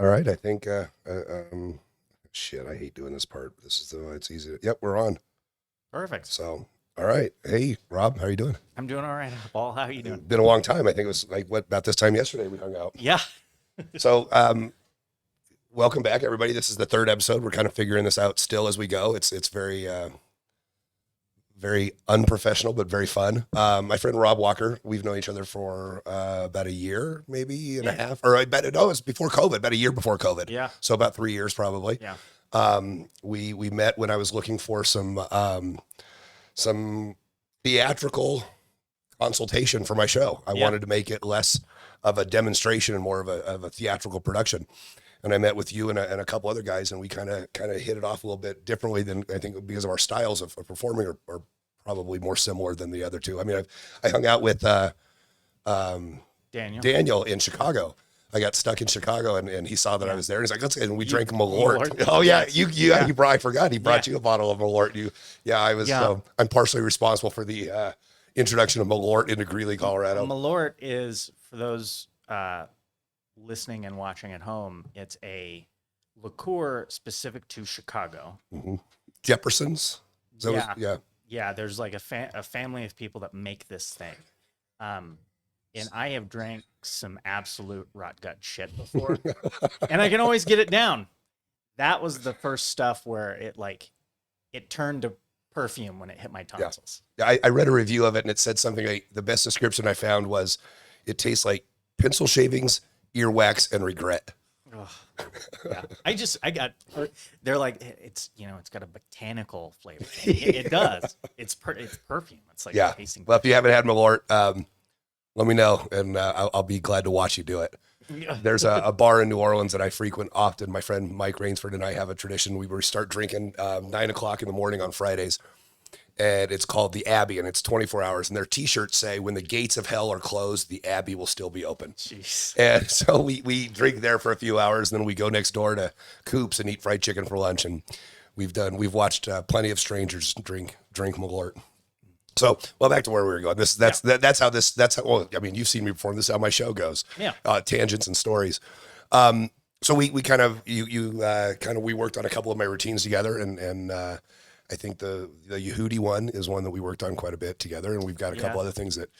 All right, I think. Shit, I hate doing this part. This is it's easy. Yep, we're on. Perfect. So, all right. Hey, Rob, how you doing? I'm doing all right. Paul, how are you doing? Been a long time. I think it was like what about this time yesterday we hung out. Yeah. So, welcome back, everybody. This is the third episode. We're kind of figuring this out still as we go. It's very unprofessional, but very fun. My friend Rob Walker. We've known each other for about a year, maybe and a Yeah. half, or I bet no, it's before COVID. About a year before COVID. Yeah. So about 3 years probably. Yeah. We met when I was looking for some theatrical consultation for my show. I Yeah. wanted to make it less of a demonstration and more of a theatrical production. And I met with you and a couple other guys, and we kind of hit it off a little bit differently than I think because of our styles of performing are probably more similar than the other two. I mean, I hung out with um, Daniel. Daniel in Chicago. I got stuck in Chicago, and he saw that I Yeah. was there. And he's like, "Let's," and we You drank Malort. Malort. Oh yeah, Yes. you Yeah. he brought. I forgot he Yeah. brought you a bottle of Malort. Yeah, I was. Yeah. I'm partially responsible for the introduction of Malort into Greeley, Colorado. Malort is for those listening and watching at home. It's a liqueur specific to Chicago. Mm-hmm. Jeffersons. So Yeah. yeah, Yeah. There's like a family of people that make this thing. Um, and I have drank some absolute rot gut shit before, and I can always get it down. That was the first stuff where it turned to perfume when it hit my yeah. tonsils. I read a review of it, and it said something like the best description I found was, "It tastes like pencil shavings, earwax, and regret." Ugh. Yeah, I got. They're like it's got a botanical flavor. It does. It's perfume. It's like Yeah. tasting. Well, if you haven't had Malort, let me know, and I'll be glad to watch you do it. Yeah. There's a bar in New Orleans that I frequent often. My friend Mike Rainsford and I have a tradition. We start drinking 9 o'clock in the morning on Fridays, and it's called the Abbey, and it's 24 hours. And their T-shirts say, "When the gates of hell are closed, the Abbey will still be open." Jeez. And so we drink there for a few hours, and then we go next door to Coop's and eat fried chicken for lunch. And we've watched plenty of strangers drink Malort. So, well, back to where we were going. Yeah. That's how. Well, I mean, you've seen me before. This is how my show goes. Yeah. Tangents and stories. So we kind of we worked on a couple of my routines together, and I think the Yehudi one is one that we worked on quite a bit together, and we've got a couple Yeah. other things that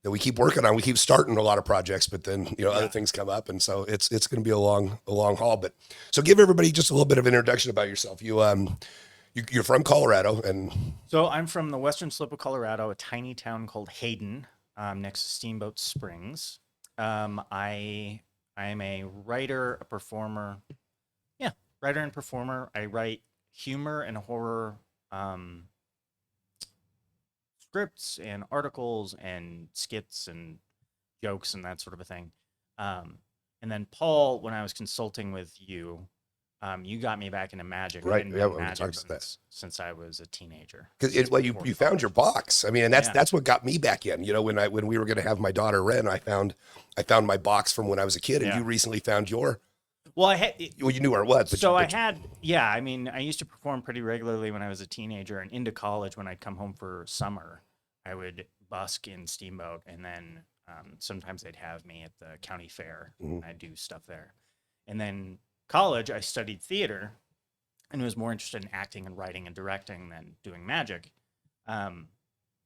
we keep working on. We keep starting a lot of projects, but then other Yeah. things come up, and so it's going to be a long haul. But so give everybody just a little bit of an introduction about yourself. You're from Colorado, and So I'm from the western slope of Colorado, a tiny town called Hayden, next to Steamboat Springs. I am a writer, a performer. Yeah, writer and performer. I write humor and horror scripts and articles and skits and jokes and that sort of a thing. And then Paul, when I was consulting with you, you got me back into magic. I right, hadn't yeah, done we talked magic about that. since I was a teenager. Because Since well, you before you found your college. box. I mean, and that's Yeah. that's what got me back in. When we were going to have my daughter Ren, I found my box from when I was a kid, and Yeah. you recently found your. Well, I had. Well, you knew where it was, but So I had, yeah, I mean, I used to perform pretty regularly when I was a teenager and into college when I'd come home for summer. I would busk in Steamboat and then sometimes they'd have me at the county fair and I'd do stuff there. And then college, I studied theater and was more interested in acting and writing and directing than doing magic. Um,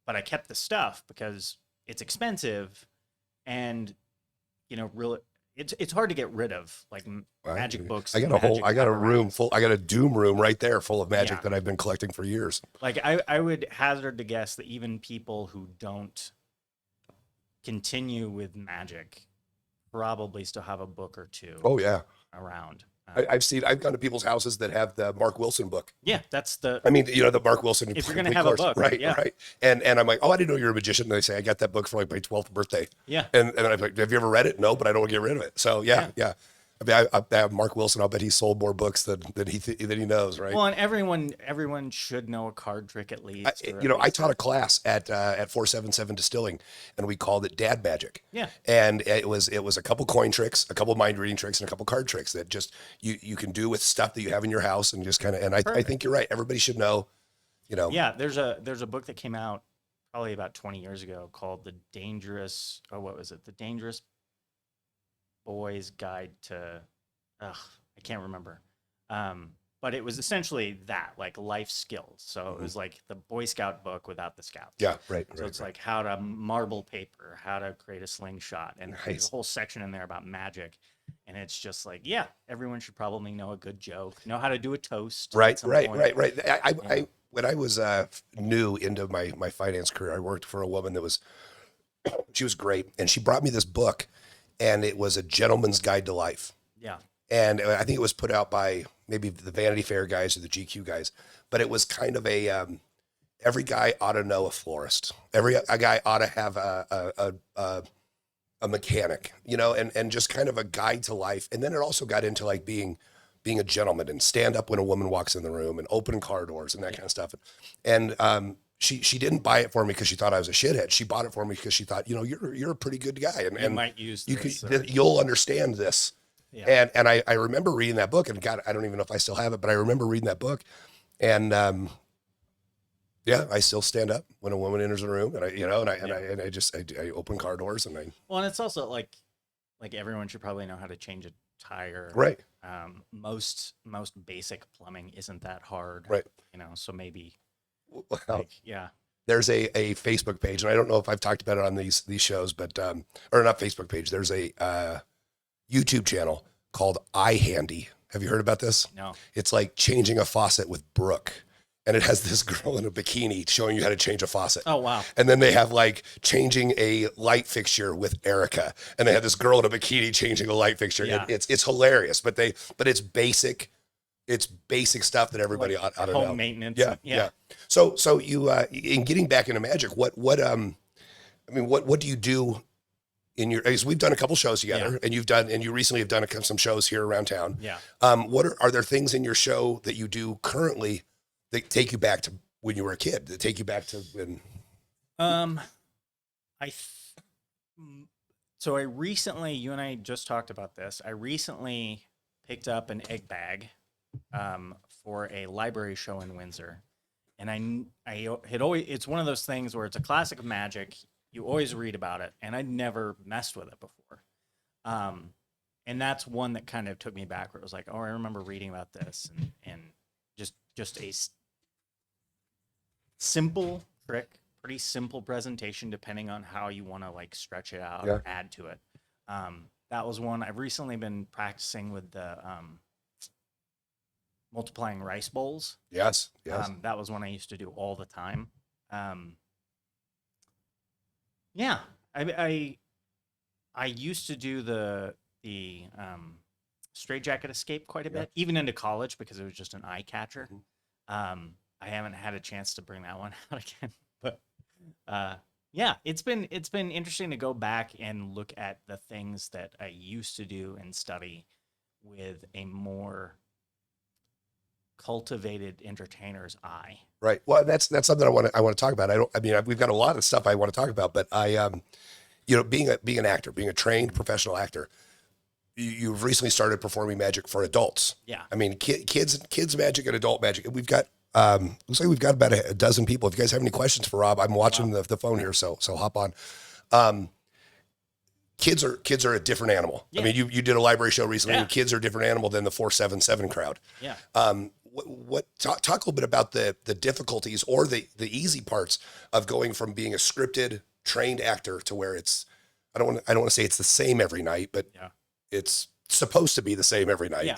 but I kept the stuff because it's expensive and, really, it's hard to get rid of like magic books I and got a whole, magic I got a room apparatus. full, I got a doom room right there full of magic Yeah. that I've been collecting for years. Like I would hazard to guess that even people who don't continue with magic probably still have a book or two Oh yeah, around. I've gone to people's houses that have the Mark Wilson book. Yeah, that's the I mean, the Mark Wilson if you're gonna complete have a course, book, right, yeah, right. And I'm like, oh, I didn't know you're a magician. And they say I got that book for like my 12th birthday, yeah, and I'm like, have you ever read it? No, but I don't want to get rid of it. So yeah, yeah. yeah. I mean, I Mark Wilson. I'll bet he sold more books than he knows, right? Well, and everyone should know a card trick at least, or I taught a class at 477 Distilling, and we called it Dad Magic. yeah, And it was a couple coin tricks, a couple mind reading tricks, and a couple card tricks that just you can do with stuff that you have in your house, and just kind of. And I perfect. think you're right. Everybody should know. You know, Yeah, there's a book that came out probably about 20 years ago called what was it? The Dangerous Boy's Guide to I can't remember. But it was essentially that, like life skills. So it was like the Boy Scout book without the scouts. Yeah, right, So right, it's right. like how to marble paper, how to create a slingshot, and there's a Nice. whole section in there about magic. And it's just like, yeah, everyone should probably know a good joke, know how to do a toast at Right, some right, point. right, right. Yeah. When I was new into my finance career, I worked for a woman that was she was great, and she brought me this book, and it was a gentleman's guide to life. Yeah. And I think it was put out by maybe the Vanity Fair guys or the GQ guys, but it was kind of a every guy ought to know a florist. Every a guy ought to have a mechanic, you know, and just kind of a guide to life. And then it also got into like being a gentleman and stand up when a woman walks in the room and open car doors and that kind of stuff. And she didn't buy it for me because she thought I was a shithead. She bought it for me because she thought, you know, you're a pretty good guy, and You might use you could this. Or, you'll understand this. yeah. And I remember reading that book, and God, I don't even know if I still have it, but I remember reading that book, and yeah, I still stand up when a woman enters the room, and I open car doors, and I Well, and it's also like everyone should probably know how to change a tire. right, Most basic plumbing isn't that hard, right. so maybe Well, yeah. there's a Facebook page, and I don't know if I've talked about it on these shows, but or not Facebook page. There's a YouTube channel called iHandy. Have you heard about this? No. It's like changing a faucet with Brooke. And it has this girl in a bikini showing you how to change a faucet. Oh, wow. And then they have like changing a light fixture with Erica. And they have this girl in a bikini changing a light fixture. Yeah. It's hilarious, but it's basic stuff that everybody Like ought to home know. maintenance. Yeah, yeah. So you in getting back into magic, what do you do in your? Because we've done a couple shows together, and you recently have done some shows here around town. Yeah. Are there things in your show that you do currently that take you back to when you were a kid? That take you back to when? So I recently, you and I just talked about this. I recently picked up an egg bag for a library show in Windsor. And I had always, it's one of those things where it's a classic of magic. You always read about it, and I'd never messed with it before. And that's one that kind of took me back, where it was like, oh, I remember reading about this, and just a simple trick, pretty simple presentation, depending on how you want to like stretch it out or add to it. That was one. I've recently been practicing with the multiplying rice bowls. Yes. That was one I used to do all the time. Yeah, I used to do the straitjacket escape quite a bit, even into college, because it was just an eye catcher. I haven't had a chance to bring that one out again, but yeah, it's been interesting to go back and look at the things that I used to do and study with a more cultivated entertainer's eye. Right. Well, that's something I want to talk about. We've got a lot of stuff I want to talk about, but being an actor, being a trained professional actor, you've recently started performing magic for adults. Yeah. I mean, kids magic and adult magic. We've got looks like we've got about a dozen people. If you guys have any questions for Rob, I'm watching the phone here, so hop on. Kids are a different animal. Yeah. I mean, you did a library show recently, and kids are a different animal than the 477 crowd. Yeah. Talk a little bit about the difficulties or the easy parts of going from being a scripted trained actor to where it's, I don't want to say it's the same every night, but it's supposed to be the same every night. Yeah.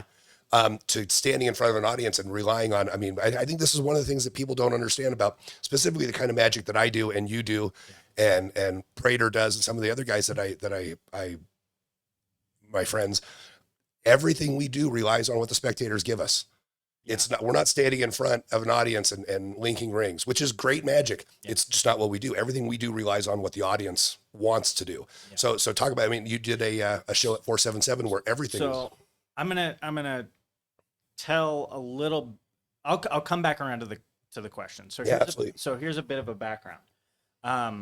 To standing in front of an audience and relying on, I think this is one of the things that people don't understand about specifically the kind of magic that I do and you do, and Prater does, and some of the other guys that I my friends, everything we do relies on what the spectators give us. We're not standing in front of an audience and linking rings, which is great magic. It's just not what we do. Everything we do relies on what the audience wants to do. So talk about, you did a show at 477 where everything was. I'm gonna tell a little. I'll come back around to the question. So here's a bit of a background.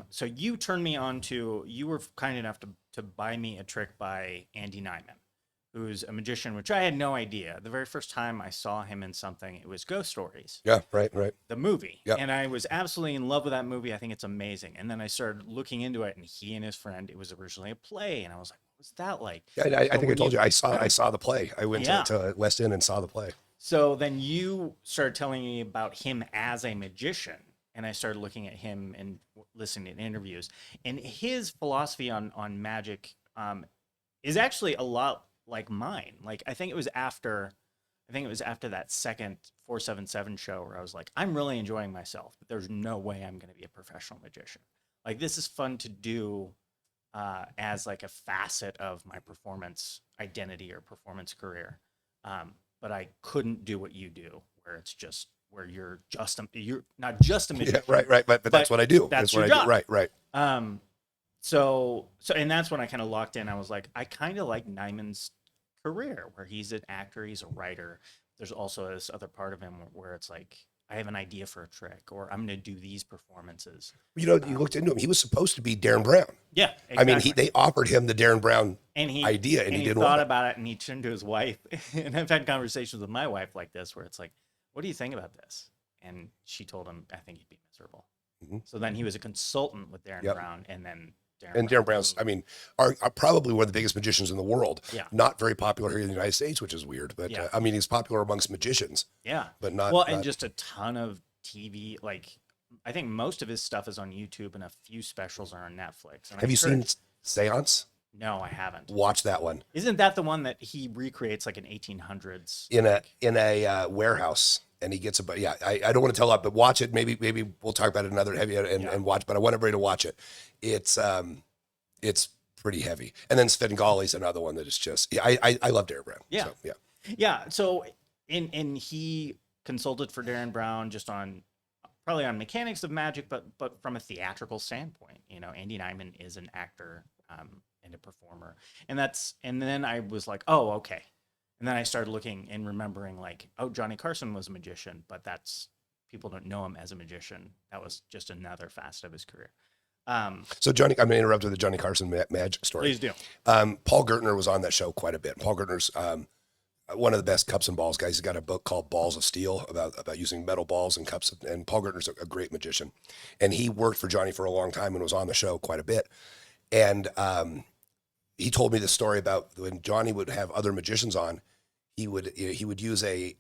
So you turned me on to. You were kind enough to buy me a trick by Andy Nyman, who's a magician, which I had no idea. The very first time I saw him in something, it was Ghost Stories. Yeah, right. The movie. Yeah. And I was absolutely in love with that movie. I think it's amazing. And then I started looking into it, and he and his friend, it was originally a play, and I was like, was that like? Yeah, I So think I when told you, you I saw the play. I went yeah. to West End and saw the play. So then you started telling me about him as a magician, and I started looking at him and listening to interviews. And his philosophy on magic is actually a lot like mine. Like I think it was after that second 477 show where I was like, I'm really enjoying myself, but there's no way I'm going to be a professional magician. Like this is fun to do as like a facet of my performance identity or performance career. But I couldn't do what you do, where it's just where you're not just a Yeah, magician, right. But that's but what I do. that's That's your what I do. job. Right. Um, so and that's when I kind of locked in. I was like, I kind of like Nyman's career, where he's an actor, he's a writer. There's also this other part of him where it's like, I have an idea for a trick, or I'm going to do these performances. You know, you looked into him. He was supposed to be Darren Brown. Yeah, I mean, exactly. they offered him the Darren Brown And idea, and he didn't thought want it. about it, and he turned to his wife. And I've had conversations with my wife like this, where it's like, "What do you think about this?" And she told him, "I think he'd be miserable." Mhm. So then he was a consultant with Darren Yep. Brown, and then And Darren Brown's, I mean, are probably one of the biggest magicians in the world. Yeah. Not very popular here in the United States, which is weird. But Yeah. I mean, he's popular amongst magicians, Yeah. but not. Well, and not, just a ton of TV. Like, I think most of his stuff is on YouTube, and a few specials are on Netflix. And have I you seen encourage- Seance? No, I haven't. Watch that one Isn't that the one that he recreates like an 1800s? in a warehouse, and he gets a. But yeah, I don't want to tell up, but watch it. Maybe we'll talk about it another heavy and watch. But I want everybody to watch it. It's pretty heavy. And then Svengali's another one that is just. Yeah, I love Darren Brown. Yeah. So, yeah. Yeah. So, and he consulted for Darren Brown just on probably on mechanics of magic, but from a theatrical standpoint, you know, Andy Nyman is an actor and a performer, and then I was like, oh, okay, and then I started looking and remembering like, oh, Johnny Carson was a magician, but that's people don't know him as a magician. That was just another facet of his career. So Johnny, I'm going to interrupt with the Johnny Carson magic story. Please do. Paul Gertner was on that show quite a bit. Paul Gertner's one of the best cups and balls guys. He's got a book called Balls of Steel about using metal balls and cups. And Paul Gertner's a great magician. And he worked for Johnny for a long time and was on the show quite a bit. And he told me the story about when Johnny would have other magicians on, he would use a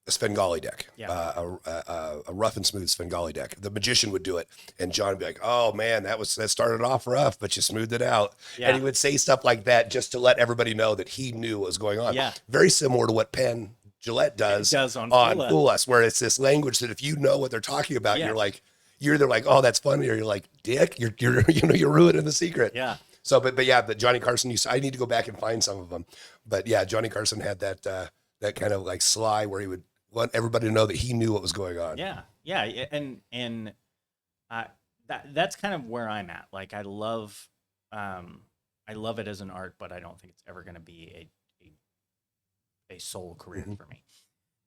Svengali deck, a rough and smooth Svengali deck. The magician would do it, and John would be like, "Oh man, that started off rough, but you smoothed it out." Yeah. And he would say stuff like that just to let everybody know that he knew what was going on. Yeah. Very similar to what Penn Jillette does on Fool Us, where it's this language that if you know what they're talking about, Yeah. you're either like, "Oh, that's funny," or you're like, "Dick, you're you're ruining the secret." Yeah. So, but Johnny Carson, I need to go back and find some of them. But yeah, Johnny Carson had that kind of like sly where he would want everybody to know that he knew what was going on. Yeah, yeah, and that's kind of where I'm at. Like, I love it as an art, but I don't think it's ever going to be a sole career Mm-hmm. for me.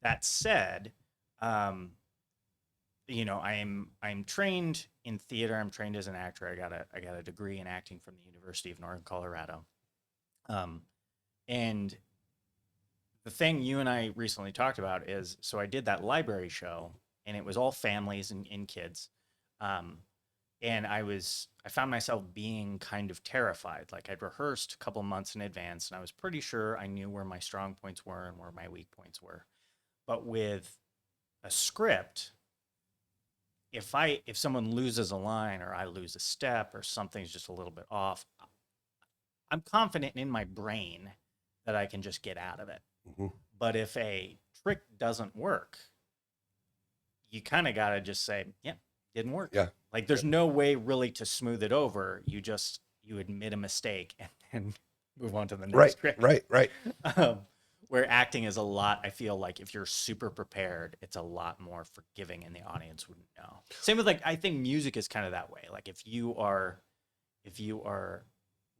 That said, you know, I'm trained in theater. I'm trained as an actor. I got a degree in acting from the University of Northern Colorado. And the thing you and I recently talked about is, so I did that library show, and it was all families and kids. And I found myself being kind of terrified. Like, I'd rehearsed a couple months in advance, and I was pretty sure I knew where my strong points were and where my weak points were. But with a script, if someone loses a line, or I lose a step, or something's just a little bit off, I'm confident in my brain that I can just get out of it. Mm-hmm. But if a trick doesn't work, you kind of got to just say, yeah, didn't work. Yeah. Like, there's no way really to smooth it over. You admit a mistake and then move on to the next trick. Right. Where acting is a lot, I feel like if you're super prepared, it's a lot more forgiving and the audience wouldn't know. Same with, like, I think music is kind of that way. Like, if you are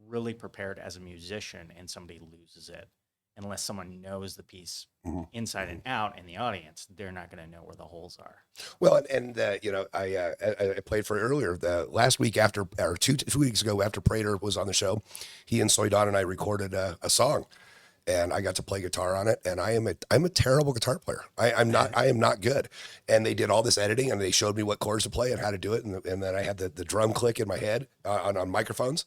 really prepared as a musician and somebody loses it, unless someone knows the piece inside and out in the audience, they're not going to know where the holes are. Well, and you know, I played for it earlier. The last week after, or two weeks ago, after Prater was on the show, he and Soydan and I recorded a song, and I got to play guitar on it. And I'm a terrible guitar player. I am not good. And they did all this editing, and they showed me what chords to play and how to do it. And then I had the drum click in my head on microphones,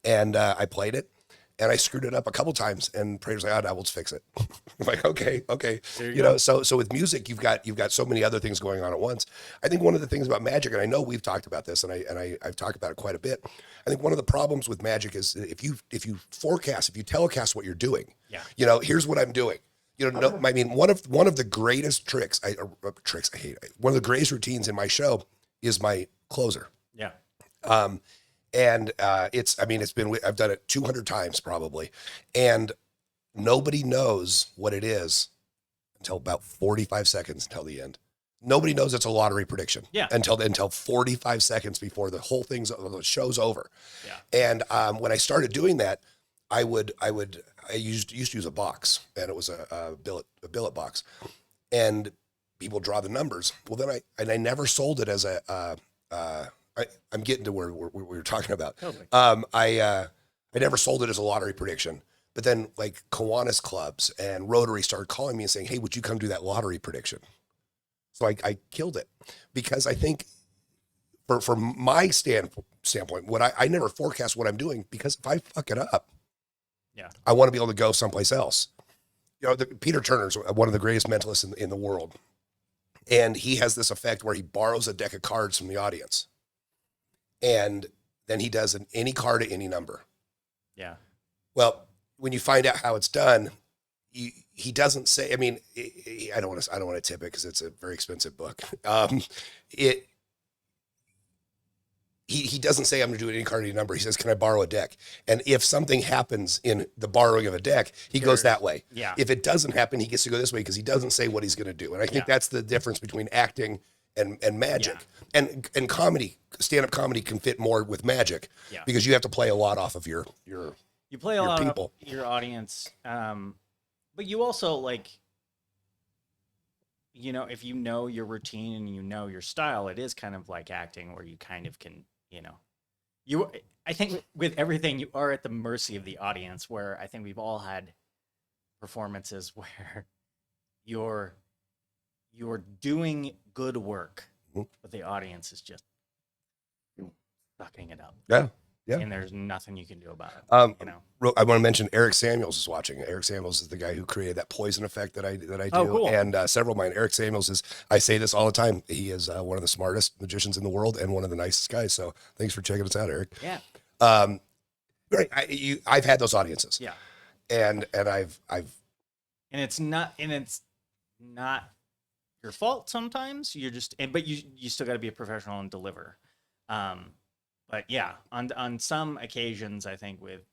and I played it. and I screwed it up a couple times, and Prater's like, "Oh, no, we'll just fix it." I'm like, okay. There you You go. know, so with music, you've got so many other things going on at once. I think one of the things about magic, and I know we've talked about this, and I've talked about it quite a bit. I think one of the problems with magic is if you forecast, if you telecast what you're doing, Yeah. you know, here's what I'm doing. You know, no, I mean, one of the greatest tricks, tricks I hate. One of the greatest routines in my show is my closer. Yeah. And I've done it 200 times probably, and nobody knows what it is until about 45 seconds until the end. Nobody knows it's a lottery prediction. Yeah. Until 45 seconds before the whole the show's over. Yeah. And when I started doing that, I used to use a box, and it was a billet box, and people draw the numbers. Well, then I never sold it as I'm getting to where we were talking about. Totally. I never sold it as a lottery prediction, but then like Kiwanis clubs and Rotary started calling me and saying, "Hey, would you come do that lottery prediction?" So I killed it, because I think for my standpoint, I never forecast what I'm doing, because if I fuck it up, Yeah. I want to be able to go someplace else. You know, Peter Turner's one of the greatest mentalists in the world, and he has this effect where he borrows a deck of cards from the audience, and then he does any card at any number. Yeah. Well, when you find out how it's done, he doesn't say. I mean, I don't want to tip it because it's a very expensive book. He doesn't say I'm going to do any card, any number. He says, "Can I borrow a deck?" And if something happens in the borrowing of a deck, he goes that way. Yeah. If it doesn't happen, he gets to go this way, because he doesn't say what he's going to do. And I think that's the difference between acting and magic. And comedy, stand-up comedy can fit more with magic, because you have to play a lot off of your You play a lot people. of your audience, but you also, like, you know, if you know your routine and you know your style, it is kind of like acting, where you kind of can, you know, I think with everything, you are at the mercy of the audience, where I think we've all had performances where you're doing good work, but the audience is just sucking it up. Yeah. Yeah. And there's nothing you can do about it. You know, I want to mention Eric Samuels is watching. Eric Samuels is the guy who created that poison effect that I do. Oh, cool. And several of mine. Eric Samuels is, I say this all the time, he is one of the smartest magicians in the world and one of the nicest guys. So thanks for checking us out, Eric. Yeah. Great. I've had those audiences. Yeah. And I've and it's not your fault sometimes. You're just, but you still got to be a professional and deliver. But yeah, on some occasions, I think with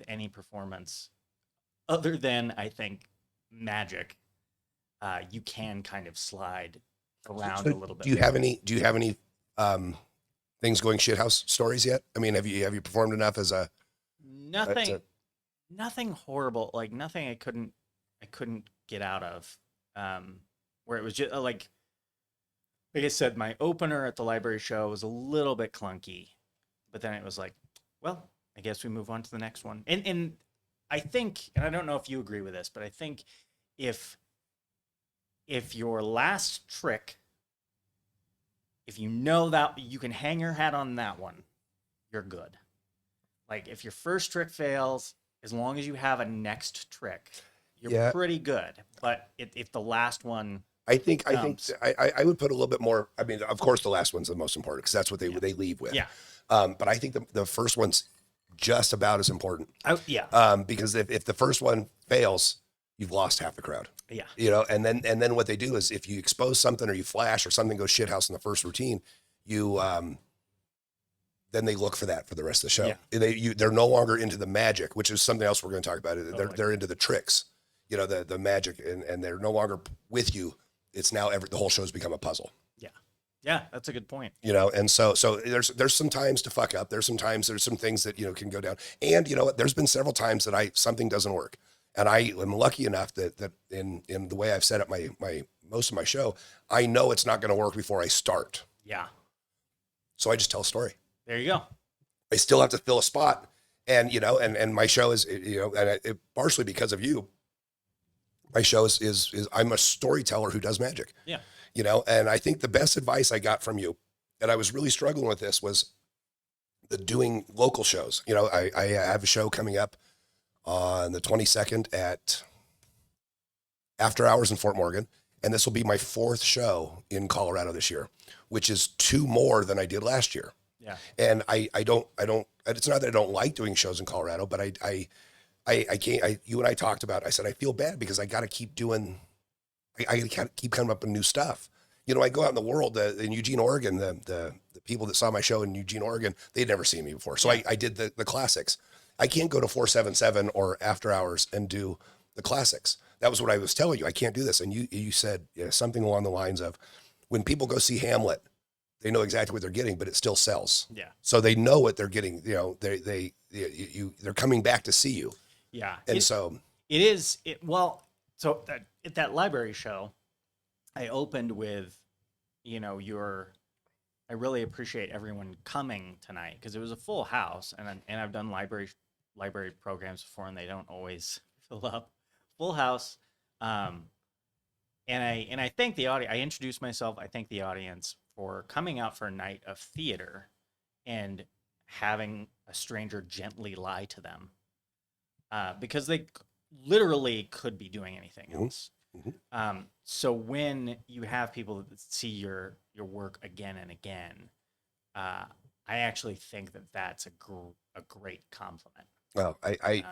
any performance, other than I think magic, you can kind of slide around a little bit. Do you have any things going shithouse stories yet? I mean, have you performed enough as a nothing horrible, like nothing I couldn't get out of, where it was just like I said, my opener at the library show was a little bit clunky, but then it was like, well, I guess we move on to the next one. And I think, and I don't know if you agree with this, but I think if your last trick, if you know that you can hang your hat on that one, you're good. Like if your first trick fails, as long as you have a next trick, you're pretty good. But if the last one, I think I would put a little bit more. I mean, of course, the last one's the most important, because that's what they leave with. Yeah. But I think the first one's just about as important. Because if the first one fails, you've lost half the crowd. Yeah. You know, and then what they do is, if you expose something or you flash or something goes shithouse in the first routine, you then they look for that for the rest of the show. Yeah. They're no longer into the magic, which is something else we're going to talk about. They're into the tricks, you know, the magic, and they're no longer with you. It's now the whole show's become a puzzle. Yeah. Yeah, that's a good point. You know, and so there's some times to fuck up. There's some things that, you know, can go down. And you know what? There's been several times that something doesn't work. And I am lucky enough that in the way I've set up my most of my show, I know it's not going to work before I start. Yeah. So I just tell a story. There you go. I still have to fill a spot, and you know, and my show is, you know, and it partially because of you. My show is I'm a storyteller who does magic. Yeah. You know, and I think the best advice I got from you, and I was really struggling with this, was the doing local shows. You know, I have a show coming up on the 22nd at After Hours in Fort Morgan. And this will be my 4th show in Colorado this year, which is 2 more than I did last year. Yeah. And I don't, it's not that I don't like doing shows in Colorado, but I can't, you and I talked about, I said, I feel bad because I got to keep doing, I got to keep coming up with new stuff. You know, I go out in the world, in Eugene, Oregon, the people that saw my show in Eugene, Oregon, they'd never seen me before. So I did the classics. I can't go to 477 or After Hours and do the classics. That was what I was telling you. I can't do this. And you said something along the lines of, when people go see Hamlet, they know exactly what they're getting, but it still sells. Yeah. So they know what they're getting. You know, they're coming back to see you. Yeah. And so it is. So at that library show, I opened with, I really appreciate everyone coming tonight because it was a full house, and I've done library programs before, and they don't always fill up. Full house, and I thank the audience. I introduced myself. I thank the audience for coming out for a night of theater and having a stranger gently lie to them, because they literally could be doing anything else. Mm-hmm. So when you have people that see your work again and again, I actually think that that's a great compliment. Well, I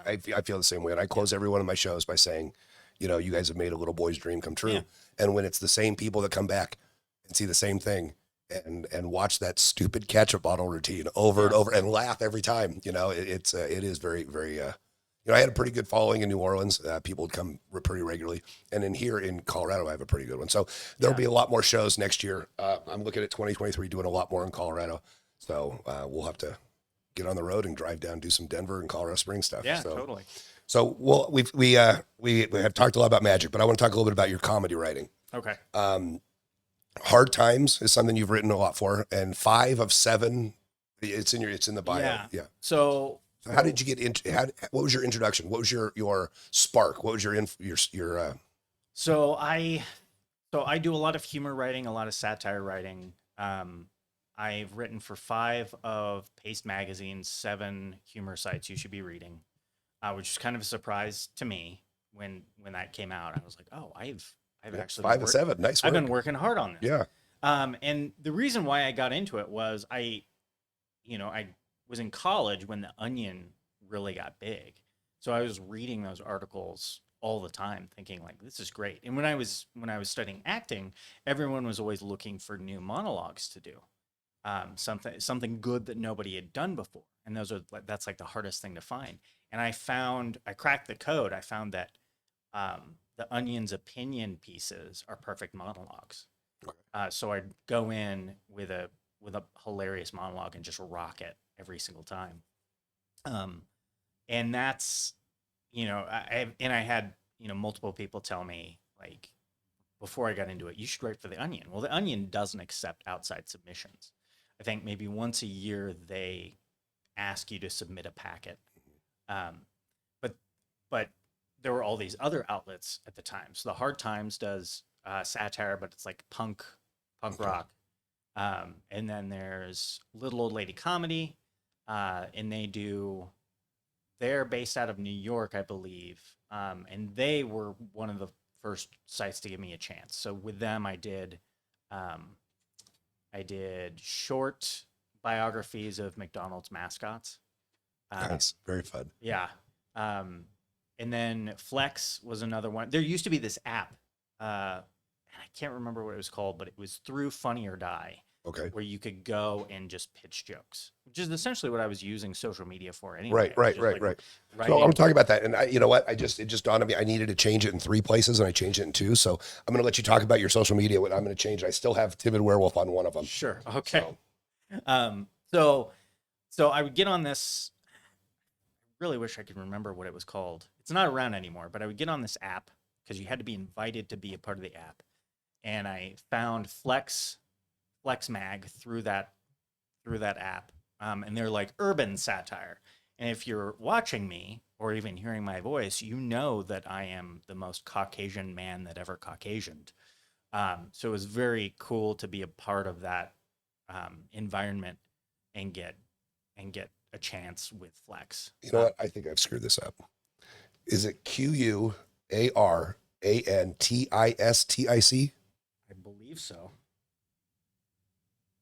feel the same way. And I close every one of my shows by saying, you know, you guys have made a little boy's dream come true. Yeah. And when it's the same people that come back and see the same thing and watch that stupid ketchup bottle routine over and over and laugh every time, you know, it is very, very, you know, I had a pretty good following in New Orleans. People would come pretty regularly. And in here in Colorado, I have a pretty good one. So there'll be a lot more shows next year. I'm looking at 2023 doing a lot more in Colorado. So we'll have to get on the road and drive down, do some Denver and Colorado Springs stuff. Yeah, so, totally. So we have talked a lot about magic, but I want to talk a little bit about your comedy writing. Okay. Hard Times is something you've written a lot for, and 5 of 7, it's in the bio. Yeah. So how did you get into? What was your introduction? What was your spark? What was your So I do a lot of humor writing, a lot of satire writing. I've written for 5 of Paste Magazine's 7 humor sites you should be reading, which is kind of a surprise to me when that came out. I was like, oh, I've actually 5 of 7. Nice work. I've been working hard on this. Yeah. And the reason why I got into it was I was in college when The Onion really got big. So I was reading those articles all the time thinking like, this is great. And when I was studying acting, everyone was always looking for new monologues to do. Something good that nobody had done before. And that's like the hardest thing to find. And I cracked the code. I found that The Onion's opinion pieces are perfect monologues. So I'd go in with a hilarious monologue and just rock it every single time. And that's, I had, multiple people tell me like, before I got into it, you should write for The Onion. Well, The Onion doesn't accept outside submissions. I think maybe once a year they ask you to submit a packet. But there were all these other outlets at the time. So the Hard Times does satire, but it's like punk rock. And then there's Little Old Lady Comedy, and they're based out of New York, I believe. And they were one of the first sites to give me a chance. So with them, I did short biographies of McDonald's mascots. Nice. Very fun. Yeah. And then Flex was another one. There used to be this app, and I can't remember what it was called, but it was through Funny or Die. Okay. Where you could go and just pitch jokes, which is essentially what I was using social media for anyway. Right. So I'm talking about that. And you know what? It just dawned on me. I needed to change it in 3 places and I changed it in 2. So I'm going to let you talk about your social media. What I'm going to change. I still have Timid Werewolf on one of them. Sure. Okay. So I would get on this. I really wish I could remember what it was called. It's not around anymore, but I would get on this app because you had to be invited to be a part of the app. And I found Flex Mag through that app. And they're like urban satire. And if you're watching me or even hearing my voice, you know that I am the most Caucasian man that ever Caucasianed. So it was very cool to be a part of that environment and get a chance with Flex. You know what? I think I've screwed this up. Is it QUARANTISTIC? I believe so.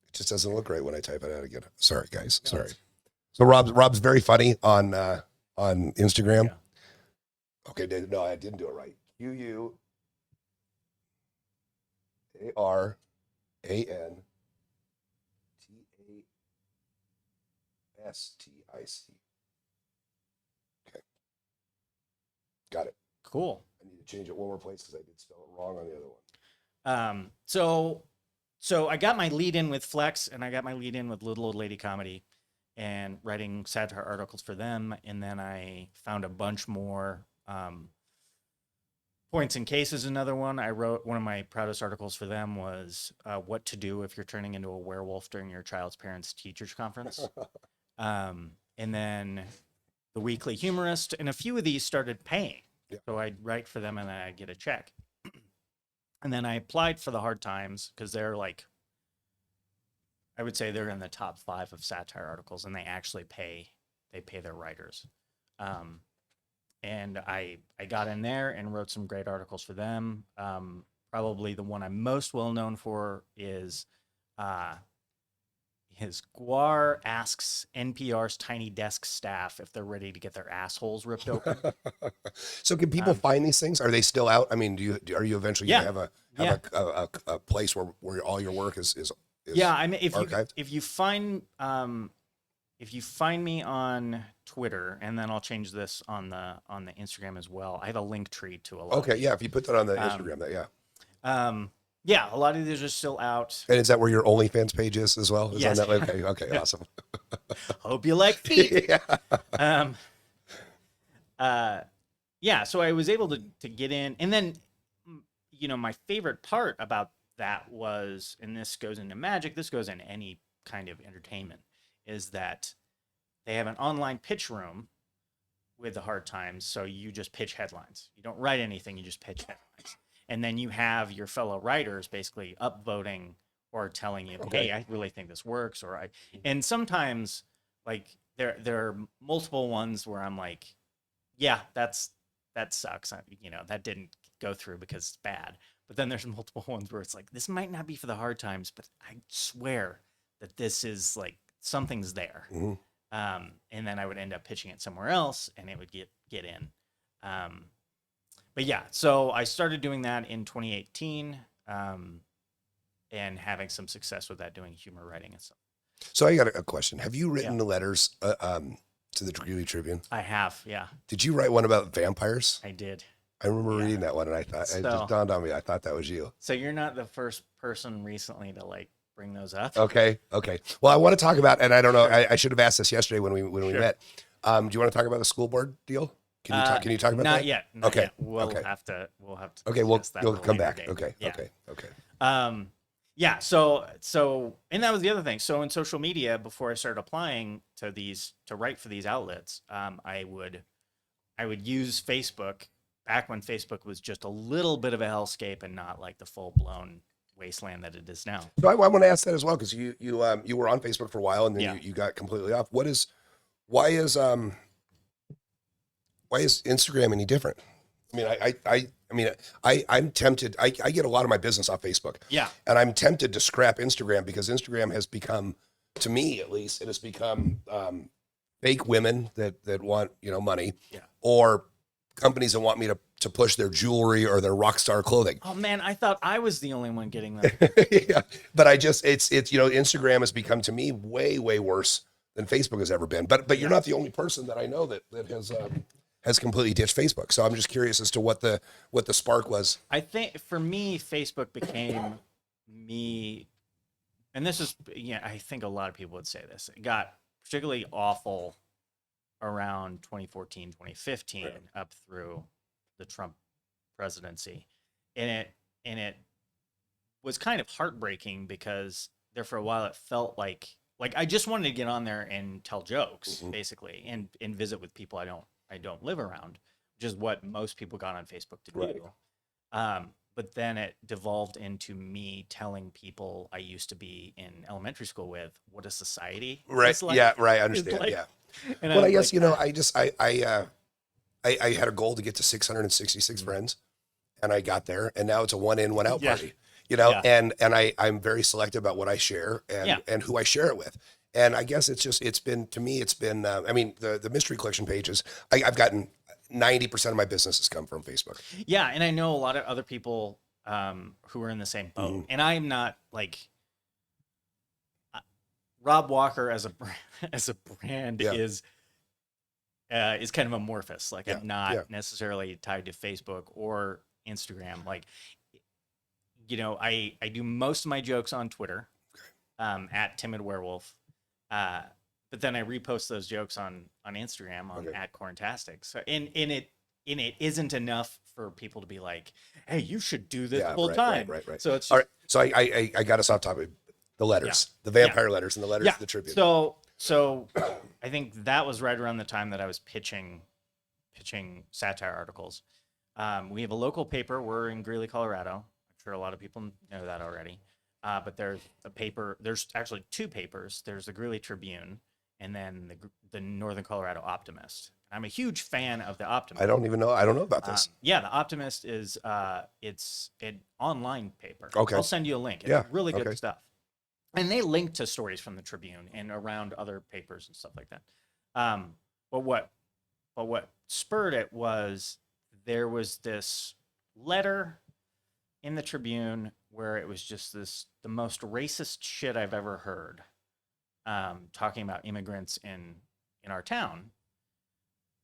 It just doesn't look right when I type it out again. Sorry, guys. No, Sorry. it's- So Rob's very funny on Instagram. Yeah. Okay, no, I didn't do it right. QUARANTISTIC. Okay, got it. Cool. I need to change it one more place because I did spell it wrong on the other one. So I got my lead in with Flex, and I got my lead in with Little Old Lady Comedy, and writing satire articles for them. And then I found a bunch more. Points and Cases, another one. I wrote one of my proudest articles for them was what to do if you're turning into a werewolf during your child's parents' teachers conference. And then The Weekly Humorist, and a few of these started paying. Yeah. So I'd write for them and then I'd get a check. And then I applied for the Hard Times because they're like, I would say they're in the top 5 of satire articles, and they actually pay their writers. And I got in there and wrote some great articles for them. Probably the one I'm most well known for is his Guar asks NPR's Tiny Desk staff if they're ready to get their assholes ripped open. So can people find these things? Are they still out? I mean, are you eventually Yeah. going to have a place where all your work is Yeah, I mean, archived? if you find me on Twitter, and then I'll change this on the Instagram as well. I have a link tree to a lot. Okay, yeah. If you put that on the Instagram, Yeah, a lot of these are still out. And is that where your OnlyFans page is as well? Is Yes. on that? Okay, awesome. Hope you like feet. Yeah. Yeah, so I was able to get in, and then, my favorite part about that was, and this goes into magic, this goes into any kind of entertainment, is that they have an online pitch room with the Hard Times. So you just pitch headlines. You don't write anything, you just pitch headlines. And then you have your fellow writers basically upvoting or telling you, Okay. hey, I really think this works. And sometimes like there are multiple ones where I'm like, yeah, that sucks. That didn't go through because it's bad. But then there's multiple ones where it's like, this might not be for the Hard Times, but I swear that this is like something's there. Mhm. And then I would end up pitching it somewhere else, and it would get in. But yeah, so I started doing that in 2018, and having some success with that, doing humor writing and stuff. So I got a question. Have you written the letters to the Greeley Tribune? I have, yeah. Did you write one about vampires? I did. I remember reading that one, and I thought it just dawned on me. I thought that was you. So you're not the first person recently to bring those up. Okay. Well, I want to talk about, and I don't know. I should have asked this yesterday when we met. Do you want to talk about the school board deal? Can you talk about that? Not yet. Not Okay. yet. We'll Okay. have to. Okay. You'll Come back. Okay. Yeah. Okay. Yeah. So, and that was the other thing. So in social media, before I started applying to write for these outlets, I would use Facebook back when Facebook was just a little bit of a hellscape and not like the full blown wasteland that it is now. So I want to ask that as well, because you were on Facebook for a while, and then Yeah. you got completely off. Why is Instagram any different? I mean, I'm tempted. I get a lot of my business off Facebook. Yeah. And I'm tempted to scrap Instagram because Instagram has become, to me at least, it has become fake women that want money, or companies that want me to push their jewelry or their rock star clothing. Oh man, I thought I was the only one getting them. Yeah, but it's Instagram has become to me way worse than Facebook has ever been. But you're not the only person that I know that has completely ditched Facebook. So I'm just curious as to what the spark was. I think for me, Facebook became me, and this is, I think a lot of people would say this. It got particularly awful around 2014, 2015, up through the Trump presidency. And it was kind of heartbreaking because there for a while it felt like I just wanted to get on there and tell jokes, basically, and visit with people I don't live around, which is what most people got on Facebook to do. But then it devolved into me telling people I used to be in elementary school with what a society is like. Yeah, right. I understand. like. Yeah. And Well, I was guess, like, I had a goal to get to 666 friends, and I got there, and now it's a one in, one out Yeah. party, you know, Yeah. and I'm very selective about what I share Yeah. and who I share it with. And I guess it's been, to me, it's been, I mean, the mystery collection pages, I've gotten 90% of my business has come from Facebook. Yeah, and I know a lot of other people who are in the same boat, Mhm. and I'm not like Rob Walker as a as a brand Yeah. is kind of amorphous. Like Yeah. I'm not Yeah. necessarily tied to Facebook or Instagram. Like, I do most of my jokes on Twitter, at Timid Werewolf, but then I repost those jokes on Instagram on Okay. at Corntastic. So in it isn't enough for people to be like, hey, you should do this Yeah. full Right. time. Right. So it's All just right. So I got us off topic. The letters, the vampire letters, and the letters yeah. to the Tribune. So I think that was right around the time that I was pitching satire articles. We have a local paper. We're in Greeley, Colorado. I'm sure a lot of people know that already. But there's a paper. There's actually two papers. There's the Greeley Tribune, and then the Northern Colorado Optimist. I'm a huge fan of the Optimist. I don't know about this. Yeah, the Optimist is it's an online paper. Okay. I'll send you a link. It's Yeah, really good okay. stuff. And they link to stories from the Tribune and around other papers and stuff like that. But what spurred it was there was this letter in the Tribune where it was just the most racist shit I've ever heard, talking about immigrants in our town.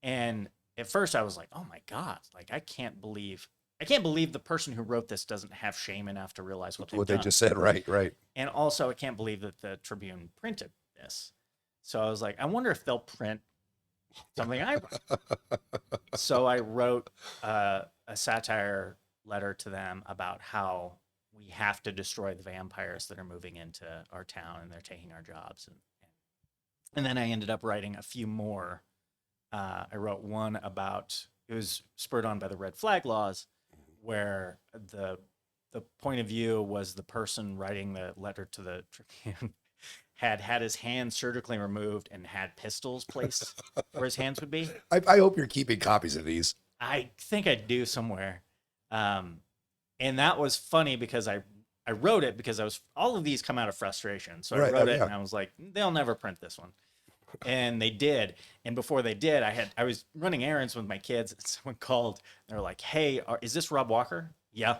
And at first I was like, oh my God, like I can't believe the person who wrote this doesn't have shame enough to realize what they've What they done. just said, right. And also, I can't believe that the Tribune printed this. So I was like, I wonder if they'll print something I wrote. So I wrote a satire letter to them about how we have to destroy the vampires that are moving into our town and they're taking our jobs. And then I ended up writing a few more. I wrote one about, it was spurred on by the red flag laws, where the point of view was the person writing the letter to the Tribune had his hands surgically removed and had pistols placed where his hands would be. I hope you're keeping copies of these. I think I do somewhere. And that was funny because I wrote it because all of these come out of frustration. So I Right, wrote oh, it yeah. and I was like, they'll never print this one. And they did. And before they did, I was running errands with my kids and someone called. They're like, hey, is this Rob Walker? Yeah.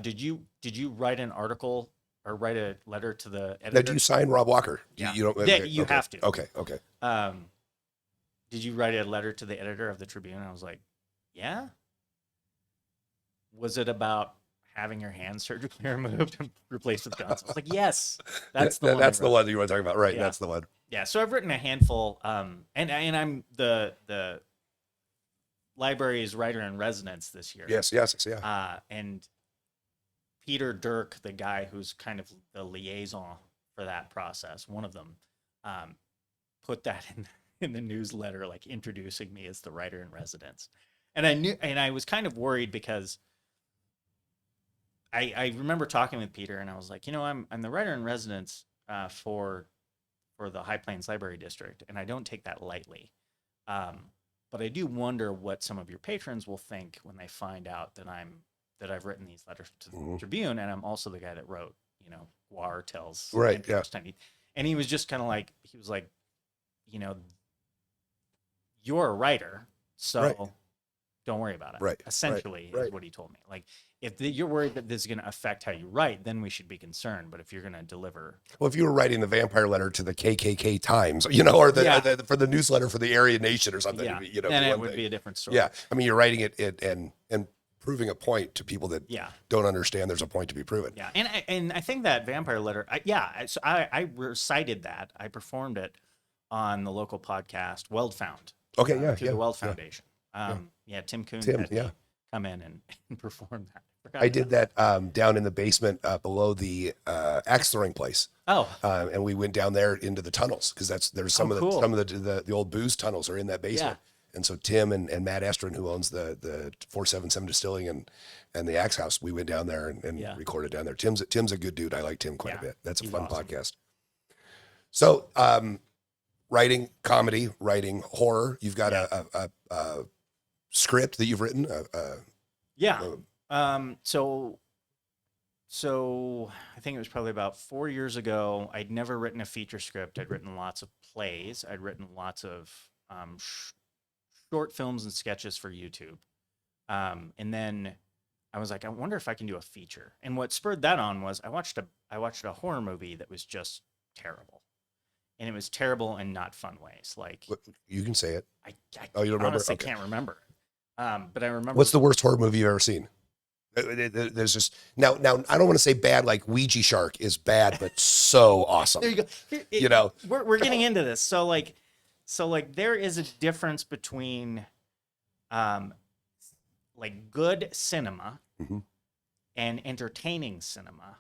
Did you write an article or write a letter to the editor? Now, do you sign Rob Walker? Yeah. You don't. You okay. have to. Okay. Did you write a letter to the editor of the Tribune? And I was like, yeah. Was it about having your hands surgically removed and replaced with guns? I was like, yes, that's the one. That's the one that you want to talk about, right? Yeah. That's the one. Yeah. So I've written a handful, and I'm the library's writer in residence this year. Yes. Yeah. And Peter Dirk, the guy who's kind of the liaison for that process, one of them, put that in the newsletter, like introducing me as the writer in residence. And I was kind of worried because I remember talking with Peter and I was like, I'm the writer in residence for the High Plains Library District, and I don't take that lightly. But I do wonder what some of your patrons will think when they find out that I've written these letters to the Tribune, and I'm also the guy that wrote, Guar tells right. Yeah. And he was just kind of like, you're a writer, so Right. don't worry about it. Right. Essentially, Right. is what he told me. Like, if you're worried that this is going to affect how you write, then we should be concerned. But if you're going to deliver, Well, if you were writing the vampire letter to the KKK Times, or for the newsletter for the Aryan Nation or something, then it would be a different story. Yeah, I mean, you're writing it and proving a point to people that don't understand. There's a point to be proven. Yeah, and I think that vampire letter. I recited that. I performed it on the local podcast Weld Found. Okay, through the Weld Foundation. Tim Coon had me come in and perform that. I did that down in the basement below the axe throwing place. Oh, and we went down there into the tunnels because there's some of the old booze tunnels are in that basement. Yeah. And so Tim and Matt Estrin, who owns the 477 Distilling and the Axe House, we went down there and recorded down there. Tim's a good dude. I like Tim quite a bit. That's a fun podcast. So writing comedy, writing horror. You've got a script that you've written. Yeah. So I think it was probably about 4 years ago. I'd never written a feature script. I'd written lots of plays. I'd written lots of short films and sketches for YouTube. And then I was like, I wonder if I can do a feature. And what spurred that on was I watched a horror movie that was just terrible. And it was terrible in not fun ways. Like, you can say it. I Oh, you don't remember? honestly Okay. can't remember. But I remember. What's the worst horror movie you've ever seen? There's just now. I don't want to say bad. Like Ouija Shark is bad, but so awesome. There you go. You know, we're getting into this. So like there is a difference between like good cinema Mhm. and entertaining cinema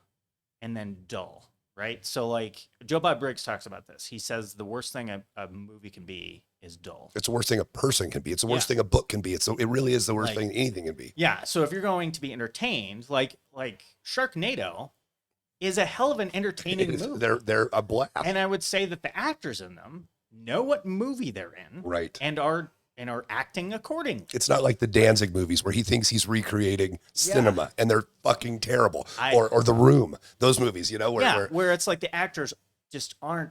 and then dull, right? So like Joe Bob Briggs talks about this. He says the worst thing a movie can be is dull. it's the worst thing a person can be. It's the worst thing a book can be. It really is the worst Like- thing anything can be. Yeah. So if you're going to be entertained, like Sharknado is a hell of an entertaining movie. They're a blast. And I would say that the actors in them know what movie they're in, Right. and are acting accordingly. It's not like the Danzig movies where he thinks he's recreating cinema and they're fucking terrible. Or The Room, those movies, where it's like the actors just aren't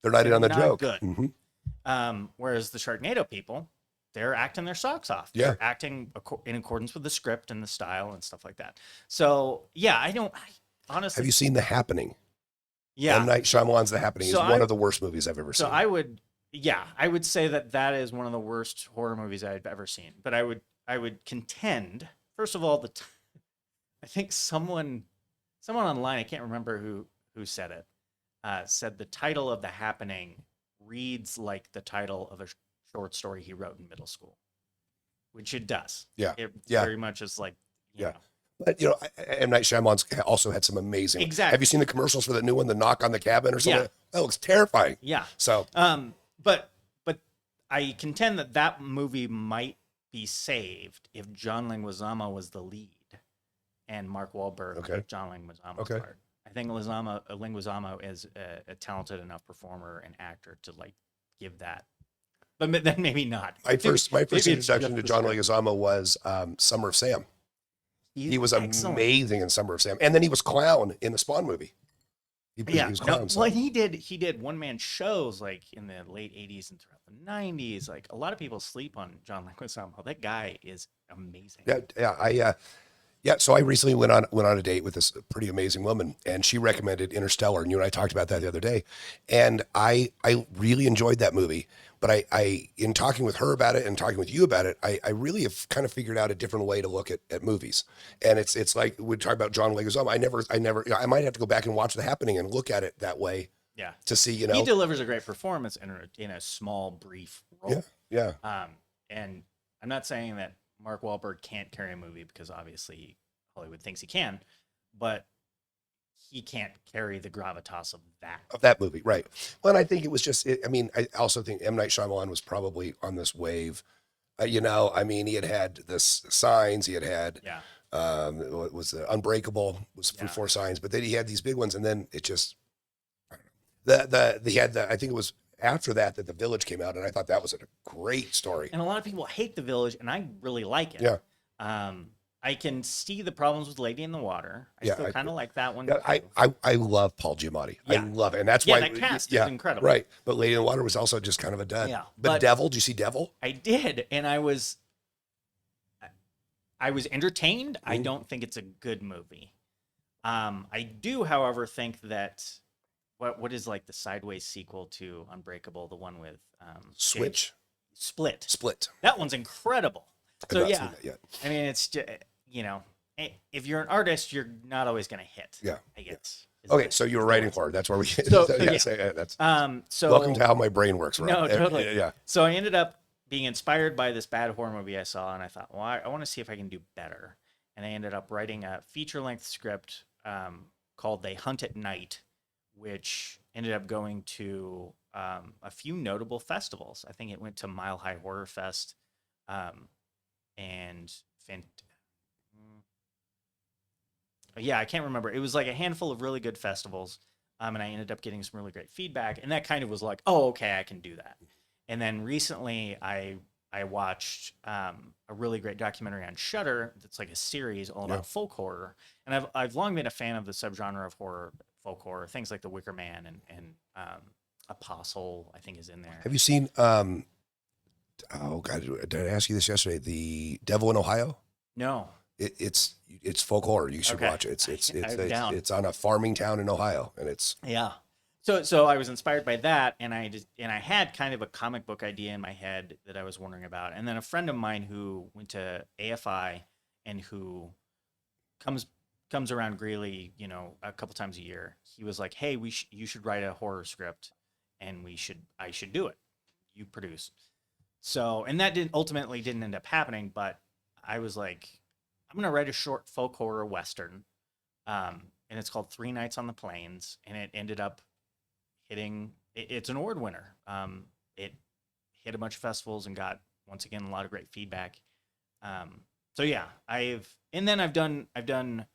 they're not in on the not joke. good. Mhm. Whereas the Sharknado people, they're acting their socks off. Yeah. They're acting in accordance with the script and the style and stuff like that. So yeah, I honestly. Have you seen The Happening? Yeah. M. Night Shyamalan's The Happening So is one of the worst movies I've ever So seen. I would say that is one of the worst horror movies I've ever seen. But I would contend, first of all, I think someone online, I can't remember who said it, said the title of The Happening reads like the title of a short story he wrote in middle school, which it does. Yeah. It Yeah. very much is like, you Yeah. know. But M. Night Shyamalan's also had some amazing. Exactly. Have you seen the commercials for the new one, The Knock on the Cabin or something? Yeah. That looks terrifying. Yeah. So But I contend that movie might be saved if John Leguizamo was the lead and Mark Wahlberg Okay. John Leguizamo's Okay. part. I think Leguizamo is a talented enough performer and actor to like give that, but then maybe not. my first Maybe it's introduction just to the John script. Leguizamo was Summer of Sam. He's He was excellent. amazing in Summer of Sam, and then he was Clown in the Spawn movie. He was Clown. No, so- well, he did one man shows like in the late '80s and throughout the '90s. Like a lot of people sleep on John Leguizamo. That guy is amazing. Yeah. So I recently went on a date with this pretty amazing woman, and she recommended Interstellar, and you and I talked about that the other day, and I really enjoyed that movie. But I in talking with her about it and talking with you about it, I really have kind of figured out a different way to look at movies. And it's like we talk about John Leguizamo. I might have to go back and watch The Happening and look at it that way Yeah. to see, He delivers a great performance in a small, brief role. Yeah. And I'm not saying that Mark Wahlberg can't carry a movie because obviously Hollywood thinks he can, but he can't carry the gravitas of that. Of that movie, right? Well, and I think it was just. I also think M. Night Shyamalan was probably on this wave. He had this Signs. He had Yeah. what was Unbreakable was Yeah. before Signs, but then he had these big ones, and then it just. I don't know. He had I think it was after that The Village came out, and I thought that was a great story. And a lot of people hate The Village, and I really like it. Yeah. I can see the problems with Lady in the Water. I Yeah, still kind of like that one. Yeah, too. I love Paul Giamatti. I Yeah. love it, and that's Yeah, why that cast is incredible. Right, but Lady in the Water was also just kind of a dud. Yeah, but Devil, did you see Devil? I did, and I was entertained. I don't think it's a good movie. I do, however, think that what is like the sideways sequel to Unbreakable, the one with Switch, Split. That one's incredible. I've So not yeah, seen that yet. I mean, it's just, if you're an artist, you're not always going to hit. Yeah. I guess. Okay, so you were writing for it. That's where we. So, yeah. That's So welcome to how my brain works. Rob. No, totally. Yeah. So I ended up being inspired by this bad horror movie I saw, and I thought, well, I want to see if I can do better. And I ended up writing a feature-length script called "They Hunt at Night," which ended up going to a few notable festivals. I think it went to Mile High Horror Fest, and yeah, I can't remember. It was like a handful of really good festivals. And I ended up getting some really great feedback, and that kind of was like, oh, okay, I can do that. And then recently, I watched a really great documentary on Shudder that's like a series all Yeah. about folk horror, and I've long been a fan of the subgenre of horror, folk horror, things like The Wicker Man and Apostle, I think is in there. Have you seen? Oh God, did I ask you this yesterday? The Devil in Ohio. No, It's folk horror. You should okay, watch it. I'm down. It's on a farming town in Ohio, and it's Yeah. So I was inspired by that, and I had kind of a comic book idea in my head that I was wondering about, and then a friend of mine who went to AFI and who comes comes around Greeley, a couple times a year. He was like, "Hey, you should write a horror script, and I should do it. You produce." So, and that didn't end up happening, but I was like, I'm gonna write a short folk horror western, and it's called Three Nights on the Plains, and it ended up it's an award winner. It hit a bunch of festivals and got once again a lot of great feedback. So yeah, I've done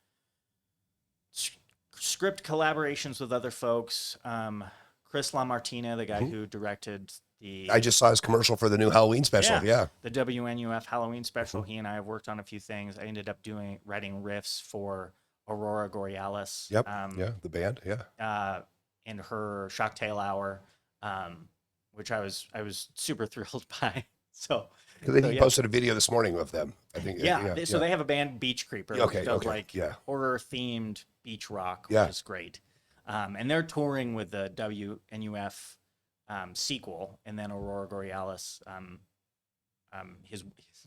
script collaborations with other folks. Chris LaMartina, the guy who directed the I just saw his commercial for the new Halloween special. Yeah. the WNUF Halloween special. He and I have worked on a few things. I ended up writing riffs for Aurora Borealis. Yep. Yeah. The band. Yeah. In her Shocktail Hour, which I was super thrilled by. So, Because then so he yeah, posted a video this morning of them. I think. so they have a band, Beach Creeper, Yeah, which okay, does okay, like yeah. horror themed beach rock, Yeah. which is great. And they're touring with the WNUF sequel, and then Aurora Borealis, his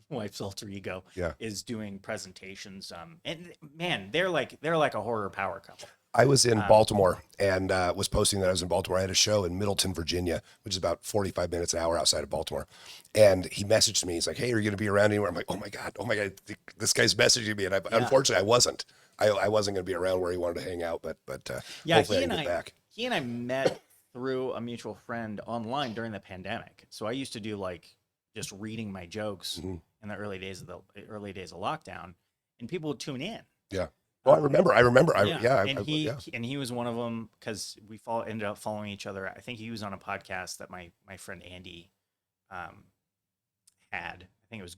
wife's alter ego, Yeah. is doing presentations. And man, they're like a horror power couple. I was in Baltimore and was posting that I was in Baltimore. I had a show in Middleton, Virginia, which is about 45 minutes an hour outside of Baltimore. And he messaged me. He's like, "Hey, are you going to be around anywhere?" I'm like, oh my God, this guy's messaging me. And unfortunately, I wasn't. I wasn't going to be around where he wanted to hang out, but Yeah, hopefully I can get back. he and I met through a mutual friend online during the pandemic. So I used to do like just reading my jokes Mm-hmm. in the early days of lockdown, and people would tune in. Yeah. Well, I remember. And he was one of them because ended up following each other. I think he was on a podcast that my friend Andy had. I think was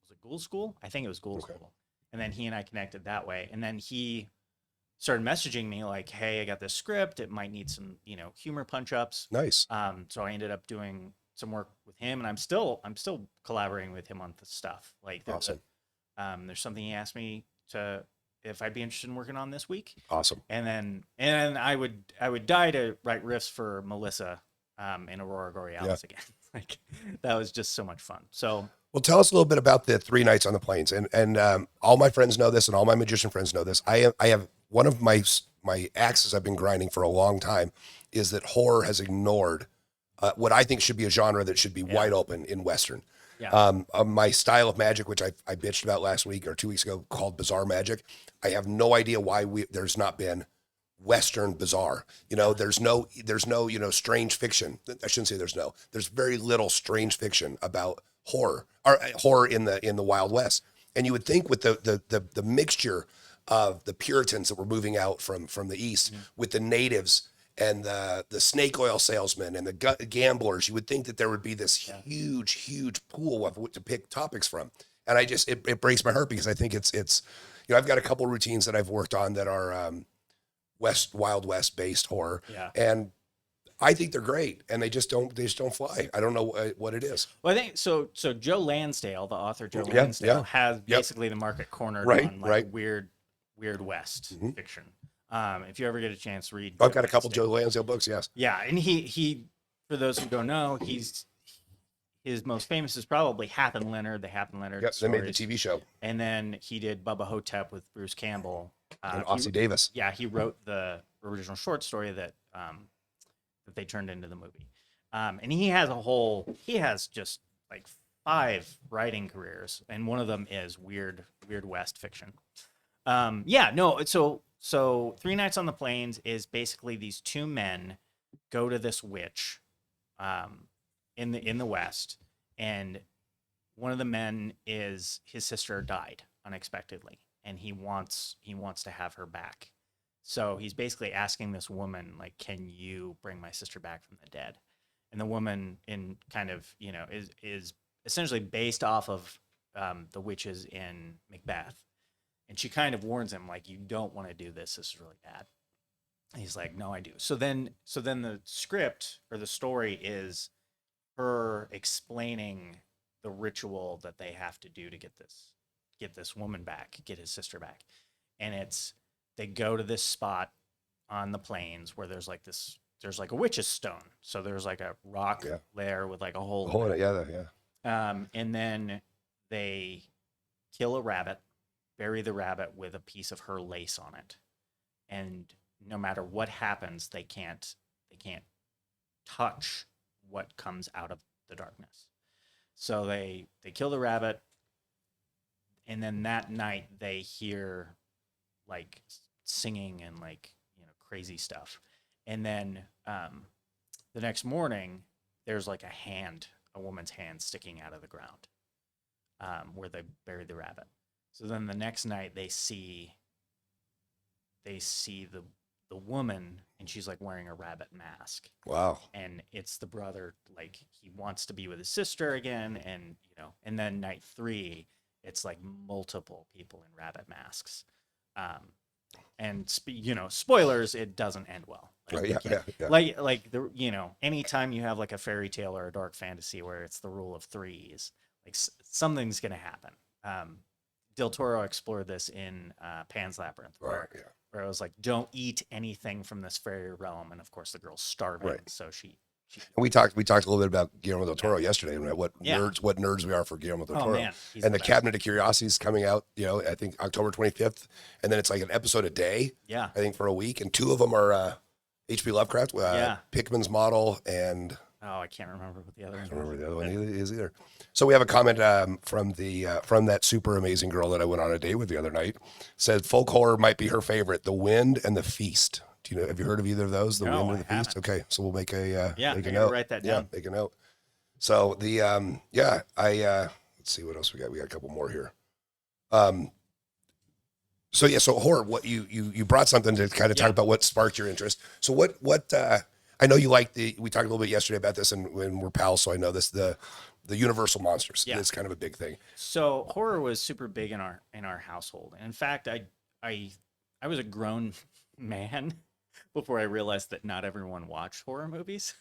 it Ghoul School? I think it was Ghoul School. And then he and I connected that way. And then he started messaging me like, "Hey, I got this script. It might need some, humor punch ups." Nice. So I ended up doing some work with him, and I'm still collaborating with him on the stuff. Like, Awesome. There's something he asked me if I'd be interested in working on this week. Awesome. And then I would die to write riffs for Melissa in Aurora Borealis again. Like, that was just so much fun. So, well, tell us a little bit about the 3 Nights on the Plains, and all my friends know this, and all my magician friends know this. I have one of my axes I've been grinding for a long time is that horror has ignored what I think should be a genre that should be wide open in Western. yeah. My style of magic, which I bitched about last week or 2 weeks ago, called bizarre magic. I have no idea why there's not been Western bizarre. There's no strange fiction. I shouldn't say there's very little strange fiction about horror or horror in the Wild West. And you would think with the mixture of the Puritans that were moving out from the East with the natives and the snake oil salesmen and the gamblers, you would think that there would be this huge pool of what to pick topics from. And it breaks my heart because I think it's I've got a couple routines that I've worked on that are Wild West based horror. Yeah. And I think they're great, and they just don't fly. I don't know what it is. Well, I think so. So Joe Lansdale, the author Joe Lansdale, has basically the market cornered on weird West fiction. If you ever get a chance, read. I've got a couple Joe Lansdale books. Yes. Yeah, and he for those who don't know, his most famous is probably Hap and Leonard, the Hap and Leonard. Yep. They made the TV show. And then he did Bubba Hotep with Bruce Campbell and Ossie Davis. Yeah, he wrote the original short story that they turned into the movie. And he has just like 5 writing careers, and one of them is weird West fiction. So 3 Nights on the Plains is basically these 2 men go to this witch in the West, and one of the men is his sister died unexpectedly, and he wants to have her back. So he's basically asking this woman, like, can you bring my sister back from the dead? And the woman, in kind of, is essentially based off of the witches in Macbeth. And she kind of warns him, like, you don't want to do this. This is really bad. And he's like, no, I do. So then the script or the story is her explaining the ritual that they have to do to get this woman back, get his sister back. And they go to this spot on the plains where there's like a witch's stone. So there's like a rock there with like a hole Hole in it, yeah. And then they kill a rabbit, bury the rabbit with a piece of her lace on it. And no matter what happens, they can't touch what comes out of the darkness. So they kill the rabbit, and then that night they hear like singing and like, crazy stuff. And then the next morning there's like a woman's hand sticking out of the ground where they buried the rabbit. So then the next night they see the woman, and she's like wearing a rabbit mask. Wow. And it's the brother, like he wants to be with his sister again. And, and then night 3, it's like multiple people in rabbit masks. And spoilers, it doesn't end well. Like, yeah. Like the, anytime you have like a fairy tale or a dark fantasy where it's the rule of 3s, like something's going to happen. Del Toro explored this in Pan's Labyrinth, where it was like, don't eat anything from this fairy realm, and of course the girl's starving, so she. And we talked a little bit about Guillermo del Toro yesterday, and what nerds we are for Guillermo del Toro. Man, and the Cabinet of Curiosities coming out, I think October 25th, and then it's like an episode a day. Yeah, I think for a week, and 2 of them are H.P. Lovecraft, Pickman's Model, and I can't remember what the other one. I don't remember the other one is either. So we have a comment from that super amazing girl that I went on a date with the other night. Said folk horror might be her favorite, The Wind and The Feast. Have you heard of either of those? The Wind and The Feast? Okay, so we'll make a make a note. Write that down. Yeah, make a note. So the let's see what else we got. We got a couple more here. So horror. What you brought something to kind of talk about what sparked your interest. So what I know you like we talked a little bit yesterday about this, and when we're pals, so I know this, the Universal monsters. Yeah. It's kind of a big thing. So horror was super big in our household. And in fact, I was a grown man before I realized that not everyone watched horror movies.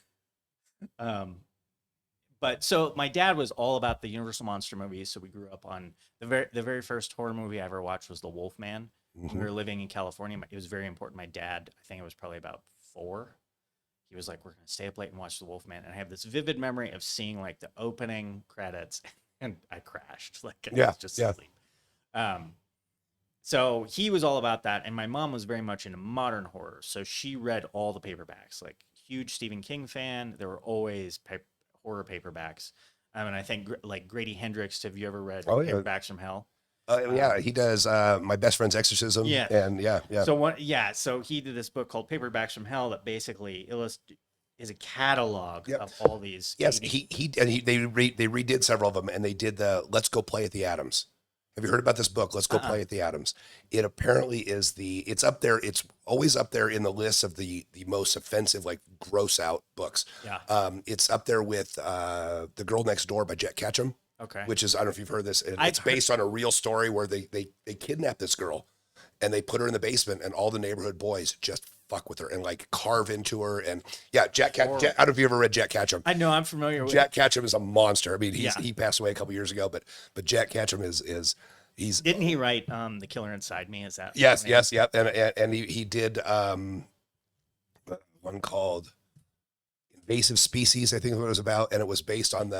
But so my dad was all about the Universal monster movies. So we grew up on the very first horror movie I ever watched was The Wolfman. Mm-hmm. We were living in California. It was very important. My dad, I think it was probably about 4. He was like, we're going to stay up late and watch The Wolfman. And I have this vivid memory of seeing like the opening credits, and I crashed. Like, I was just asleep. So he was all about that. And my mom was very much into modern horror. So she read all the paperbacks, like huge Stephen King fan. There were always horror paperbacks. And I think like Grady Hendrix, have you ever read Paperbacks from Hell? He does My Best Friend's Exorcism. Yeah. And So he did this book called Paperbacks from Hell that basically is a catalog of all these. Yes, they redid several of them, and they did the Let's Go Play at the Adams. Have you heard about this book? Let's Go Play at the Adams. It apparently is it's up there. It's always up there in the list of the most offensive, like gross out books. Yeah. It's up there with The Girl Next Door by Jet Ketchum. Okay. Which is, I don't know if you've heard this. It's based on a real story where they kidnap this girl and they put her in the basement, and all the neighborhood boys just fuck with her and like carve into her. And I don't know if you ever read Jack Ketchum. I know, I'm familiar with Jack Ketchum is a monster. I mean, he passed away a couple years ago, but Jack Ketchum is didn't he write The Killer Inside Me? Is that yes, yep. And he did one called Invasive Species, I think is what it was about, and it was based on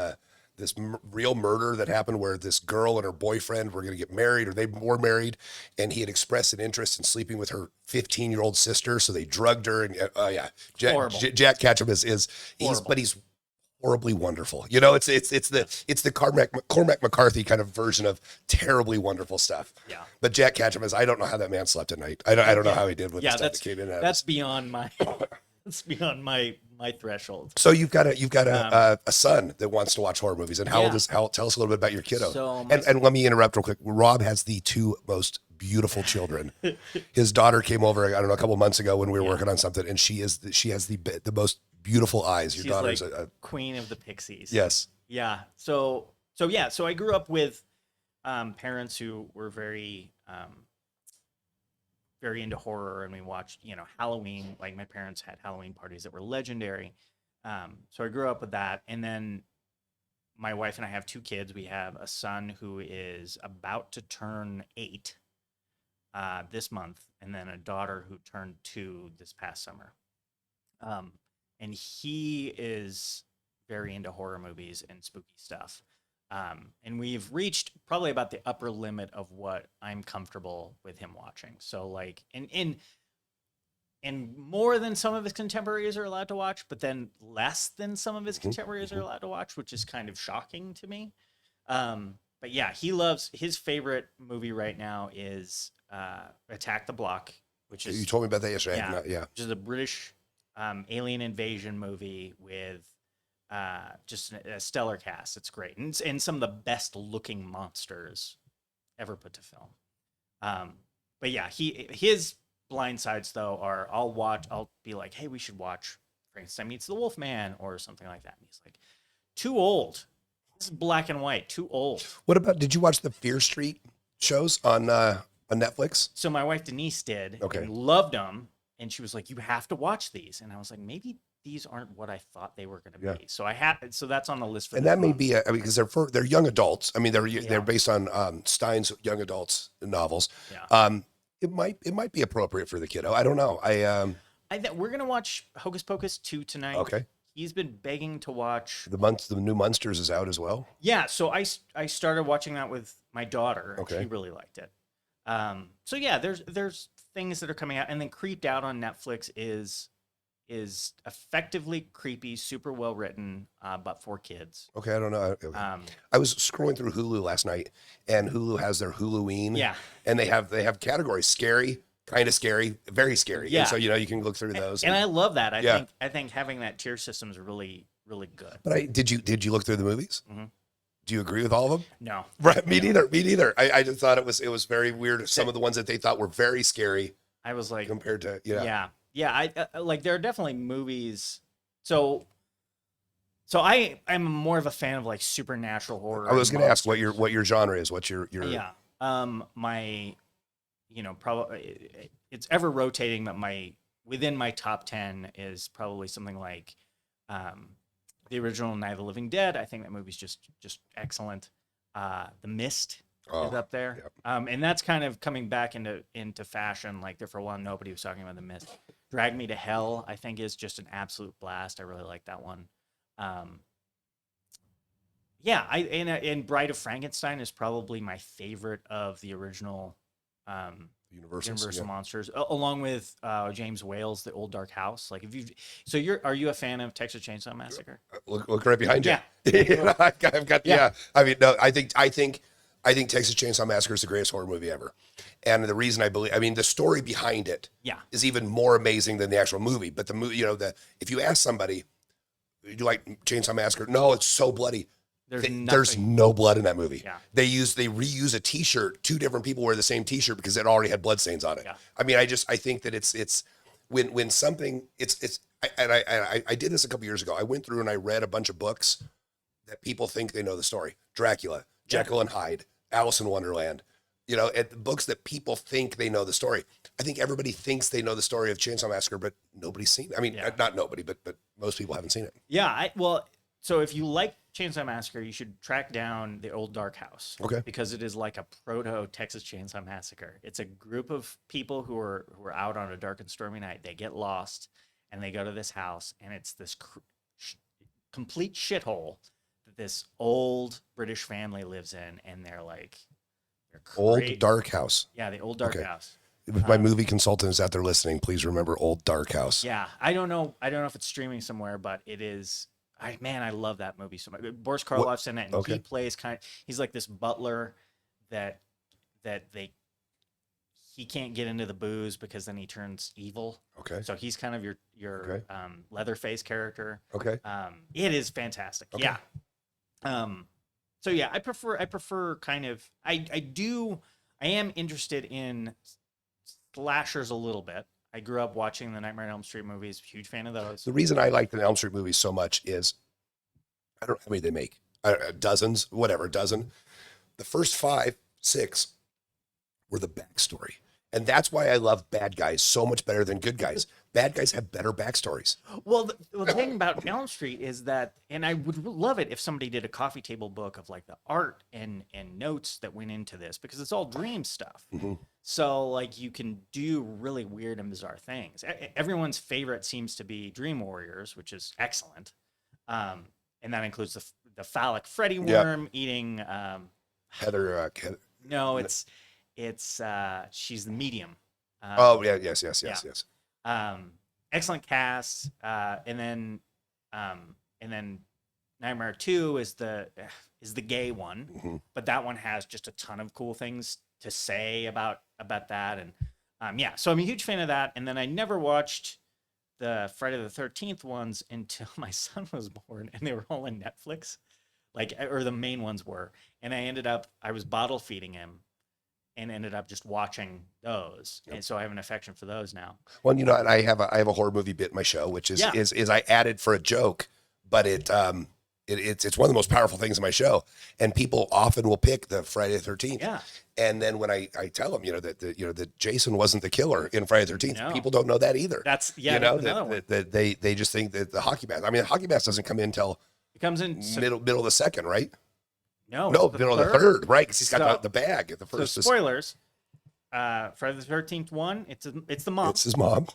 this real murder that happened where this girl and her boyfriend were going to get married, or they were married, and he had expressed an interest in sleeping with her 15-year-old sister, so they drugged her. And Jack Ketchum is horribly wonderful. It's the Cormac McCarthy kind of version of terribly wonderful stuff. Yeah. But Jack Ketchum I don't know how that man slept at night. I don't know how he did with the stuff that came in. That's beyond my that's beyond my threshold. So you've got a son that wants to watch horror movies, and tell us a little bit about your kiddo. So and let me interrupt real quick. Rob has the 2 most beautiful children. His daughter came over, I don't know, a couple months ago when we were working on something, and she has the most beautiful eyes. Your She's daughter's like a queen of the pixies. yes. Yeah. So I grew up with parents who were very very into horror, and we watched, Halloween. Like my parents had Halloween parties that were legendary. So I grew up with that, and then my wife and I have 2 kids. We have a son who is about to turn 8 this month, and then a daughter who turned 2 this past summer. And he is very into horror movies and spooky stuff. And we've reached probably about the upper limit of what I'm comfortable with him watching. So like, and more than some of his contemporaries are allowed to watch, but then less than some of his contemporaries are allowed to watch, which is kind of shocking to me. But yeah, his favorite movie right now is Attack the Block, which is You told me about that yesterday. yeah, which is a British alien invasion movie with just a stellar cast. It's great, and some of the best looking monsters ever put to film. But yeah, his blind sides though are I'll be like, hey, we should watch Frankenstein Meets the Wolfman or something like that. And he's like, too old. This is black and white. Too old. What about? Did you watch the Fear Street shows on Netflix? So my wife Denise did, Okay. and loved them, and she was like, you have to watch these. And I was like, maybe these aren't what I thought they were going to be. Yeah. So that's on the list for And this that may month. be, because they're young adults. I mean, they're Yeah. based on Stein's young adults novels. Yeah. It might be appropriate for the kiddo. I don't know. We're gonna watch Hocus Pocus 2 tonight. Okay. He's been begging to watch. The new Munsters is out as well. Yeah, so I started watching that with my daughter. Okay. She really liked it. So yeah, there's things that are coming out, and then Creeped Out on Netflix is effectively creepy, super well written, but for kids. Okay, I don't know. I was scrolling through Hulu last night, and Hulu has their Huluween. Yeah. And they have categories: scary, kind of scary, very scary. Yeah. And so you can look through those. And I love that. Yeah. I think having that tier system is really, really good. But did you look through the movies? Mhm. Do you agree with all of them? No. Right. Me neither. Me neither. I just thought it was very weird. Some of the ones that they thought were very scary I was like, compared to yeah. I like, there are definitely movies. So I'm more of a fan of like supernatural horror. I was and going to ask what monsters. your genre is. What's your Yeah. My, probably it's ever rotating, but within my top 10 is probably something like, the original Night of the Living Dead. I think that movie's just excellent. The Mist is up there. Yep. And that's kind of coming back into fashion. Like there for a while, nobody was talking about The Mist. Drag Me to Hell, I think, is just an absolute blast. I really like that one. Yeah, and Bride of Frankenstein is probably my favorite of the original Universal monsters, along with James Whale's The Old Dark House. Like are you a fan of Texas Chainsaw Massacre? Look right behind you. Yeah. I've got I mean, no, I think Texas Chainsaw Massacre is the greatest horror movie ever. And the reason the story behind it is even more amazing than the actual movie. But the movie, if you ask somebody, do you like Chainsaw Massacre? No, it's so bloody. There's no blood in that movie. Yeah. They reuse a T-shirt. 2 different people wear the same T-shirt because it already had bloodstains on it. Yeah. I mean, I think that it's when something I did this a couple years ago. I went through and I read a bunch of books that people think they know the story. Dracula, Jekyll and Hyde, Alice in Wonderland. And books that people think they know the story. I think everybody thinks they know the story of Chainsaw Massacre, but nobody's seen it. I mean, not nobody, but most people haven't seen it. Yeah, so if you like Chainsaw Massacre, you should track down The Old Dark House. Okay. Because it is like a proto Texas Chainsaw Massacre. It's a group of people who are out on a dark and stormy night. They get lost and they go to this house, and it's this complete shithole that this old British family lives in, and they're Old Dark House. Yeah, the Old Dark Okay. House. If my movie consultant is out there listening, please remember Old Dark House. Yeah, I don't know if it's streaming somewhere, but it is. I love that movie so much. Boris Karloff's in it, and he plays he's like this butler that he can't get into the booze because then he turns evil. Okay. So he's kind of your Leatherface character. Okay. It is fantastic. Okay. Yeah. So yeah, I prefer kind of I I am interested in slashers a little bit. I grew up watching the Nightmare on Elm Street movies. Huge fan of those. The reason I like the Elm Street movies so much is I don't know how many they make, dozens, whatever, a dozen. The first 5, 6 were the backstory. And that's why I love bad guys so much better than good guys. Bad guys have better backstories. Well, the thing about Elm Street is that, and I would love it if somebody did a coffee table book of like the art and notes that went into this, because it's all dream stuff. Mm-hmm. So like you can do really weird and bizarre things. Everyone's favorite seems to be Dream Warriors, which is excellent, and that includes the phallic Freddy worm eating. Heather. No, it's she's the medium. Oh yeah, yes. Excellent cast, and then Nightmare 2 is the gay one, Mm-hmm. but that one has just a ton of cool things to say about that, and yeah, so I'm a huge fan of that. And then I never watched the Friday the 13th ones until my son was born, and they were all on Netflix, like, or the main ones were, and I was bottle feeding him and ended up just watching those. Yep. And so I have an affection for those now. Well, you know, and I have a horror movie bit in my show, which is I added for a joke, but it's one of the most powerful things in my show, and people often will pick the Friday the 13th. Yeah. And then when I tell them, that Jason wasn't the killer in Friday the 13th, No. people don't know that either. That's another one. That they just think that the hockey mask. I mean, the hockey mask doesn't come in until It comes in middle of the second, right? No, Middle of the third, right? Because he's got the bag at the first. So spoilers. Friday the 13th one, it's the mom. It's his mom.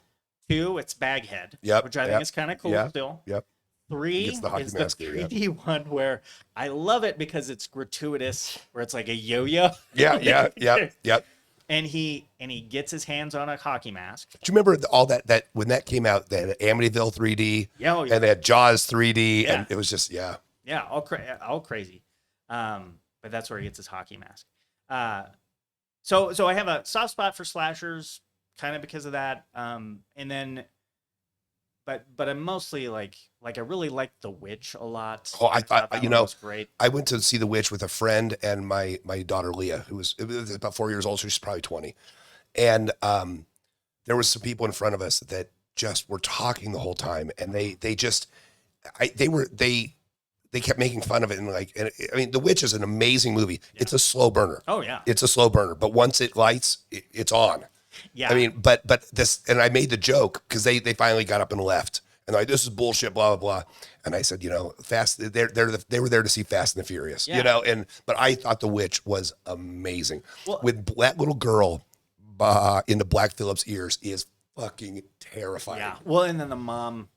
2, it's Baghead. Yep, Which I think is kind of cool yep, still. Yep. 3 It's the hockey is mask, the yeah. 3D one where I love it because it's gratuitous, where it's like a yo-yo. Yep. And he gets his hands on a hockey mask. Do you remember all that when that came out? They had Amityville 3D, Yeah, and they had Jaws 3D, Yeah. and it was just all crazy. But that's where he gets his hockey mask. So I have a soft spot for slashers, kind of because of that. And then, but I'm mostly like I really liked The Witch a lot. Oh, I thought that one was great. I went to see The Witch with a friend and my daughter Leah, who was about 4 years old, so she's probably 20, and there was some people in front of us that just were talking the whole time, and they kept making fun of it, and I mean, The Witch is an amazing movie. Yeah. It's a slow burner. Oh yeah, it's a slow burner, but once it lights, it's on. Yeah. I mean, but this, and I made the joke because they finally got up and left, and they're like, this is bullshit, blah blah blah. And I said, they were there to see Fast and the Furious, but I thought The Witch was amazing. Well, with that little girl in the Black Phillip's ears is fucking terrifying. Yeah. Well, and then the mom,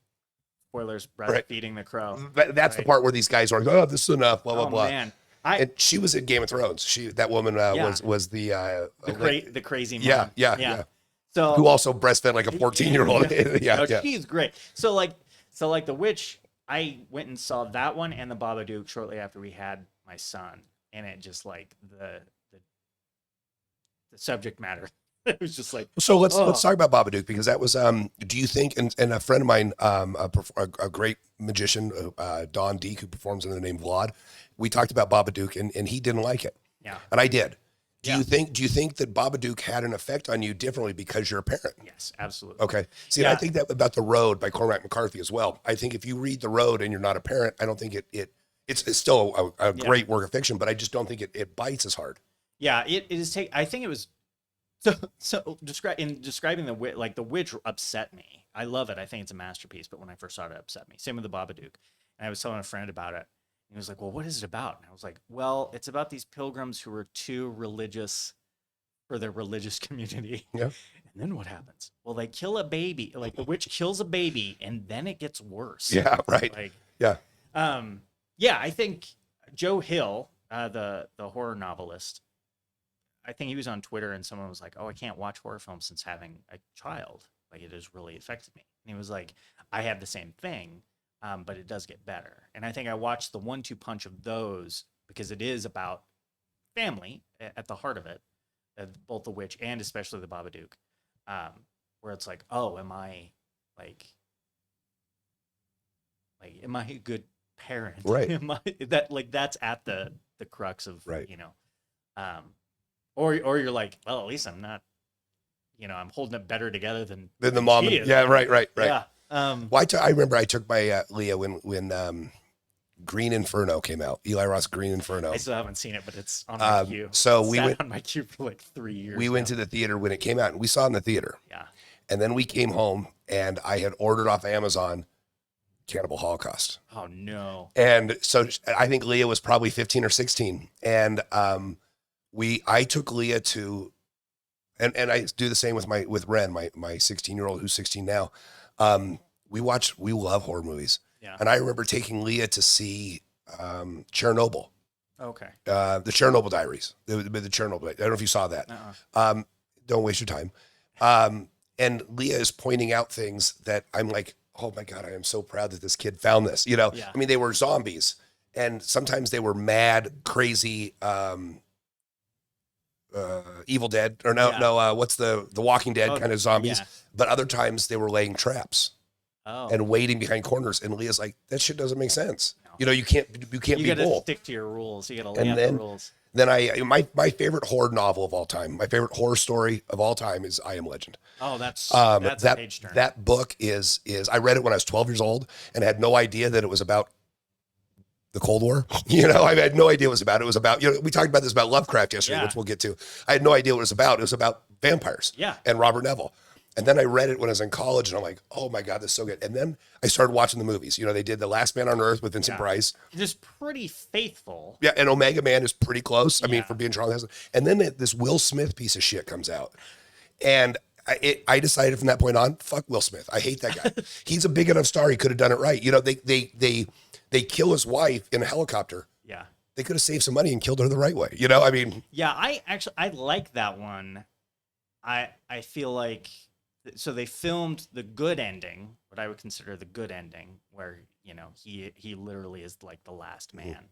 spoilers, breastfeeding the crow. That's the part where these guys are like, oh, this is enough, blah blah blah. Man. And she was in Game of Thrones. That woman was the crazy mom. Yeah. So who also breastfed like a 14-year-old. Yeah. She's great. So like The Witch, I went and saw that one and the Babadook shortly after we had my son, and it just like the subject matter. It was just like, so let's talk about Babadook, because that was do you think, and a friend of mine, a great magician, Don Deek, who performs under the name Vlad, we talked about Babadook and he didn't like it. Yeah. And I did. Do you think that Babadook had an effect on you differently because you're a parent? Yes, absolutely. Okay. See, and I think that about The Road by Cormac McCarthy as well. I think if you read The Road and you're not a parent, I don't think it's still a great work of fiction, but I just don't think it bites as hard. Yeah, it is. I think it was. So describing The Witch upset me. I love it. I think it's a masterpiece. But when I first saw it, it upset me. Same with the Babadook. And I was telling a friend about it. And he was like, well, what is it about? And I was like, well, it's about these pilgrims who are too religious for their religious community. Yeah. And then what happens? Well, they kill a baby. Like the witch kills a baby, and then it gets worse. Yeah, right. Yeah. I think Joe Hill, the horror novelist, I think he was on Twitter and someone was like, oh, I can't watch horror films since having a child. Like, it has really affected me. And he was like, I have the same thing, but it does get better. And I think I watched the 1-2 punch of those because it is about family at the heart of it, both The Witch and especially the Babadook, where it's like, oh, am I a good parent? Right. Am I, that's at the crux of, right. or you're like, well, at least I'm not, I'm holding it better together than Then the mom, she and, is. yeah, right. Yeah. Well, I remember I took my Leah when Green Inferno came out. Eli Roth's Green Inferno. I still haven't seen it, but it's on my queue. So It's we sat went on my queue for like 3 years. we went to the theater when it came out, and we saw it in the theater. Yeah. And then we came home, and I had ordered off Amazon Cannibal Holocaust. Oh no. And so I think Leah was probably 15 or 16. And I took Leah to, and I do the same with Ren, my 16-year-old who's 16 now. We love horror movies. Yeah. And I remember taking Leah to see Chernobyl, Okay. the Chernobyl Diaries, the Chernobyl. I don't know if you saw that. Don't waste your time. And Leah is pointing out things that I'm like, oh my God, I am so proud that this kid found this. Yeah. I mean, they were zombies, and sometimes they were mad, crazy, Evil Dead, or what's the Walking Dead kind of zombies. Yeah. But other times they were laying traps and waiting behind corners. And Leah's like, that shit doesn't make sense. No. You can't You be gotta bold. stick to your rules. You gotta lay out the rules. Then my favorite horror novel of all time, my favorite horror story of all time is I Am Legend. Oh, that's a page turner. That book is I read it when I was 12 years old and had no idea that it was about the Cold War. I had no idea what it was about. It was about, we talked about this about Lovecraft yesterday, which we'll get to. I had no idea what it was about. It was about vampires and Robert Neville. And then I read it when I was in college, and I'm like, oh my God, this is so good. And then I started watching the movies. They did The Last Man on Earth with Vincent Price. Just pretty faithful. Yeah, and Omega Man is pretty close. I mean, for being Charles Heston. And then this Will Smith piece of shit comes out. And I decided from that point on, fuck Will Smith. I hate that guy. He's a big enough star. He could have done it right. They kill his wife in a helicopter. Yeah. They could have saved some money and killed her the right way. I mean. Yeah, I like that one. I feel like, so they filmed the good ending, what I would consider the good ending, where, he literally is like the last man.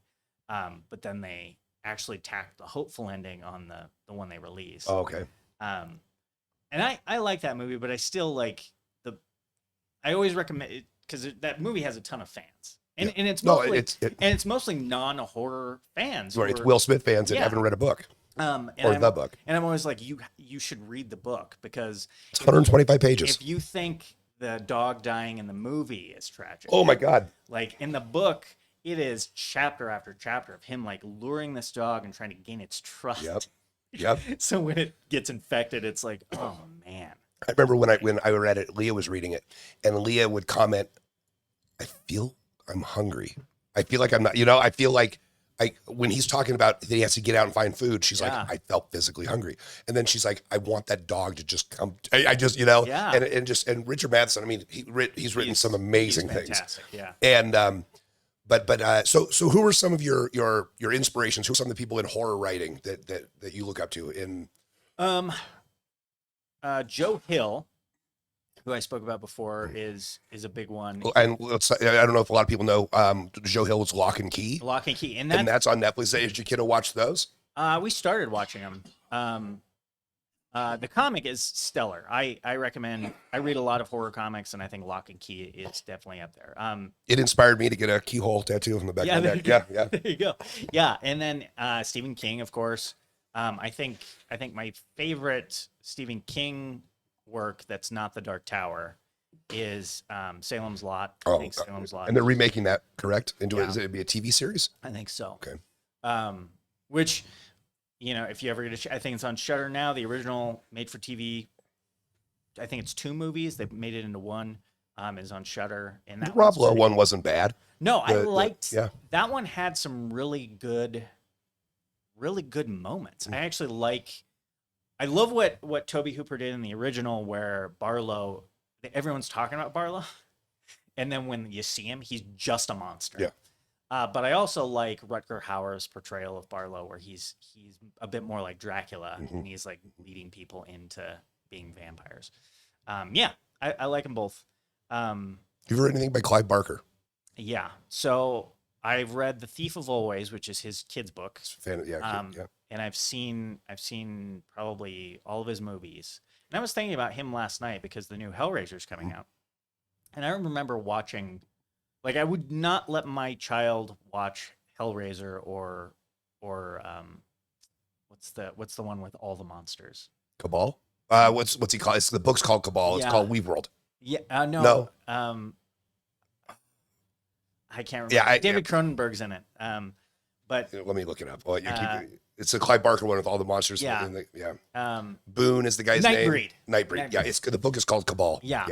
But then they actually tacked the hopeful ending on the one they released. Oh, okay. And I like that movie, but I still like I always recommend it because that movie has a ton of fans. And it's mostly it's mostly non-horror fans. Right, it's Will Smith fans that haven't read a book. The book. And I'm always like, you should read the book, because it's 125 pages. If you think the dog dying in the movie is tragic, oh my God. Like in the book, it is chapter after chapter of him like luring this dog and trying to gain its trust. Yep. So when it gets infected, it's like, oh man. I remember when I read it, Leah was reading it, and Leah would comment, I feel I'm hungry. I feel like I'm not, I feel like when he's talking about that he has to get out and find food, she's like, I felt physically hungry. And then she's like, I want that dog to just come. I just, and Richard Matheson, I mean, he's written some amazing things. Yeah. And, so who are some of your inspirations? Who are some of the people in horror writing that you look up to in? Joe Hill, who I spoke about before, is a big one. And I don't know if a lot of people know, Joe Hill was Lock and Key. Lock and Key. And that's on Netflix. Did your kiddo watch those? We started watching them. The comic is stellar. I recommend. I read a lot of horror comics, and I think Lock and Key is definitely up there. It inspired me to get a keyhole tattoo from the back of my neck. Yeah. There you go. Yeah, and then Stephen King, of course. I think my favorite Stephen King work that's not The Dark Tower is Salem's Lot. I think Salem's Lot. And they're remaking that, correct? Is it be a TV series? I think so. Okay. Which, if you ever get I think it's on Shudder now. The original made for TV, I think it's 2 movies. They made it into one. Is on Shudder, and that the Rob Lowe one wasn't bad. No, I liked that one. Had some really good moments. I actually I love what Toby Hooper did in the original, where Barlow, everyone's talking about Barlow, and then when you see him, he's just a monster. Yeah. But I also like Rutger Hauer's portrayal of Barlow, where he's a bit more like Dracula, and he's like leading people into being vampires. I like them both. You've read anything by Clive Barker? Yeah. So I've read The Thief of Always, which is his kid's book. And I've seen probably all of his movies. And I was thinking about him last night because the new Hellraiser's coming out. And I remember watching, like, I would not let my child watch Hellraiser or what's what's the one with all the monsters? Cabal. What's he called? The book's called Cabal. It's Yeah. called Weave World. Yeah, no. No. I can't remember. Yeah, David Cronenberg's in it. But let me look it up. Well, it's a Clive Barker one with all the monsters. Yeah. Boone is the guy's name. Nightbreed. Nightbreed. Yeah, the book is called Cabal. Yeah.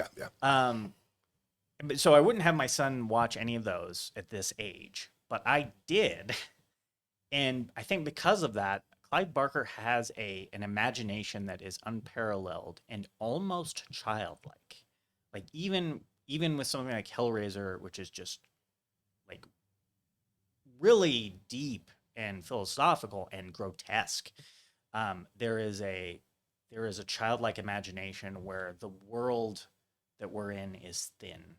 But so I wouldn't have my son watch any of those at this age, but I did, and I think because of that, Clive Barker has an imagination that is unparalleled and almost childlike. Like even with something like Hellraiser, which is just like really deep and philosophical and grotesque, there is a childlike imagination where the world that we're in is thin,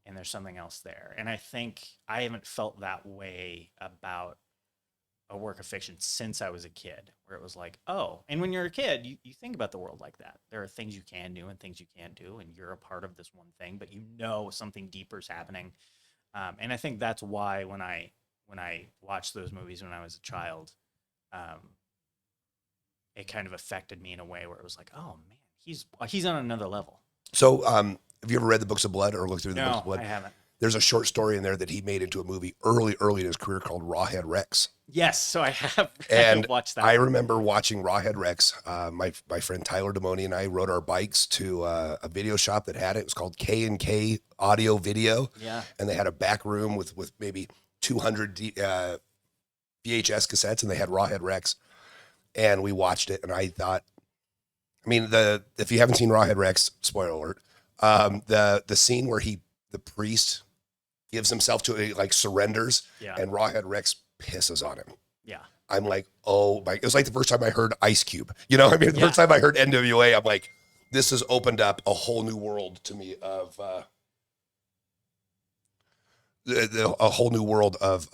and there's something else there. And I think I haven't felt that way about a work of fiction since I was a kid, where it was like, oh, and when you're a kid, you think about the world like that. There are things you can do and things you can't do, and you're a part of this one thing, but you know something deeper is happening. And I think that's why when I watched those movies when I was a child, it kind of affected me in a way where it was like, oh man, he's on another level. So, have you ever read the Books of Blood or looked through the Books of Blood? I haven't. There's a short story in there that he made into a movie early in his career called Rawhead Rex. Yes, so I have watched that. I remember watching Rawhead Rex. My friend Tyler Demoni and I rode our bikes to a video shop that had it. It was called K&K Audio Video. Yeah. And they had a back room with maybe 200 VHS cassettes, and they had Rawhead Rex. And we watched it, and I thought, I mean, if you haven't seen Rawhead Rex, spoiler alert, the scene where the priest gives himself to it, like surrenders, and Rawhead Rex pisses on him. Yeah. I'm like, oh my, it was like the first time I heard Ice Cube. You know, I mean, the first time I heard NWA, I'm like, this has opened up a whole new world to me of a whole new world of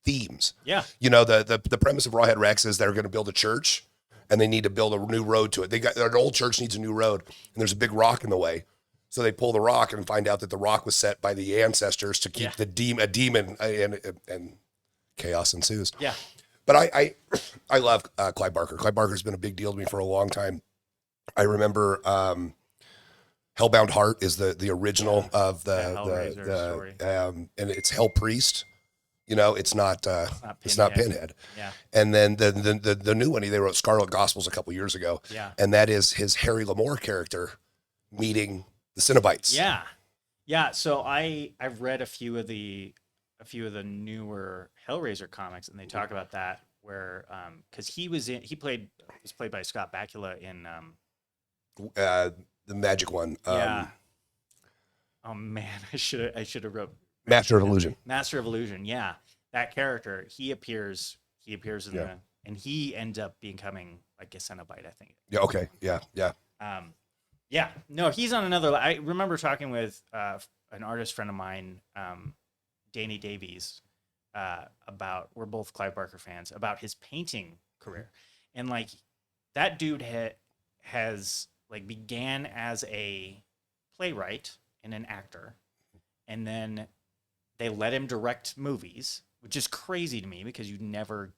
themes. Yeah. You know, the premise of Rawhead Rex is they're going to build a church and they need to build a new road to it. Their old church needs a new road, and there's a big rock in the way. So they pull the rock and find out that the rock was set by the ancestors to keep a demon, and chaos ensues. Yeah. But I love Clive Barker. Clive Barker's been a big deal to me for a long time. I remember Hellbound Heart is the original of the story. And it's Hell Priest. You know, it's not Pinhead. Yeah. And then the new one, they wrote Scarlet Gospels a couple years ago. Yeah. And that is his Harry Lamore character meeting the Cenobites. Yeah. Yeah. So I've read a few of the newer Hellraiser comics, and they talk about that where because he was played by Scott Bakula in the magic one. Oh man, I should have wrote Master of Illusion. Master of Illusion, yeah. That character, he appears in and he ends up becoming like a Cenobite, I think. Yeah, okay. Yeah. Yeah. No, he's on another. I remember talking with an artist friend of mine, Danny Davies, about, we're both Clive Barker fans, about his painting career. And like that dude has like began as a playwright and an actor, and then they let him direct movies, which is crazy to me because you'd never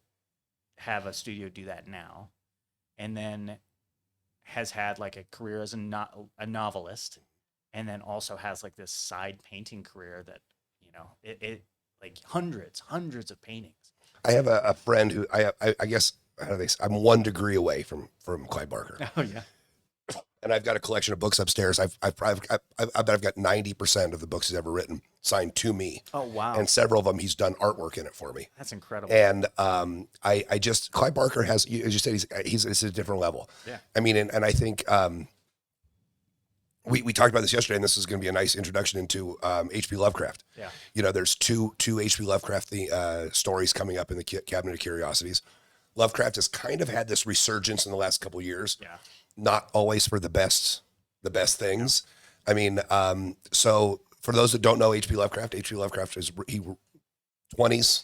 have a studio do that now. And then has had like a career as a novelist, and then also has like this side painting career that, you know, it like hundreds of paintings. I have a friend who I guess, how do they say, I'm 1 degree away from Clive Barker. Oh yeah. And I've got a collection of books upstairs. I bet I've got 90% of the books he's ever written signed to me. Oh wow! And several of them he's done artwork in it for me. That's incredible. And I just, Clive Barker has, as you said, it's a different level. Yeah. I mean, and I think we talked about this yesterday, and this is going to be a nice introduction into H.P. Lovecraft. Yeah. You know, there's two H.P. Lovecraft stories coming up in the Cabinet of Curiosities. Lovecraft has kind of had this resurgence in the last couple of years. Yeah. Not always for the best things. I mean, so for those that don't know H.P. Lovecraft is 20s,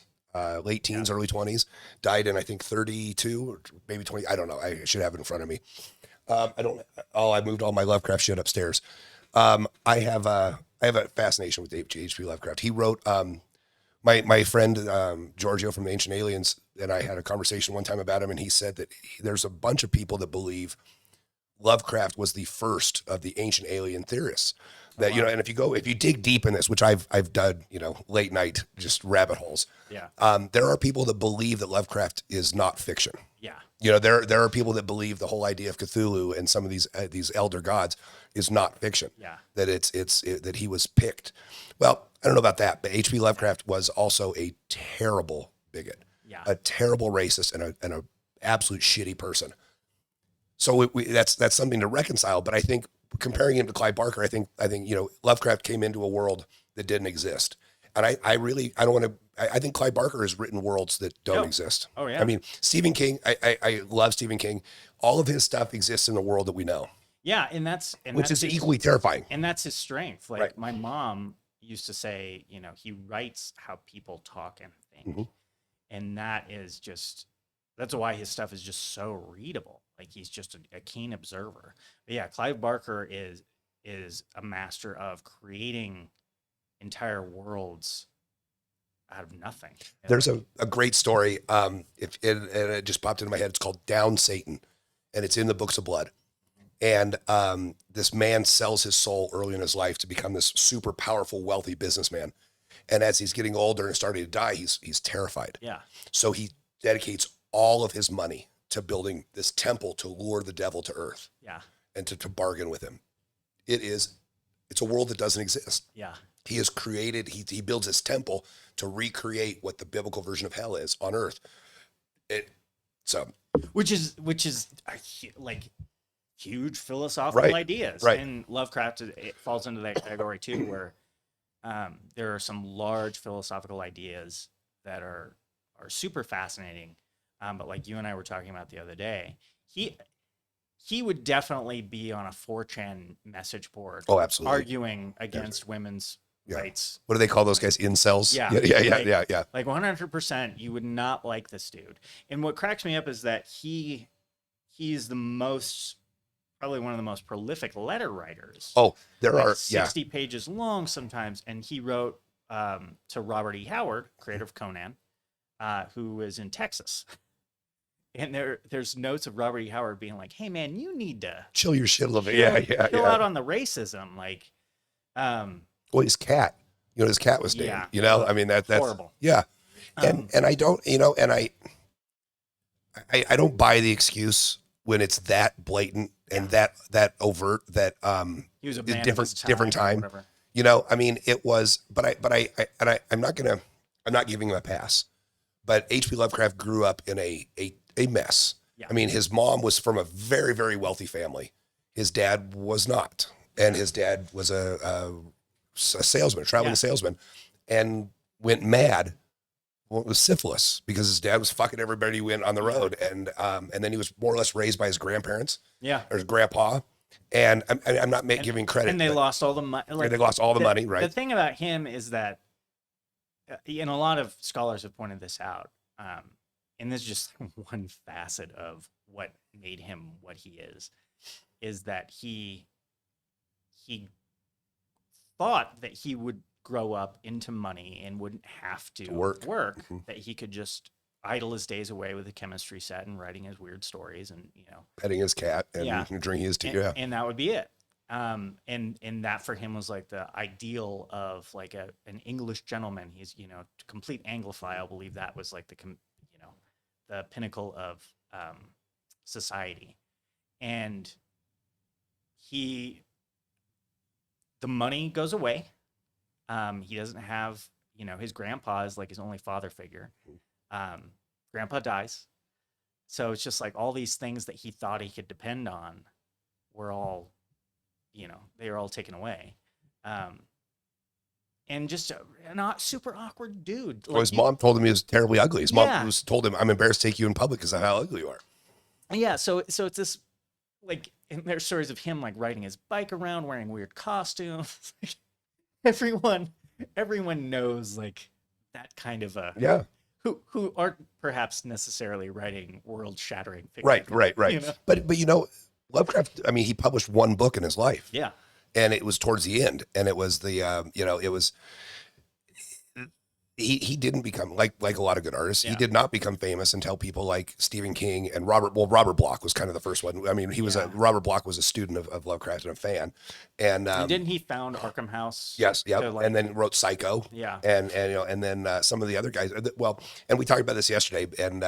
late teens, early 20s, died in I think 32 or maybe 20. I don't know. I should have it in front of me. I moved all my Lovecraft shit upstairs. I have a fascination with H.P. Lovecraft. He wrote My friend Giorgio from the Ancient Aliens and I had a conversation one time about him, and he said that there's a bunch of people that believe Lovecraft was the first of the ancient alien theorists. That, and if you dig deep in this, which I've done, late night just rabbit holes. Yeah. There are people that believe that Lovecraft is not fiction. Yeah. There are people that believe the whole idea of Cthulhu and some of these elder gods is not fiction. Yeah. That that he was picked. Well, I don't know about that, but H.P. Lovecraft was also a terrible bigot, a terrible racist, and a absolute shitty person. So that's something to reconcile. But I think comparing him to Clive Barker, I think Lovecraft came into a world that didn't exist, and I don't want to. I think Clive Barker has written worlds that don't exist. Oh yeah. I mean, Stephen King. I love Stephen King. All of his stuff exists in the world that we know. Yeah, which is equally terrifying. And that's his strength. Like Right. my mom used to say, he writes how people talk and think, Mm-hmm. and that's why his stuff is just so readable. Like he's just a keen observer. But yeah, Clive Barker is a master of creating entire worlds out of nothing. There's a great story. And it just popped into my head. It's called Down Satan, and it's in the Books of Blood. And this man sells his soul early in his life to become this super powerful, wealthy businessman. And as he's getting older and starting to die, he's terrified. Yeah. So he dedicates all of his money to building this temple to lure the devil to earth. Yeah. And to bargain with him. It's a world that doesn't exist. Yeah. He has created, he builds this temple to recreate what the biblical version of hell is on earth. Which is like huge philosophical ideas. Right. And Lovecraft, it falls into that category too, where there are some large philosophical ideas that are super fascinating. But like you and I were talking about the other day, he would definitely be on a 4chan message board. Oh, absolutely. Arguing against women's rights. What do they call those guys? Incels? Yeah. Yeah. Like 100%, you would not like this dude. And what cracks me up is that he's probably one of the most prolific letter writers. Oh, there are 60 pages long sometimes. And he wrote to Robert E. Howard, creator of Conan, who is in Texas. And there's notes of Robert E. Howard being like, "Hey man, you need to chill your shit a little bit." Chill out on the racism. Like, well, his cat, his cat was named, I mean, that's horrible. Yeah. And I don't, and I don't buy the excuse when it's that blatant and that overt that, he was a man different time, I mean, it was, I'm not giving him a pass, but H.P. Lovecraft grew up in a mess. Yeah. I mean, his mom was from a very, very wealthy family. His dad was not. And his dad was a salesman, a traveling salesman, and went mad with syphilis because his dad was fucking everybody who went on the road. And then he was more or less raised by his grandparents. Yeah. Or his grandpa. And I'm not giving credit. And they lost all the money. Like, they lost all the money, right? The thing about him is that, and a lot of scholars have pointed this out, and this is just one facet of what made him what he is that he thought that he would grow up into money and wouldn't have to work, Mm-hmm. that he could just idle his days away with a chemistry set and writing his weird stories and, petting his cat and drinking his tea. And that would be it. And that for him was like the ideal of like an English gentleman. He's, complete Anglophile, believe that was like the pinnacle of society. And the money goes away. He doesn't have, his grandpa is like his only father figure. Grandpa dies. So it's just like all these things that he thought he could depend on were all, they were all taken away. And just a not super awkward dude. Well, his mom told him he was terribly ugly. His mom told him, "I'm embarrassed to take you in public because of how ugly you are." Yeah. So it's this, like, and there's stories of him like riding his bike around wearing weird costumes. everyone knows like that kind of who aren't perhaps necessarily writing world-shattering fiction. Right. But Lovecraft, I mean, he published one book in his life. Yeah. And it was towards the end. And it was it was he didn't become like a lot of good artists. Yeah. He did not become famous until people like Stephen King and Robert Bloch was kind of the first one. I mean, Robert Bloch was a student of Lovecraft and a fan. And didn't he found Arkham House? yes, yeah, like, and then wrote Psycho. Yeah. And then some of the other guys. Well, and we talked about this yesterday. And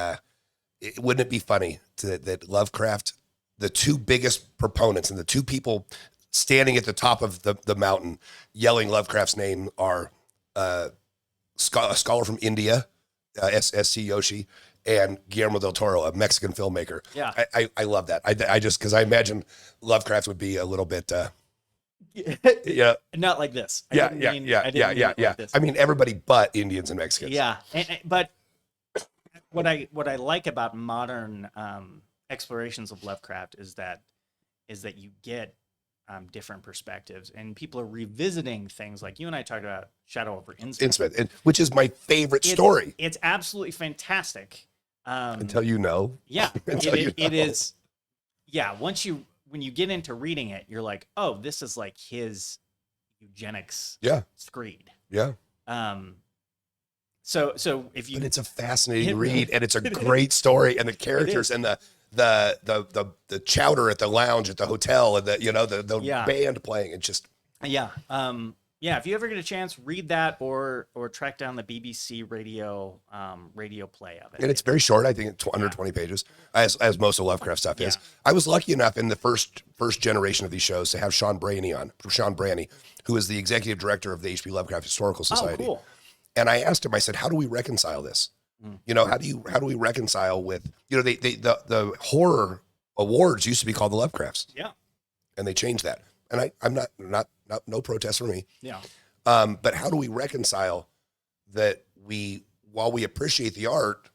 wouldn't it be funny that Lovecraft, the two biggest proponents and the two people standing at the top of the mountain yelling Lovecraft's name are a scholar from India, S.C. Yoshi, and Guillermo del Toro, a Mexican filmmaker. Yeah. I love that. I just, because I imagine Lovecraft would be a little bit, yeah. Not like this. Yeah. Like I mean, everybody but Indians and Mexicans. Yeah. But what I like about modern explorations of Lovecraft is that you get different perspectives, and people are revisiting things like you and I talked about Shadow over Innsmouth, which is my favorite story. It's absolutely fantastic. Until you know. Yeah, it is. Yeah, when you get into reading it, you're like, oh, this is like his eugenics screed. Yeah. So if you, but it's a fascinating read, and it's a great story, and the characters and the chowder at the lounge at the hotel, and the band playing. It's just if you ever get a chance, read that or track down the BBC radio play of it. And it's very short. I think it's under 20 pages, as most of Lovecraft stuff is. I was lucky enough in the first generation of these shows to have Sean Branney, who is the executive director of the H.P. Lovecraft Historical Society. Oh, cool. And I asked him, I said, how do we reconcile this? How do we reconcile with, the horror awards used to be called the Lovecrafts. Yeah. And they changed that. And I'm not no protest for me. Yeah. But how do we reconcile that while we appreciate the art,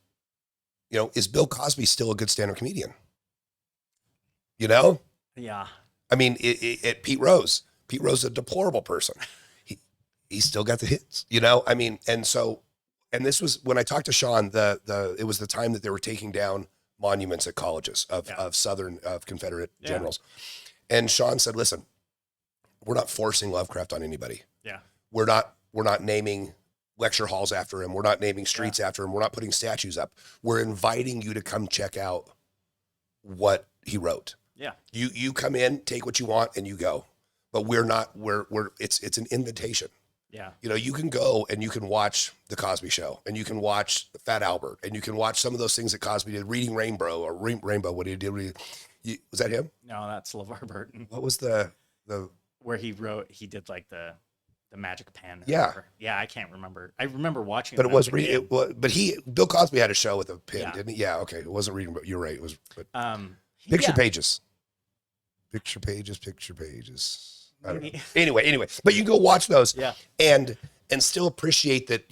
is Bill Cosby still a good stand-up comedian? Yeah. I mean, Pete Rose is a deplorable person. He's still got the hits, I mean, and this was when I talked to Sean, it was the time that they were taking down monuments at colleges of Confederate generals. And Sean said, listen, we're not forcing Lovecraft on anybody. Yeah. We're not naming lecture halls after him. We're not naming streets after him. We're not putting statues up. We're inviting you to come check out what he wrote. Yeah. You come in, take what you want, and you go. But it's an invitation. Yeah. You can go and you can watch The Cosby Show, and you can watch Fat Albert, and you can watch some of those things that Cosby did, Reading Rainbow, Rainbow, what he did. Was that him? No, that's LeVar Burton. What was the where he did like the magic pen. Yeah. Whatever. Yeah, I can't remember. I remember watching but Bill Cosby had a show with a pen, didn't he? Yeah, okay. It wasn't Reading, but you're right. It was Picture Pages. Picture Pages. I don't know. Anyway, but you can go watch those and still appreciate that,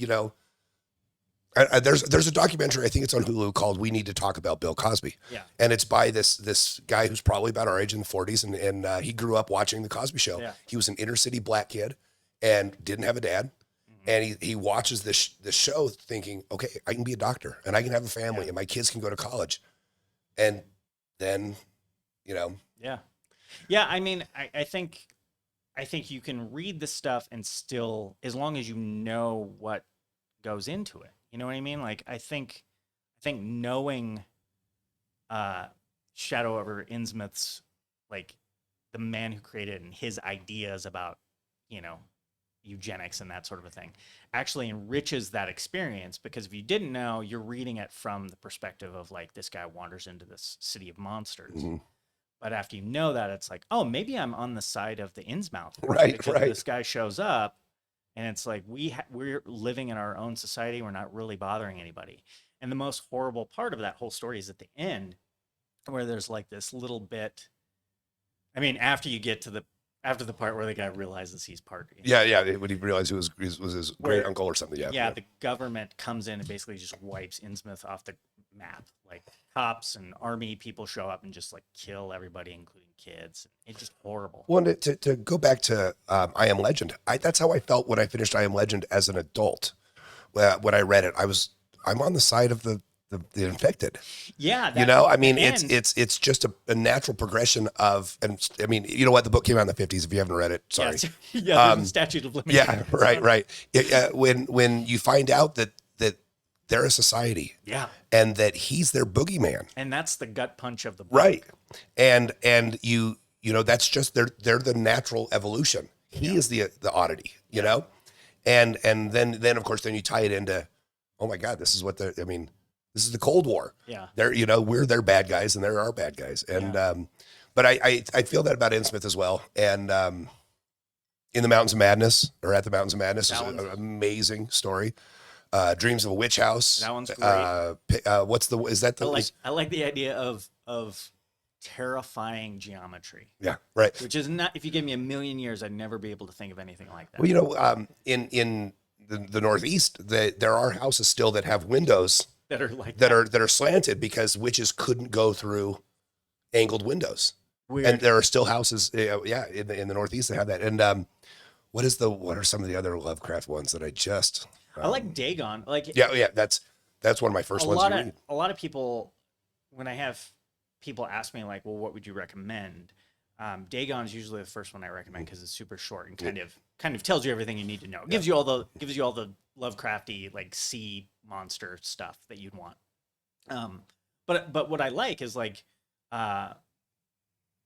there's a documentary, I think it's on Hulu, called We Need to Talk About Bill Cosby. Yeah. And it's by this guy who's probably about our age, in the 40s, and he grew up watching The Cosby Show. Yeah. He was an inner city black kid and didn't have a dad. Mm-hmm. And he watches this show thinking, okay, I can be a doctor and I can have a family and my kids can go to college. And then, Yeah. Yeah, I mean, I think you can read the stuff and still, as long as you know what goes into it. You know what I mean? Like, I think knowing Shadow over Innsmouth's, like, the man who created it and his ideas about, eugenics and that sort of a thing actually enriches that experience, because if you didn't know, you're reading it from the perspective of, like, this guy wanders into this city of monsters. Mm-hmm. But after you know that, it's like, oh, maybe I'm on the side of the Innsmouth. Right. This guy shows up, and it's like we're living in our own society. We're not really bothering anybody. And the most horrible part of that whole story is at the end, where there's like this little bit. I mean, after you get to the part where the guy realizes he's part. Yeah. When he realized it was his great uncle or something. Yeah. The government comes in and basically just wipes Innsmouth off the map. Like, cops and army people show up and just, like, kill everybody, including kids. It's just horrible. Well, to go back to I Am Legend, that's how I felt when I finished I Am Legend as an adult. When I read it, I'm on the side of the the infected. Yeah, You that know, I the mean, end. it's just a natural progression of, and I mean, you know what, the book came out in the 50s. If you haven't read it, Yeah, sorry. yeah. There's a Um, statute of yeah, limitations right, on it. right. When you find out that they're a society Yeah, and that he's their boogeyman, and that's the gut punch of the right? book. And you know that's just they're the natural evolution. He Yeah, is the oddity, you yeah, know, and then of course then you tie it into, oh my God, this is what I mean, this is the Cold War. yeah, They're, you know, we're their bad guys and they're our bad guys. And yeah. but I feel that about Innsmouth as well. And in the Mountains of Madness, or at the Mountains of Madness, is That an one's amazing story. Dreams of a Witch House. that one's great. What's the is that I the like is, I like the idea of terrifying geometry, yeah, right. which is not. If you give me a million years, I'd never be able to think of anything like that. Well, you know, in the Northeast, there are houses still that have windows That are like that are slanted because witches couldn't go through angled windows. And weird. there are still houses, yeah, in the Northeast that have that. And what are some of the other Lovecraft ones that I just? I like Dagon. Like Yeah, yeah, that's one of my a first ones lot you of read. a lot of people, when I have people ask me like, well, what would you recommend? Dagon's usually the first one I recommend because it's super short and kind of tells you everything you need to know. It gives you all the Lovecrafty like sea monster stuff that you'd want. But what I like is like uh,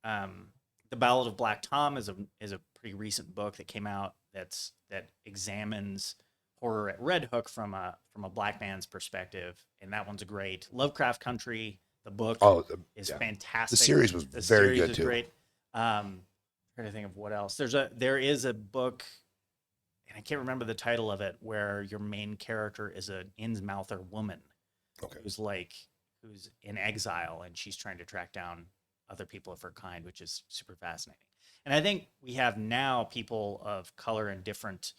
the Ballad of Black Tom is a pretty recent book that came out that examines horror at Red Hook from a black man's perspective, and that one's a great Lovecraft Country. The book Oh, is yeah, the fantastic. series was The very series good is too. great. Trying to think of what else. There is a book, and I can't remember the title of it, where your main character is an Innsmouther woman Okay, who's in exile, and she's trying to track down other people of her kind, which is super fascinating. And I think we have now people of color and different,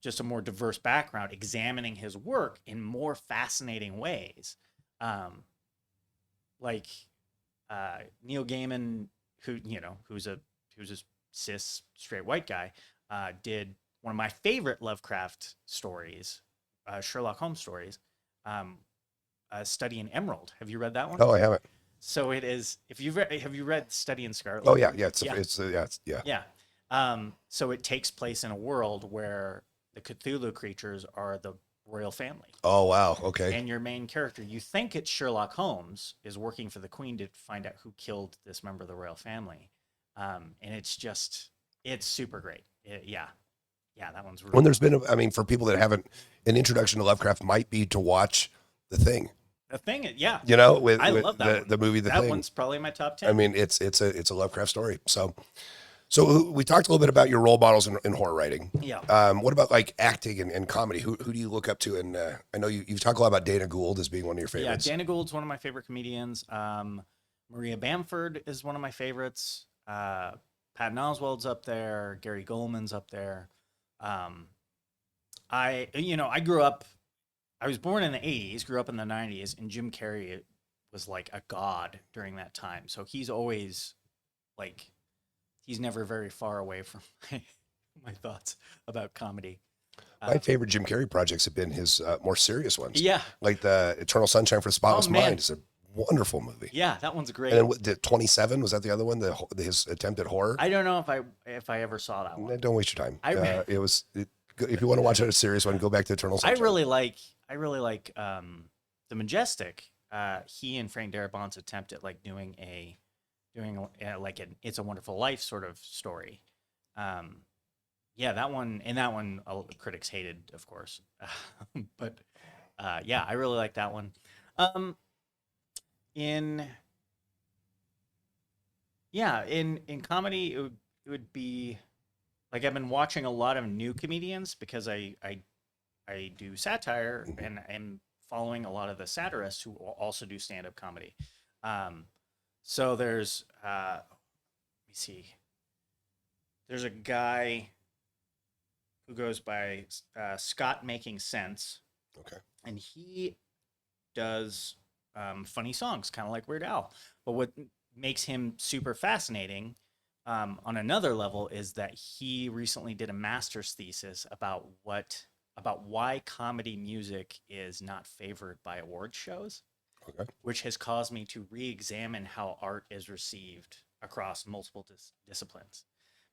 just a more diverse background, examining his work in more fascinating ways. Um, like Neil Gaiman, who's a cis straight white guy, did one of my favorite Lovecraft stories, Sherlock Holmes stories, Study in Emerald. Have you read that one? oh, I haven't. So it is. If you've read, have you read Study in Scarlet? Oh yeah, yeah, Yeah, yeah. yeah. So it takes place in a world where the Cthulhu creatures are the royal family. Oh wow, okay. And your main character, you think it's Sherlock Holmes, is working for the Queen to find out who killed this member of the royal family. And it's super great. Yeah. Yeah, that one's really When there's been, I mean, for people that haven't, an introduction to Lovecraft might be to watch The Thing. the thing. Yeah, You know, I with love that one. the movie The That Thing. one's probably my top I 10. mean, it's a Lovecraft story. So we talked a little bit about your role models in horror writing. Yeah. What about like acting and comedy? Who do you look up to? And I know you talk a lot about Dana Gould as being one of your Yeah, favorites. Dana Gould's one of my favorite comedians. Maria Bamford is one of my favorites. Patton Oswalt's up there. Gary Goldman's up there. I grew up. I was born in the '80s, grew up in the '90s, and Jim Carrey was like a god during that time. So he's always like, he's never very far away from my thoughts about comedy. My favorite Jim Carrey projects have been his more serious ones. Yeah. Like the Eternal Sunshine for the Spotless man. Mind is a wonderful movie. Yeah, that one's great. And then the 27, was that the other one? His attempt at horror? I don't know if I ever saw that one. Don't waste your time. I- If you want to watch a serious one, go back to Eternal Sunshine. I really like the Majestic. He and Frank Darabont's attempt at like doing like an It's a Wonderful Life sort of story. Yeah, that one critics hated, of course, but yeah, I really like that one. In in comedy, it would be like I've been watching a lot of new comedians because I do satire and I'm following a lot of the satirists who also do stand up comedy. So there's let me see, there's a guy who goes by Scott Making Sense, Okay. and he does funny songs, kind of like Weird Al. But what makes him super fascinating on another level is that he recently did a master's thesis about what about why comedy music is not favored by award shows, Okay. which has caused me to re-examine how art is received across multiple disciplines.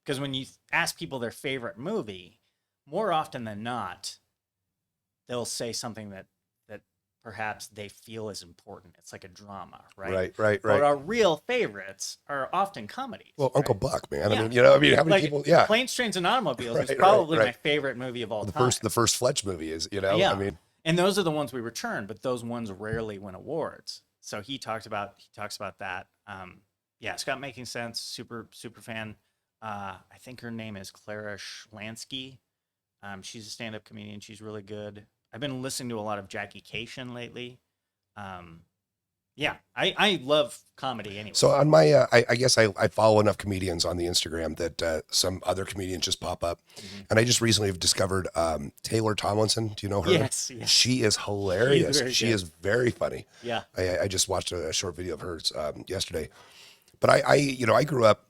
Because when you ask people their favorite movie, more often than not, they'll say something that perhaps they feel is important. It's like a drama, right? But our real favorites are often comedies. Well, Uncle right? Buck, man. Yeah. I mean, how many Like people? Yeah. Planes, Trains, and Automobiles is Right, probably right. my favorite movie of all The time. first Fletch movie is, Yeah. I mean, And those are the ones we return, but those ones rarely win awards. So he talks about that. Yeah, Scott Making Sense, super fan. I think her name is Clara Schlansky. She's a stand-up comedian. She's really good. I've been listening to a lot of Jackie Cation lately. Yeah, I love comedy anyway. so on my, I guess I follow enough comedians on the Instagram that some other comedians just pop up. And I just recently have discovered Taylor Tomlinson. Do you know her? Yes. She is hilarious. She good. is very funny. Yeah. I just watched a short video of hers yesterday. But I grew up,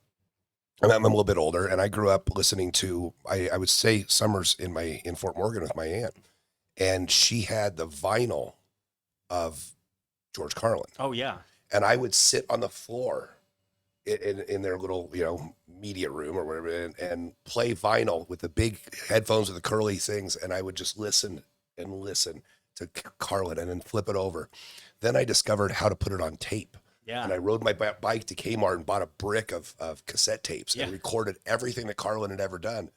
I'm a little bit older, and I grew up listening to, I would say summers in Fort Morgan with my aunt. And she had the vinyl of George Carlin. Oh yeah. And I would sit on the floor in their little, media room or whatever, and play vinyl with the big headphones with the curly things. And I would just listen and listen to Carlin and then flip it over. Then I discovered how to put it on tape. Yeah. And I rode my bike to Kmart and bought a brick of cassette tapes and recorded everything that Carlin had ever done.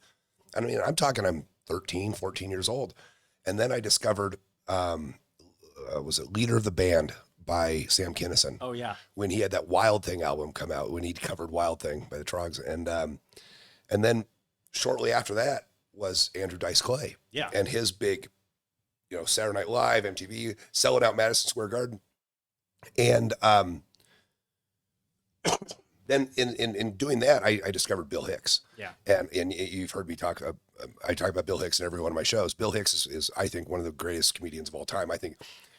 I mean, I'm 13, 14 years old. And then I discovered, was it Leader of the Band by Sam Kinison? Oh yeah. When he had that Wild Thing album come out, when he'd covered Wild Thing by the Trogs. And then shortly after that was Andrew Dice Clay. Yeah. And his big, Saturday Night Live, MTV, selling out Madison Square Garden. And then in doing that, I discovered Bill Hicks. Yeah. And you've heard me talk, I talk about Bill Hicks in every one of my shows. Bill Hicks is I think, one of the greatest comedians of all time. I think,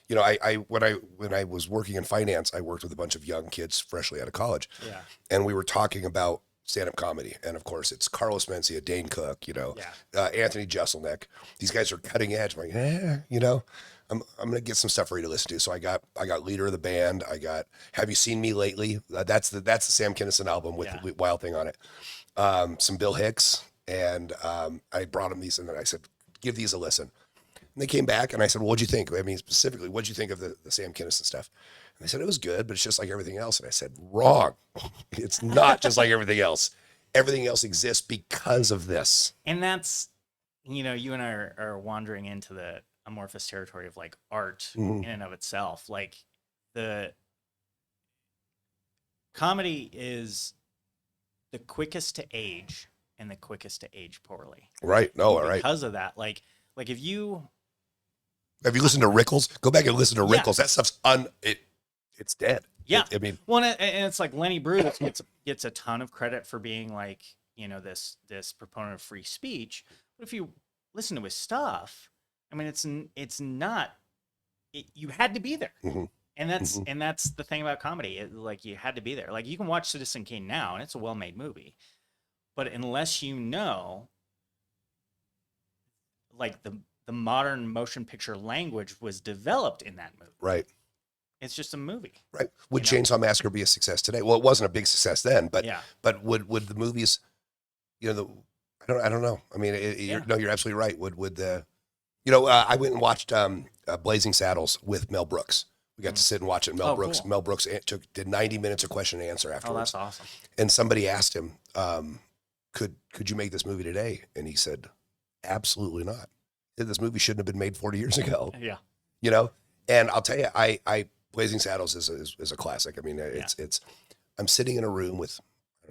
when I was working in finance, I worked with a bunch of young kids freshly out of college. Yeah. And we were talking about stand-up comedy. And of course, it's Carlos Mencia, Dane Cook, Anthony Jeselnik. These guys are cutting edge. I'm like, I'm going to get some stuff for you to listen to. So I got Leader of the Band. I got Have You Seen Me Lately? That's the Sam Kinison album with the Wild Thing on it. Some Bill Hicks. And I brought them these, and then I said, give these a listen. And they came back, and I said, well, what'd you think? I mean, specifically, what'd you think of the Sam Kinison stuff? And they said, it was good, but it's just like everything else. And I said, wrong. It's not just like everything else. Everything else exists because of this. And that's, you and I are wandering into the amorphous territory of like art in and of itself. Like the comedy is the quickest to age and the quickest to age poorly. Right. No, all right. Because of that, like if you have you listened to Rickles? Go back and listen to Rickles. That stuff's it's dead. Yeah. I mean, well, and it's like Lenny Bruce gets a ton of credit for being like, this proponent of free speech. But if you listen to his stuff, I mean, it's not, you had to be there. Mm-hmm. And that's the thing about comedy. Like you had to be there. Like you can watch Citizen Kane now and it's a well-made movie, but unless like the modern motion picture language was developed in that movie. Right. It's just a movie. Right. Would Chainsaw Massacre be a success today? Well, it wasn't a big success then, but would the movies, I don't know. I mean, you're absolutely right. Would the, I went and watched Blazing Saddles with Mel Brooks. We got to sit and watch it. Mel Brooks. Cool. Mel Brooks did 90 minutes of question and answer afterwards. Oh, that's awesome. And somebody asked him, could you make this movie today? And he said, absolutely not. This movie shouldn't have been made 40 years ago. Yeah. And I'll tell you, I Blazing Saddles is a classic. I mean, it's I'm sitting in a room with,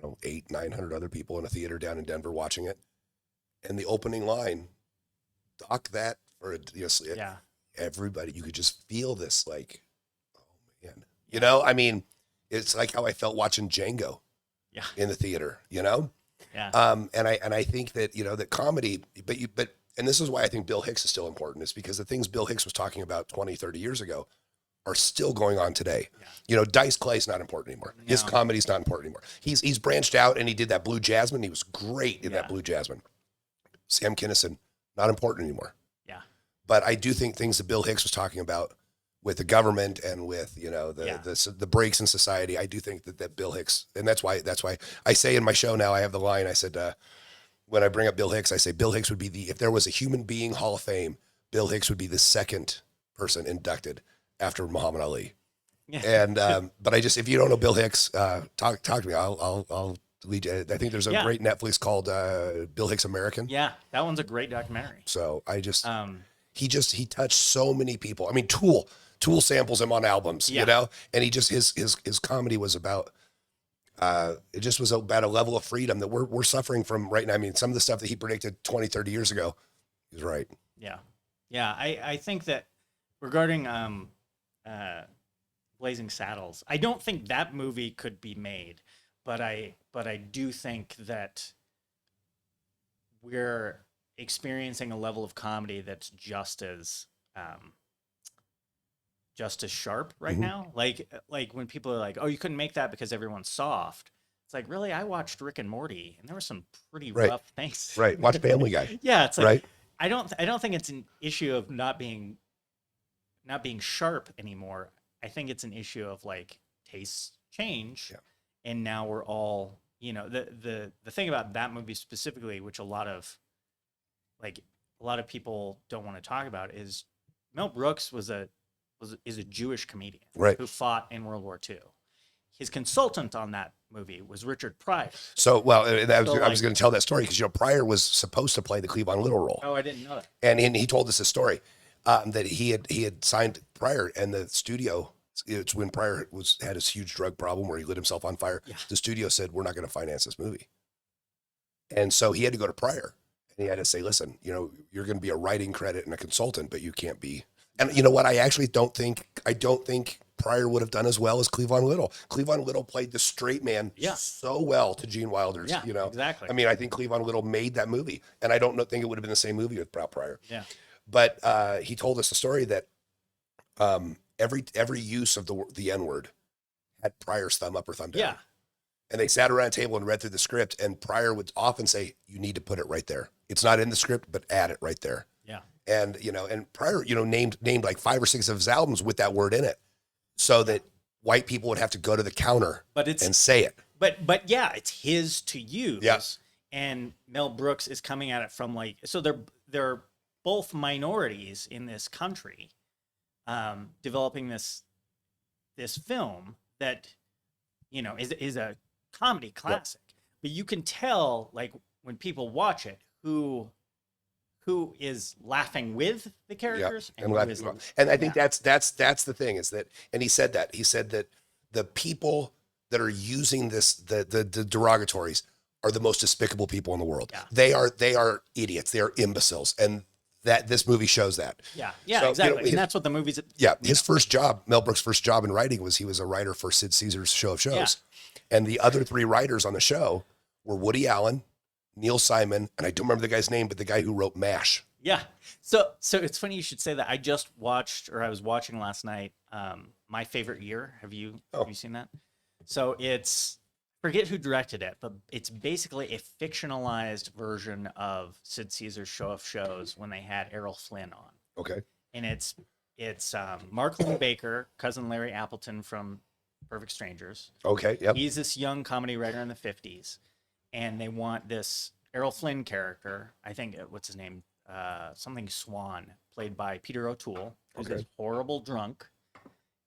800-900 other people in a theater down in Denver watching it. And the opening line, doc that for everybody, you could just feel this like, oh man, I mean, it's like how I felt watching Django in the theater, Yeah. And I think that, that comedy, and this is why I think Bill Hicks is still important, is because the things Bill Hicks was talking about 20, 30 years ago are still going on today. Yeah. Dice Clay's not important anymore. No. His comedy's not important anymore. He's branched out and he did that Blue Jasmine. He was great in that Blue Jasmine. Sam Kinison, not important anymore. Yeah. But I do think things that Bill Hicks was talking about with the government and with, you know, the breaks in society, I do think that Bill Hicks, and that's why I say in my show now, I have the line, I said, when I bring up Bill Hicks, I say Bill Hicks would be if there was a human being Hall of Fame, Bill Hicks would be the second person inducted after Muhammad Ali. Yeah. And, but if you don't know Bill Hicks, talk to me. I'll lead you. I think there's a great Netflix called, Bill Hicks American. Yeah. That one's a great documentary. So he touched so many people. I mean, Tool samples him on albums, you know, and his comedy was about, it just was about a level of freedom that we're suffering from right now. I mean, some of the stuff that he predicted 20, 30 years ago, he's right. Yeah. Yeah. I think that regarding, Blazing Saddles, I don't think that movie could be made, but I do think that we're experiencing a level of comedy that's just as sharp right now. Like when people are like, "Oh, you couldn't make that because everyone's soft." It's like, really? I watched Rick and Morty, and there were some pretty rough things. Right. Watch Family Guy. Yeah, it's like I don't think it's an issue of not being sharp anymore. I think it's an issue of like tastes change, and now we're all, you know, the thing about that movie specifically, which a lot of people don't want to talk about, is Mel Brooks is a Jewish comedian who fought in World War II. His consultant on that movie was Richard Pryor. So, I was going to tell that story because, you know, Pryor was supposed to play the Cleavon Little role. Oh, I didn't know that. And he told us a story that he had signed Pryor, and the studio, it's when Pryor had this huge drug problem where he lit himself on fire. Yeah. The studio said, we're not going to finance this movie. And so he had to go to Pryor, and he had to say, listen, you know, you're going to be a writing credit and a consultant, but you can't be. And you know what? I don't think Pryor would have done as well as Cleavon Little. Cleavon Little played the straight man so well to Gene Wilder's, you know. Exactly. I mean, I think Cleavon Little made that movie, and I don't think it would have been the same movie without Pryor. Yeah. But he told us a story that every use of the N-word had Pryor's thumb up or thumb down. Yeah. And they sat around a table and read through the script, and Pryor would often say, you need to put it right there. It's not in the script, but add it right there. Yeah. And, you know, and Pryor, you know, named like 5 or 6 of his albums with that word in it, so that white people would have to go to the counter and say it. But yeah, it's his to use. Yeah. And Mel Brooks is coming at it from like, so they're both minorities in this country, developing this film that, you know, is a comedy classic. Yep. But you can tell, like, when people watch it, who is laughing with the characters and I think that's the thing, is that, and he said that the people that are using the derogatories are the most despicable people in the world. Yeah. They are idiots. They are imbeciles. And that this movie shows that. Yeah. Yeah, so, exactly. You know, and that's what the movie's. Yeah. His first job, Mel Brooks' first job in writing, was he was a writer for Sid Caesar's Show of Shows. Yeah. And the other 3 writers on the show were Woody Allen, Neil Simon, and I don't remember the guy's name, but the guy who wrote MASH. Yeah. So it's funny you should say that. I was watching last night, My Favorite Year. Have you seen that? So forget who directed it, but it's basically a fictionalized version of Sid Caesar's Show of Shows when they had Errol Flynn on. Okay. And it's Mark Lynn Baker, cousin Larry Appleton from Perfect Strangers. Okay. Yep. He's this young comedy writer in the 50s. And they want this Errol Flynn character, I think, what's his name? Something Swan, played by Peter O'Toole, who's this horrible drunk.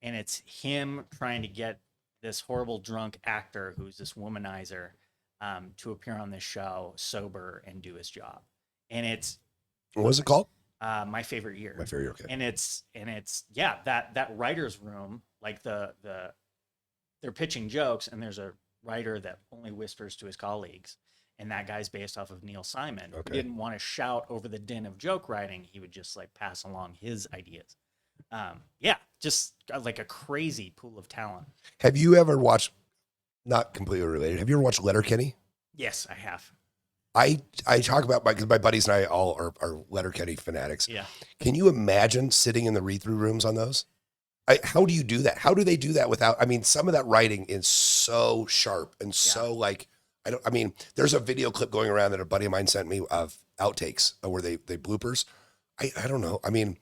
And it's him trying to get this horrible drunk actor, who's this womanizer, to appear on this show sober and do his job. And it's... What was it called? My Favorite Year. My Favorite Year, okay. And it's that writer's room, like they're pitching jokes, and there's a writer that only whispers to his colleagues, and that guy's based off of Neil Simon. Okay. He didn't want to shout over the din of joke writing. He would just like pass along his ideas. Just like a crazy pool of talent. Have you ever watched, not completely related, have you ever watched Letterkenny? Yes, I have. I talk about because my buddies and I all are Letterkenny fanatics. Yeah. Can you imagine sitting in the read-through rooms on those? How do you do that? How do they do that without, I mean, some of that writing is so sharp and so like, there's a video clip going around that a buddy of mine sent me of outtakes where they bloopers. I don't know. I mean,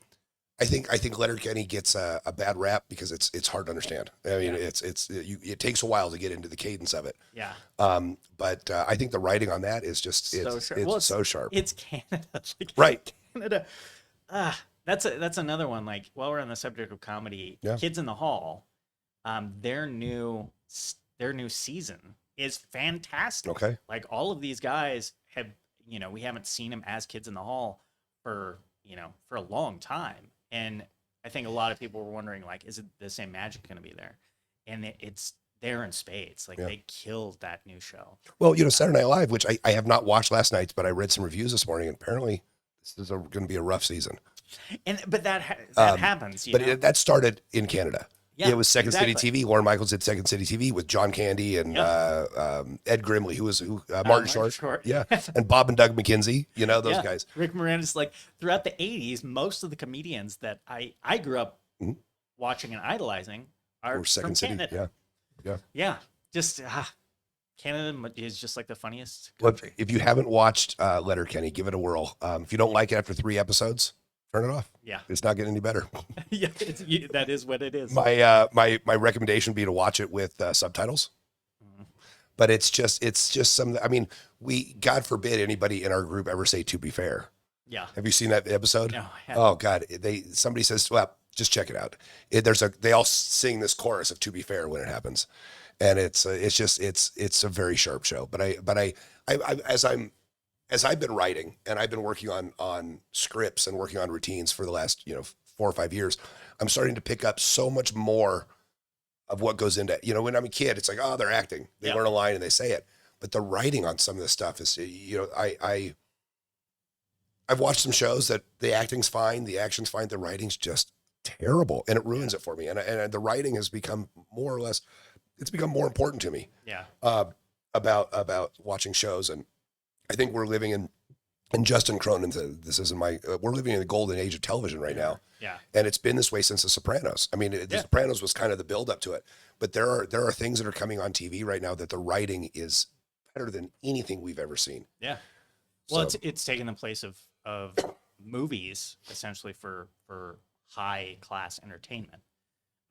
I think Letterkenny gets a bad rap because it's hard to understand. I mean, Yeah. it takes a while to get into the cadence of it. Yeah. But I think the writing on that is just So sharp. it's Well, so sharp. it's Canada. Like, Right. Canada. That's another one. Like, while we're on the subject of comedy, Yeah. Kids in the Hall, their new season is fantastic. Okay. Like, all of these guys have, we haven't seen them as Kids in the Hall for for a long time, and I think a lot of people were wondering, like, is it the same magic going to be there? And it's there in spades. Like, Yeah. they killed that new show. Well, Saturday Night Live, which I have not watched last night, but I read some reviews this morning, and apparently this is going to be a rough season. But that happens, But that started in Canada. Yeah, It was Second exactly. City TV. Warren Michaels did Second City TV with John Candy and Ed Grimley, Martin Short. Yeah. And Bob and Doug McKenzie, those Yeah. guys. Rick Moranis, like, throughout the 80s, most of the comedians that I grew up watching and idolizing are Or Second from City. Canada. Yeah. Yeah. Just Canada is just like the funniest Well, country. if you haven't watched Letterkenny, give it a whirl. If you don't like it after 3 episodes, turn it off. Yeah. It's not getting any better. Yeah, that is what it is. My recommendation would be to watch it with subtitles. But it's just some. I mean, God forbid anybody in our group ever say "to be fair." Yeah. Have you seen that episode? No, I haven't. Oh God, somebody says, "Well, just check it out." They all sing this chorus of "To be fair" when it happens, and it's a very sharp show. But I as I've been writing and I've been working on scripts and working on routines for the last 4 or 5 years, I'm starting to pick up so much more of what goes into, when I'm a kid, it's like, oh, they're acting. They learn a line and they say it. But the writing on some of this stuff is, I've watched some shows that the acting's fine, the action's fine, the writing's just terrible, and it ruins it for me. And the writing has become more or less, it's become more important to me. Yeah. About watching shows, and I think we're living in. And Justin Cronin, we're living in the golden age of television right now. Yeah. And it's been this way since The Sopranos. I mean, The Sopranos was kind of the build up to it, but there are things that are coming on TV right now that the writing is better than anything we've ever seen. Yeah. Well, So- it's taken the place of movies essentially for high class entertainment.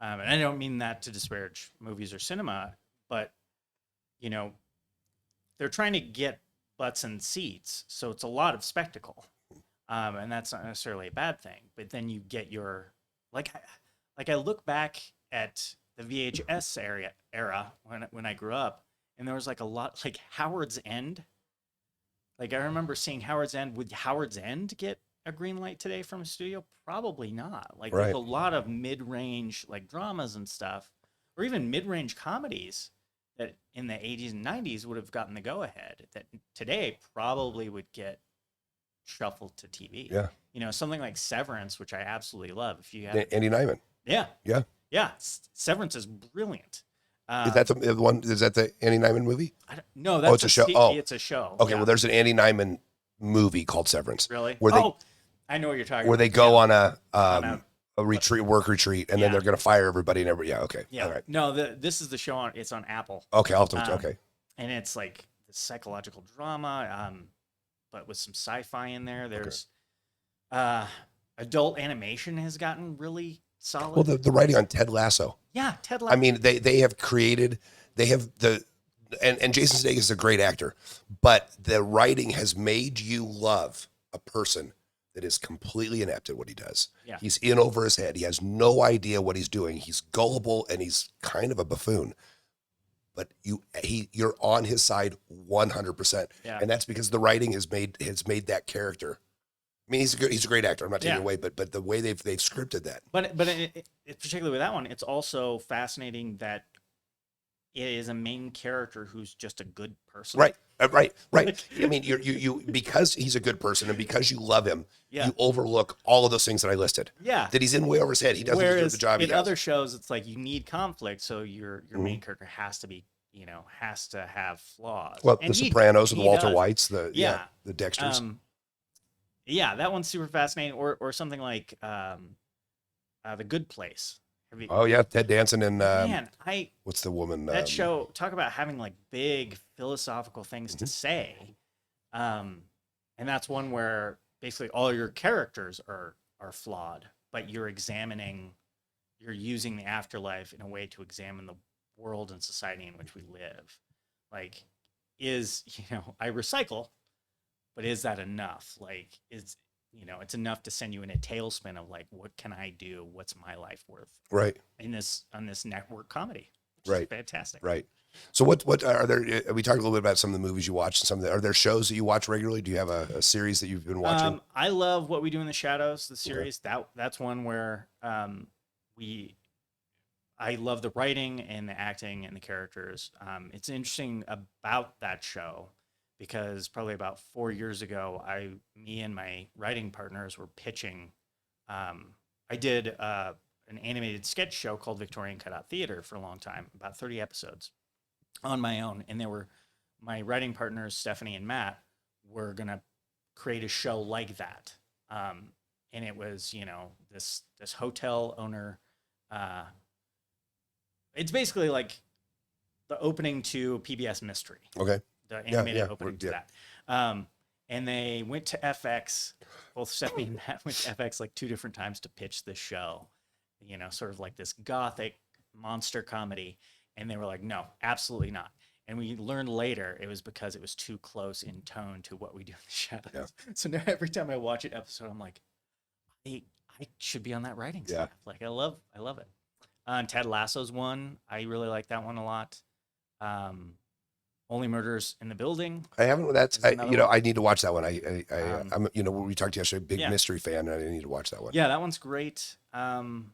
And I don't mean that to disparage movies or cinema, but they're trying to get butts and seats, so it's a lot of spectacle, and that's not necessarily a bad thing. But then you get your like I look back at the VHS era when I grew up, and there was like a lot, like Howard's End. Like, I remember seeing Howard's End. Would Howard's End get a green light today from a studio? Probably not. Like, Right. there's a lot of mid-range like dramas and stuff, or even mid-range comedies that in the 80s and 90s would have gotten the go-ahead that today probably would get shuffled to TV. Yeah. Something like Severance, which I absolutely love. If you have, Andy Nyman. yeah, Yeah. Severance is brilliant. Is that the one? Is that the Andy Nyman movie? No, that's it's a show? It's a show. Okay. Yeah. Well, there's an Andy Nyman movie called Severance. Really? Where they I know what you're talking where about. they go on a a work retreat, and then they're going to fire everybody and everybody. Yeah. Okay. Yeah. All right. No, this is the show it's on Apple. Okay. I'll have to, okay. And it's like the psychological drama, but with some sci-fi in there. There's adult animation has gotten really solid. Well, the writing on Ted Lasso. Yeah, Ted Lasso. I mean, they have created, and Jason Sudeikis is a great actor, but the writing has made you love a person that is completely inept at what he does. Yeah. He's in over his head. He has no idea what he's doing. He's gullible and he's kind of a buffoon, but you're on his side 100%. Yeah. And that's because the writing has made that character. I mean, he's a great actor. I'm not taking it away, but the way they've scripted that. But particularly with that one, it's also fascinating that it is a main character who's just a good person. Right. I mean, you because he's a good person and because you love him, Yeah. you overlook all of those things that I listed. Yeah. That he's in way over his head. He doesn't deserve Whereas the job he in does. other shows, it's like you need conflict, so your main character has to be, has to have flaws. Well, And The Sopranos with he Walter does. White's, the Dexters. Yeah, that one's super fascinating. Or something like The Good Place. Have you, Oh yeah, Ted Danson and man, what's the woman? that show, talk about having like big philosophical things to say. And that's one where basically all your characters are flawed, but you're using the afterlife in a way to examine the world and society in which we live. Like, I recycle, but is that enough? Like, it's enough to send you in a tailspin of like, what can I do? What's my life worth Right. on this network comedy, which Right. is fantastic. Right. So what are there? We talked a little bit about some of the movies you watch. Are there shows that you watch regularly? Do you have a series that you've been watching? I love What We Do in the Shadows, the series. That's one where I love the writing and the acting and the characters. It's interesting about that show because probably about 4 years ago, me and my writing partners were pitching. I did an animated sketch show called Victorian Cutout Theater for a long time, about 30 episodes on my own. And my writing partners, Stephanie and Matt, were going to create a show like that. And it was, this hotel owner. It's basically like the opening to PBS Mystery. Okay. The animated opening to that. And they went to FX. Both Stephanie and Matt went to FX like 2 different times to pitch this show. Sort of like this gothic monster comedy. And they were like, no, absolutely not. And we learned later it was because it was too close in tone to What We Do in the Shadows. Yeah. So now every time I watch an episode, I'm like, I should be on that writing staff. Like I love it. And Ted Lasso's one. I really like that one a lot. Only Murders in the Building. I haven't. I need to watch that one. I'm we talked yesterday. Big mystery fan. And I need to watch that one. Yeah, that one's great. Like you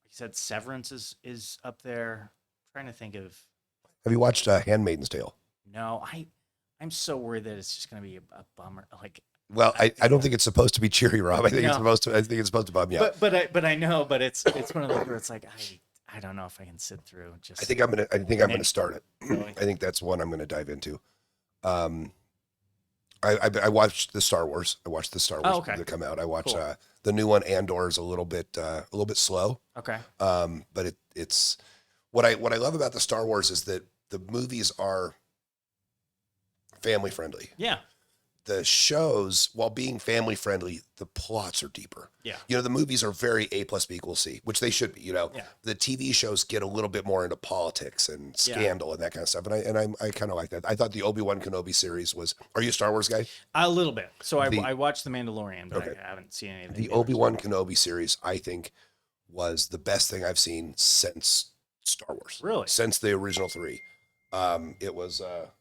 said, Severance is up there. I'm trying to think of. Have you watched Handmaid's Tale? No, I'm so worried that it's just going to be a bummer. Like, well, I don't think it's supposed to be cheery, Rob. I think it's supposed to bum you out. But I know. But it's one of those where it's like I don't know if I can sit through. Just I think I'm gonna start it. Really? I think that's one I'm gonna dive into. I watched the Star Wars. I watched the Star Wars that come out. I watched the new one. Andor is a little bit slow. Okay. But it's what I love about the Star Wars is that the movies are family friendly. Yeah. The shows, while being family friendly, the plots are deeper. Yeah. The movies are very A plus B equals C, which they should be. The TV shows get a little bit more into politics and scandal and that kind of stuff. And I kind of like that. I thought the Obi-Wan Kenobi series was. Are you a Star Wars guy? A little bit. So I watched The Mandalorian, but I haven't seen anything. The Obi-Wan Kenobi series, I think, was the best thing I've seen since Star Wars. Really? Since the original 3. It was. That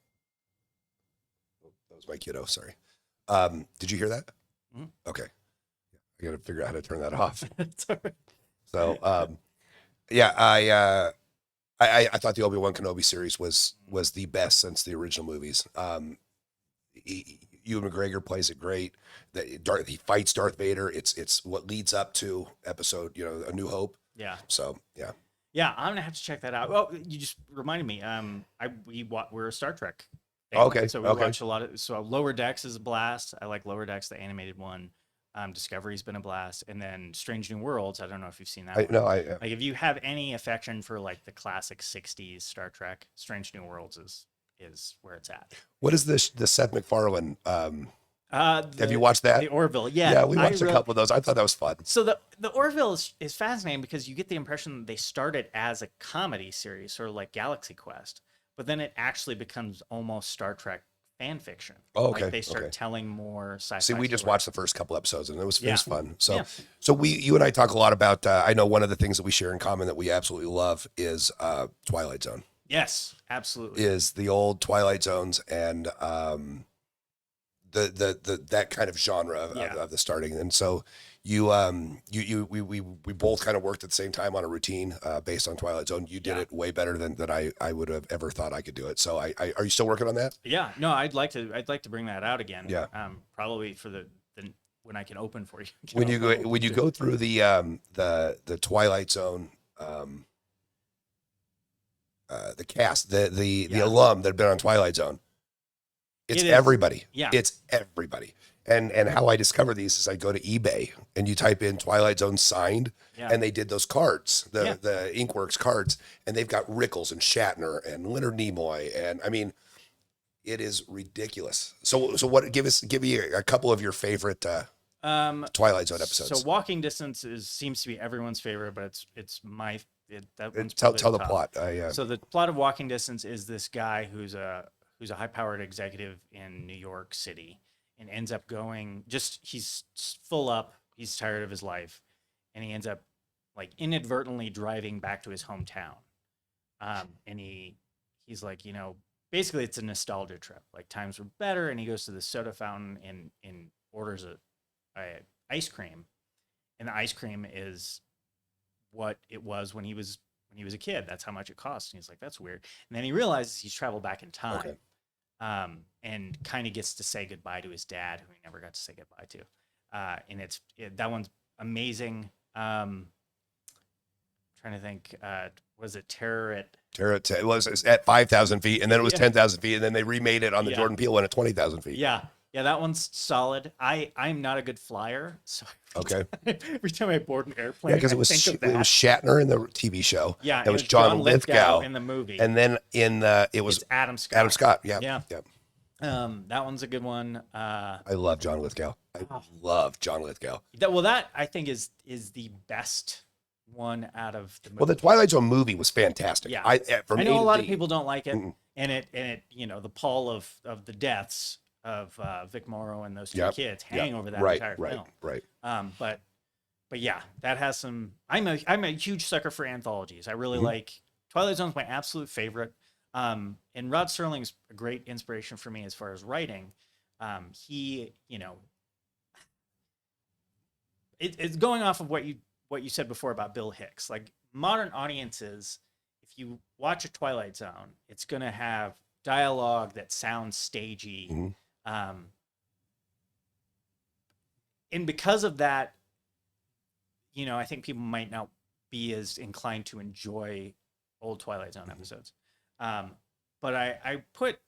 was my kiddo. Sorry. Did you hear that? Mm-hmm. Okay. I got to figure out how to turn that off. It's all right. So, I thought the Obi-Wan Kenobi series was the best since the original movies. Ewan McGregor plays it great. He fights Darth Vader. It's what leads up to episode, A New Hope. Yeah. So, yeah. Yeah, I'm gonna have to check that out. Well, you just reminded me. We're a Star Trek. Okay. So we watch a lot of. So Lower Decks is a blast. I like Lower Decks, the animated one. Discovery's been a blast, and then Strange New Worlds. I don't know if you've seen that. Like if you have any affection for like the classic '60s Star Trek, Strange New Worlds is where it's at. What is this? The Seth MacFarlane. Have you watched that? The Orville, yeah. Yeah, we watched a couple of those. I thought that was fun. So the Orville is fascinating because you get the impression that they started as a comedy series, sort of like Galaxy Quest, but then it actually becomes almost Star Trek fan fiction. Oh, okay. Like they start telling more sci-fi. See, we just watched the first couple episodes and it was fun. So, Yeah. so you and I talk a lot about. I know one of the things that we share in common that we absolutely love is Twilight Zone. Yes, absolutely. Is the old Twilight Zones and the that kind of genre of the starting. And so we both kind of worked at the same time on a routine based on Twilight Zone. You did it way better than I would have ever thought I could do it. So are you still working on that? Yeah, no, I'd like to bring that out again. Yeah. Probably for the when I can open for you. When you go through the Twilight Zone the cast, the alum that have been on Twilight Zone. It's everybody. Yeah. It's everybody. And how I discover these is I go to eBay and you type in Twilight Zone signed, and they did those cards, the Inkworks cards, and they've got Rickles and Shatner and Leonard Nimoy, and I mean, it is ridiculous. So what? Give me a couple of your favorite. Twilight Zone So episodes. Walking Distance seems to be everyone's favorite, but that one's Tell probably the top. plot. So the plot of Walking Distance is this guy who's a high-powered executive in New York City and ends up going he's full up, he's tired of his life, and he ends up like inadvertently driving back to his hometown. And he's like, basically it's a nostalgia trip. Like times were better, and he goes to the soda fountain and orders a ice cream, and the ice cream is what it was when he was a kid. That's how much it cost. And he's like, that's weird. And then he realizes he's traveled back in time, Okay. and kind of gets to say goodbye to his dad, who he never got to say goodbye to. And that one's amazing. Trying to think, was it Terror at It was at 5,000 feet, and then it was Yeah. 10,000 feet, and then they remade it on the Yeah. Jordan Peele one at 20,000 feet. Yeah, that one's solid. I'm not a good flyer, so Okay. every time I board an airplane, Yeah, because I think of that. it was Shatner in the TV show. Yeah, it was John Lithgow in the movie, and then it was it's Adam Scott. Adam Scott. Yeah. Yeah. Yeah. That one's a good one. I love John Lithgow. I love John Lithgow. That I think is the best one out of the movie. Well, the Twilight Zone movie was fantastic. Yeah. I know a lot of people don't like it, Mm-mm. and it the pall of the deaths of Vic Morrow and those two Yep. kids hang over that right, entire right, film. right. But yeah, that has some. I'm a huge sucker for anthologies. I really Mhm. like Twilight Zone's my absolute favorite. And Rod Serling's a great inspiration for me as far as writing. He, it's going off of what you said before about Bill Hicks. Like modern audiences, if you watch a Twilight Zone, it's gonna have dialogue that sounds stagey. Mhm. And because of that, I think people might not be as inclined to enjoy old Twilight Zone episodes. But I put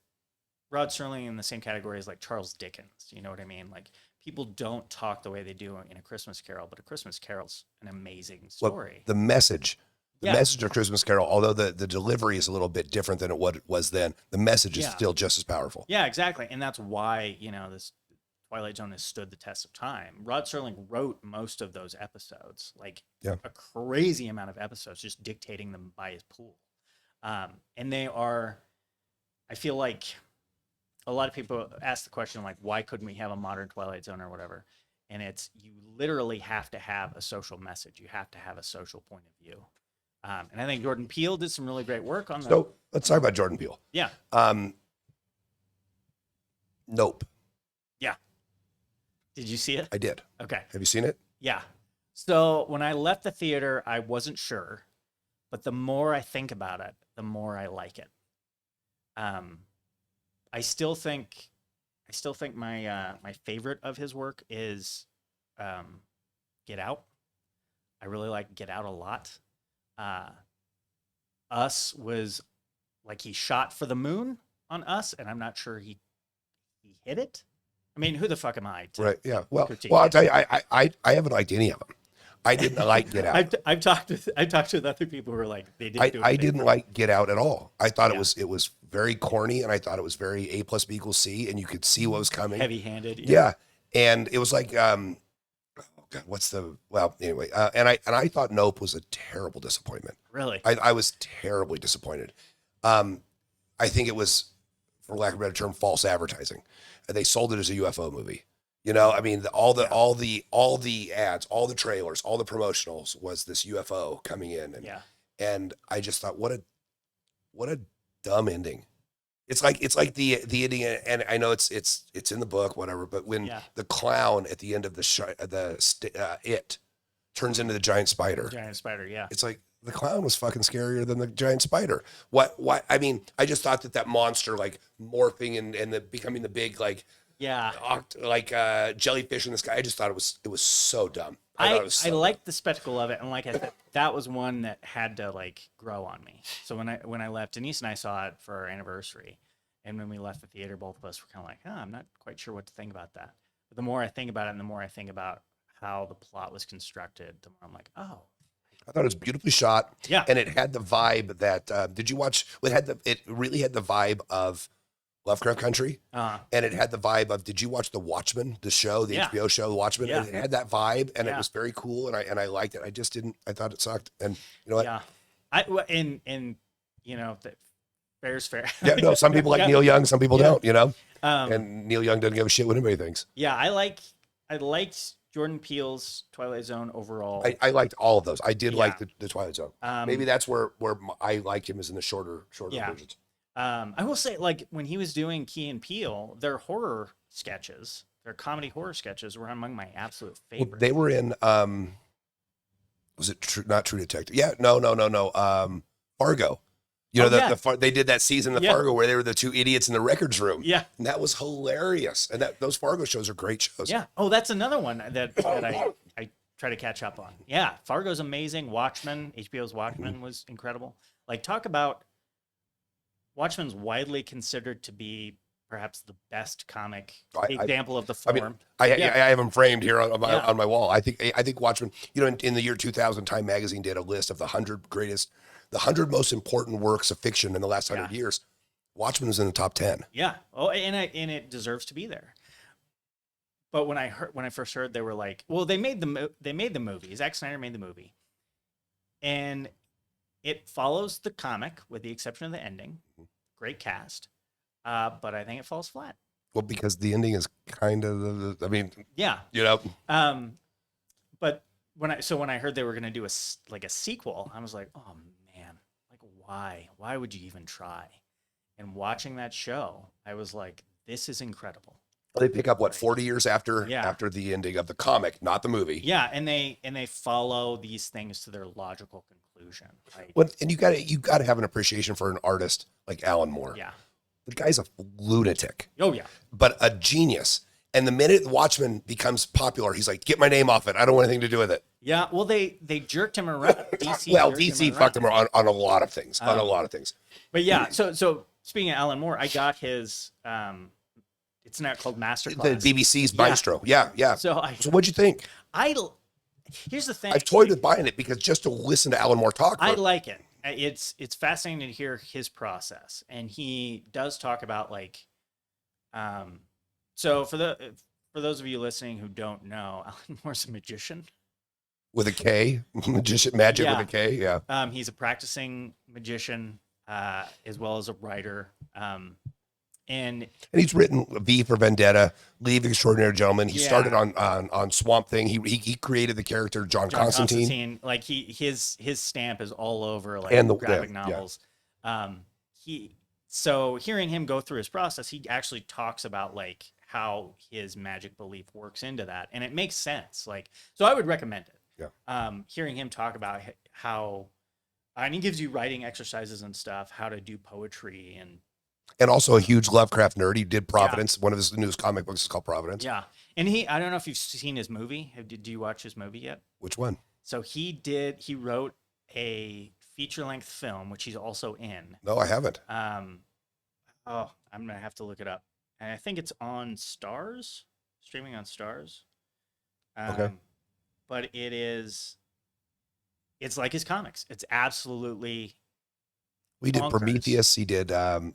Rod Serling in the same category as like Charles Dickens. You know what I mean? Like people don't talk the way they do in A Christmas Carol, but A Christmas Carol's an amazing story. The message Yeah. of Christmas Carol, although the delivery is a little bit different than what it was then, the message is Yeah. still just as powerful. Yeah, exactly. And that's why, this Twilight Zone has stood the test of time. Rod Serling wrote most of those episodes, like Yeah. a crazy amount of episodes, just dictating them by his pool. And they are, I feel like a lot of people ask the question, like, why couldn't we have a modern Twilight Zone or whatever? And it's, you literally have to have a social message. You have to have a social point of view. And I think Jordan Peele did some really great work on that. So let's talk about Jordan Peele. Yeah. Nope. Yeah. Did you see it? I did. Okay. Have you seen it? Yeah. So when I left the theater, I wasn't sure, but the more I think about it, the more I like it. I still think my favorite of his work is Get Out. I really like Get Out a lot. Us was like he shot for the moon on Us, and I'm not sure he hit it. I mean, who the fuck am I? Right. Yeah. Well, critique I'll it? tell you, I haven't liked any of them. I didn't like Get Out. I've talked with other people who were like they didn't do it. I didn't like Get Out at all. I thought Yeah. it was very corny, and I thought it was very A plus B equals C, and you could see what was coming. Heavy-handed. Yeah. And it was like, oh God, anyway. And I thought Nope was a terrible disappointment. Really? I was terribly disappointed. I think it was, for lack of a better term, false advertising. They sold it as a UFO movie. I mean, all the ads, all the trailers, all the promotionals was this UFO coming in, and I just thought, what a dumb ending. It's like the ending, and I know it's in the book, whatever. But when the clown at the end of it turns into the giant spider, Yeah. it's like the clown was fucking scarier than the giant spider. What? I mean, I just thought that monster like morphing and becoming the big like. Yeah. Jellyfish in the sky. I just thought it was so dumb. I I liked the spectacle of it, and like I said, that was one that had to like grow on me. So when I left, Denise and I saw it for our anniversary, and when we left the theater, both of us were kind of like, I'm not quite sure what to think about that. But the more I think about it, and the more I think about how the plot was constructed, the more I'm like, oh. I thought it was beautifully shot. Yeah. And it had the vibe that did you watch? It really had the vibe of Lovecraft Country, Uh, and it had the vibe of. Did you watch The Watchmen, the show, the yeah, HBO show, The Watchmen? yeah, And it had that vibe, and it yeah, was very cool, and I liked it. I just didn't. I thought it sucked, and you know what? yeah. And you know, that fair's fair. Yeah, no. Some people like Yeah, Neil Young, some people yeah. don't. You know, Um, and Neil Young doesn't give a shit what anybody thinks. yeah, I liked Jordan Peele's Twilight Zone overall. I liked all of those. I did Yeah. like the Twilight Zone. Maybe Um, that's where I like him is in the shorter yeah. versions. I will say, like when he was doing Key and Peele, their horror sketches, their comedy horror sketches, were among my absolute Well, favorites. they were in. Was it not True Detective? Yeah, no. Fargo. You know, Oh, yeah. they did that season of Yeah. Fargo where they were the two idiots in the records room. Yeah, And that was hilarious. And those Fargo shows are great shows. yeah. Oh, that's another one that I try to catch up on. Yeah, Fargo's amazing. Watchmen, HBO's Watchmen was incredible. Like, talk about Watchmen's widely considered to be perhaps the best comic example of the I form. mean, I have them framed here on my Yeah. on my wall. I think Watchmen. You know, in the year 2000, Time Magazine did a list of the 100 most important works of fiction in the last 100 Yeah. years. Watchmen was in the top 10. Yeah. Oh, and it deserves to be there. But when I first heard, they were like, well, they made the movie. Zack Snyder made the movie, and it follows the comic with the exception of the ending. Great cast, but I think it falls flat. Well, because the ending is kind of, I mean, Yeah. you know, But when I heard they were gonna do a sequel, I was like, oh man, like why would you even try? And watching that show, I was like, this is incredible. they pick up what 40 years after Yeah. after the ending of the comic, not the movie. Yeah, and they follow these things to their logical conclusion. Like, Well, and you got to have an appreciation for an artist like Alan Moore. yeah. The guy's a lunatic, Oh yeah. but a genius. And the minute Watchmen becomes popular, he's like, "Get my name off it. I don't want anything to do with it." Yeah. Well, they jerked him around. DC Well, jerked DC around. fucked him on a lot of things. On a lot of things. But yeah. So speaking of Alan Moore, I got his. It's not called The Masterclass. BBC's Yeah. Maestro. Yeah. So what'd you think? Here's the thing. I've toyed with buying it because just to listen to Alan Moore talk. I like it. It's fascinating to hear his process, and he does talk about like, so for those of you listening who don't know, Alan Moore's a magician. with a K, magician magic Yeah. with a K. Yeah. He's a practicing magician, as well as a writer. And And he's written V for Vendetta, League of Extraordinary Gentlemen. He Yeah. started on Swamp Thing. He created the character John Constantine. like his stamp is all over like And the- graphic yeah, novels. So hearing him go through his process, he actually talks about like how his magic belief works into that, and it makes sense. Like, so I would recommend it. Yeah. Hearing him talk about how, and he gives you writing exercises and stuff, how to do poetry And also a huge Lovecraft nerd. He did Providence. One of his newest comic books is called Providence. yeah. And I don't know if you've seen his movie. Did you watch his movie yet? Which one? So he wrote a feature-length film, which he's also in. No, I haven't. I'm gonna have to look it up, and I think it's on Stars, streaming on Stars. Okay. But it's like his comics. It's absolutely We did bonkers. Prometheus. He did a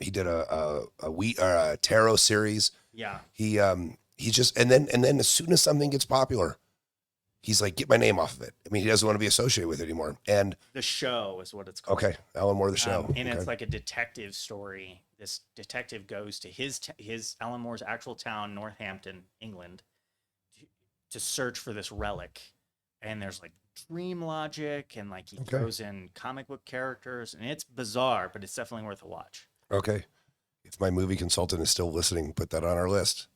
tarot series. yeah. He's just and then as soon as something gets popular, he's like, get my name off of it. I mean, he doesn't want to be associated with it anymore. And The Show is what it's called. okay, Alan Moore, the show. And Okay. it's like a detective story. This detective goes to his Alan Moore's actual town, Northampton, England, to search for this relic. And there's like dream logic, and like he Okay. throws in comic book characters, and it's bizarre, but it's definitely worth a watch. Okay. If my movie consultant is still listening, put that on our list.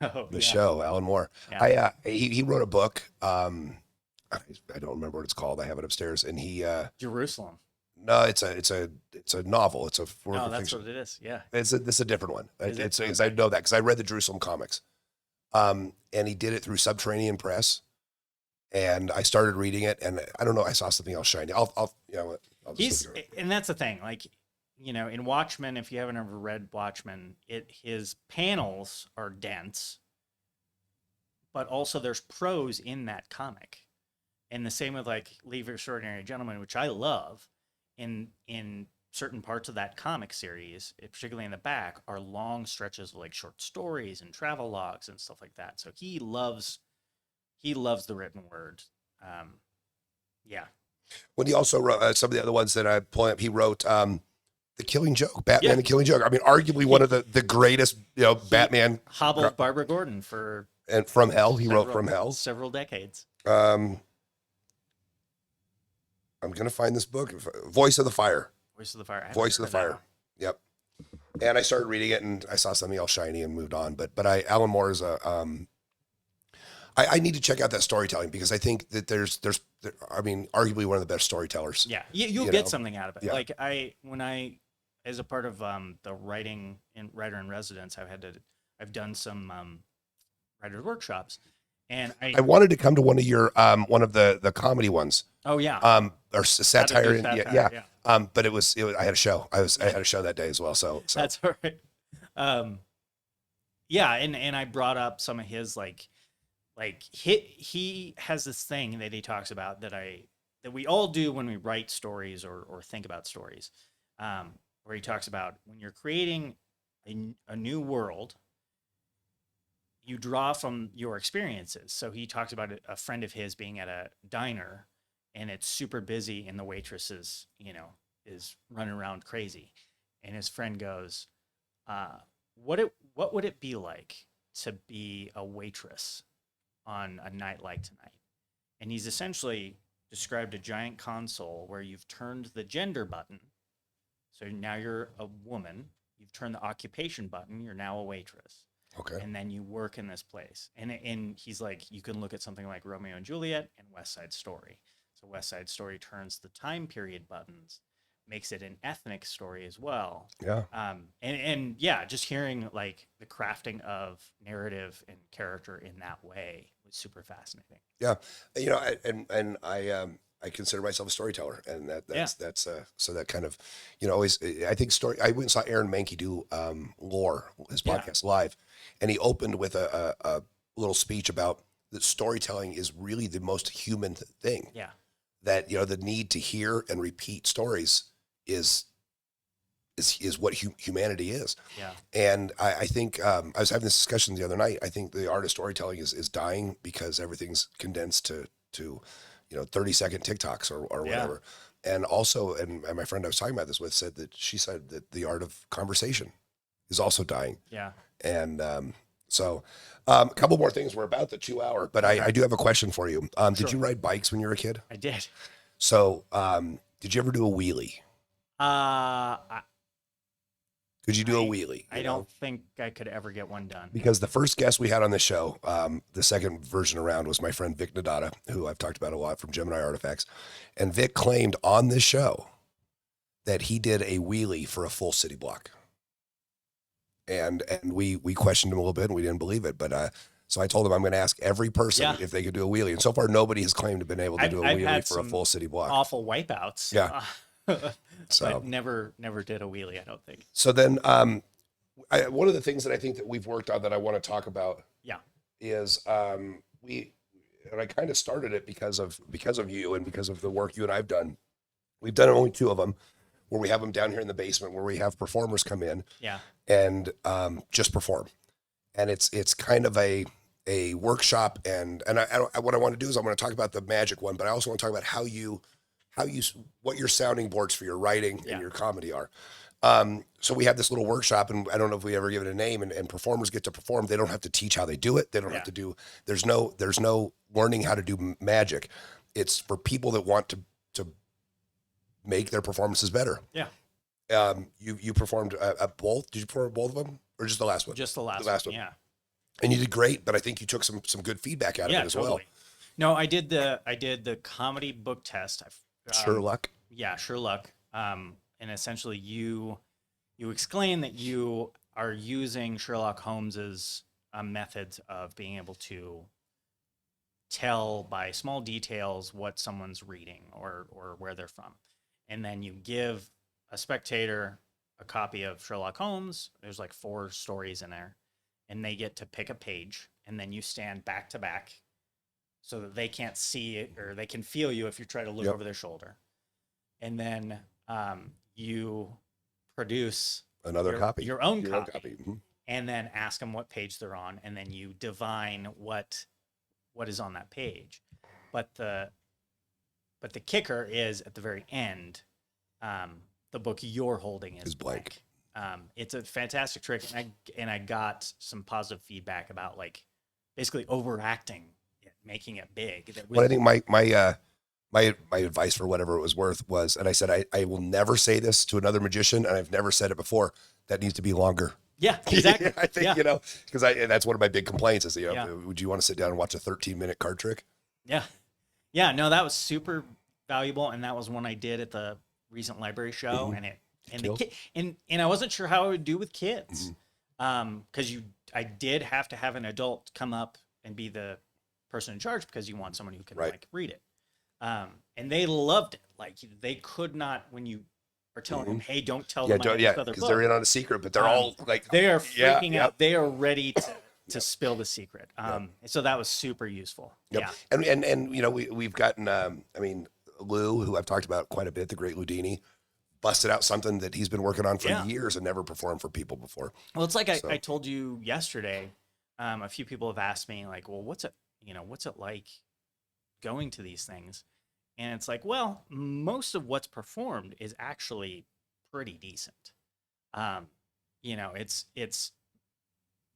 Oh, The show, Alan Moore. Yeah. He wrote a book. I don't remember what it's called. I have it upstairs. And he Jerusalem. no, it's a novel. It's a work Oh, of that's fiction. what it is. Yeah. It's a different one. Is it? It's I know that because I read the Jerusalem comics. And he did it through Subterranean Press. And I started reading it, and I don't know. I saw something else shiny. I'll just look it up. And that's the thing. Like, in Watchmen, if you haven't ever read Watchmen, his panels are dense, but also there's prose in that comic. And the same with like League of Extraordinary Gentlemen, which I love. In certain parts of that comic series, particularly in the back, are long stretches of like short stories and travel logs and stuff like that. So he loves the written word. Um, yeah, When he also wrote some of the other ones that I pull up, he wrote The Killing Joke, Batman, yeah. The Killing Joke. I mean, arguably one of the greatest, He Batman. hobbled Barbara Gordon for And From Hell, he wrote From Hell. several decades. Um, I'm gonna find this book, Voice of the Fire. Voice of the Fire. I haven't Voice of heard the of that Fire. one. Yep. And I started reading it, and I saw something else shiny and moved on. But Alan Moore is a I need to check out that storytelling because I think that I mean, arguably one of the best storytellers. Yeah, you'll you get know. something out of it. Yeah. Like when I, as a part of the writer in residence, I've done some writers workshops, and I wanted to come to one of your one of the comedy ones. oh yeah, Or how to satire, do and satire, yeah. But it was I had a show. I had a show that day as well. So That's all right. Um, yeah, and I brought up some of his like he has this thing that he talks about that we all do when we write stories or think about stories, where he talks about when you're creating a new world, you draw from your experiences. So he talks about a friend of his being at a diner and it's super busy and the waitress is running around crazy, and his friend goes, what would it be like to be a waitress on a night like tonight? And he's essentially described a giant console where you've turned the gender button. So now you're a woman. You've turned the occupation button. You're now a waitress. okay. And then you work in this place. And he's like, you can look at something like Romeo and Juliet and West Side Story. So West Side Story turns the time period buttons, makes it an ethnic story as well. Yeah. And yeah, just hearing like the crafting of narrative and character in that way was super fascinating. Yeah. And I consider myself a storyteller, and that's so that kind of, always, I think I went and saw Aaron Mahnke do Lore, his Yeah. podcast live, and he opened with a little speech about that storytelling is really the most human thing. Yeah. That the need to hear and repeat stories is what humanity is. Yeah. And I think I was having this discussion the other night. I think the art of storytelling is dying because everything's condensed to 30-second TikToks or Yeah. whatever. And also, and my friend I was talking about this with she said that the art of conversation is also dying. Yeah. And so a couple more things. We're about the 2 hour, but I do have a question for you. Did Sure. you ride bikes when you were a kid? I did. So did you ever do a wheelie? I Could you do a wheelie? I don't think I could ever get one done. Because the first guest we had on this show, the second version around, was my friend Vic Nadata, who I've talked about a lot from Gemini Artifacts. And Vic claimed on this show that he did a wheelie for a full city block. And we questioned him a little bit and we didn't believe it. But so I told him I'm going to ask every person if they could do a wheelie. And so far, nobody has claimed to have been able to do a I've wheelie had for a some full city block. Awful wipeouts. Yeah. So But never did a wheelie, I don't think. So then one of the things that I think that we've worked on that I want to talk about Yeah. is and I kind of started it because of you and because of the work you and I've done. We've done only 2 of them where we have them down here in the basement where we have performers come in Yeah. and just perform. And it's kind of a workshop and what I want to do is I want to talk about the magic one, but I also want to talk about how you what your sounding boards for your writing and your comedy are. So we have this little workshop, and I don't know if we ever give it a name, and performers get to perform. They don't have to teach how they do it. They don't have to do, there's no learning how to do magic. It's for people that want to make their performances better. Yeah. You performed at both. Did you perform both of them or just the last one? Just the last one. Yeah. And you did great, but I think you took some good feedback out of it as well. No, I did the comedy book test. Sherlock. Yeah, Sherlock. And essentially you explain that you are using Sherlock Holmes's methods of being able to tell by small details what someone's reading or where they're from. And then you give a spectator a copy of Sherlock Holmes. There's like 4 stories in there, and they get to pick a page, and then you stand back to back so that they can't see it or they can feel you if you try to look over their shoulder. And then you produce Another copy. your own Your own copy, copy. Mhm. and then ask them what page they're on, and then you divine what is on that page. But the kicker is at the very end, the book you're holding is blank. It's a fantastic trick, and I got some positive feedback about like basically overacting it, making it big. That was, Well, I think my advice for whatever it was worth was, and I said, I will never say this to another magician, and I've never said it before, that needs to be longer. yeah, exactly. I think, Yeah. because that's one of my big complaints is, Yeah. would you want to sit down and watch a 13-minute card trick? Yeah. Yeah. No, that was super valuable. And that was one I did at the recent library show. Mhm. And Killed. and I wasn't sure how I would do with kids. Cause I did have to have an adult come up and be the person in charge because you want someone who can Right. like read it. And they loved it. Like they could not, when you are telling them, hey, don't tell them I have this other because they're book. in on a secret, but they're all like, They are freaking yeah. out. They are ready to spill the secret. So that was super useful. Yep. Yeah. And we've gotten, Lou, who I've talked about quite a bit, the great Ludini, busted out something that he's been working on for Yeah. years and never performed for people before. Well, it's like I told you yesterday. A few people have asked me, like, well, what's it like going to these things? And it's like, well, most of what's performed is actually pretty decent. It's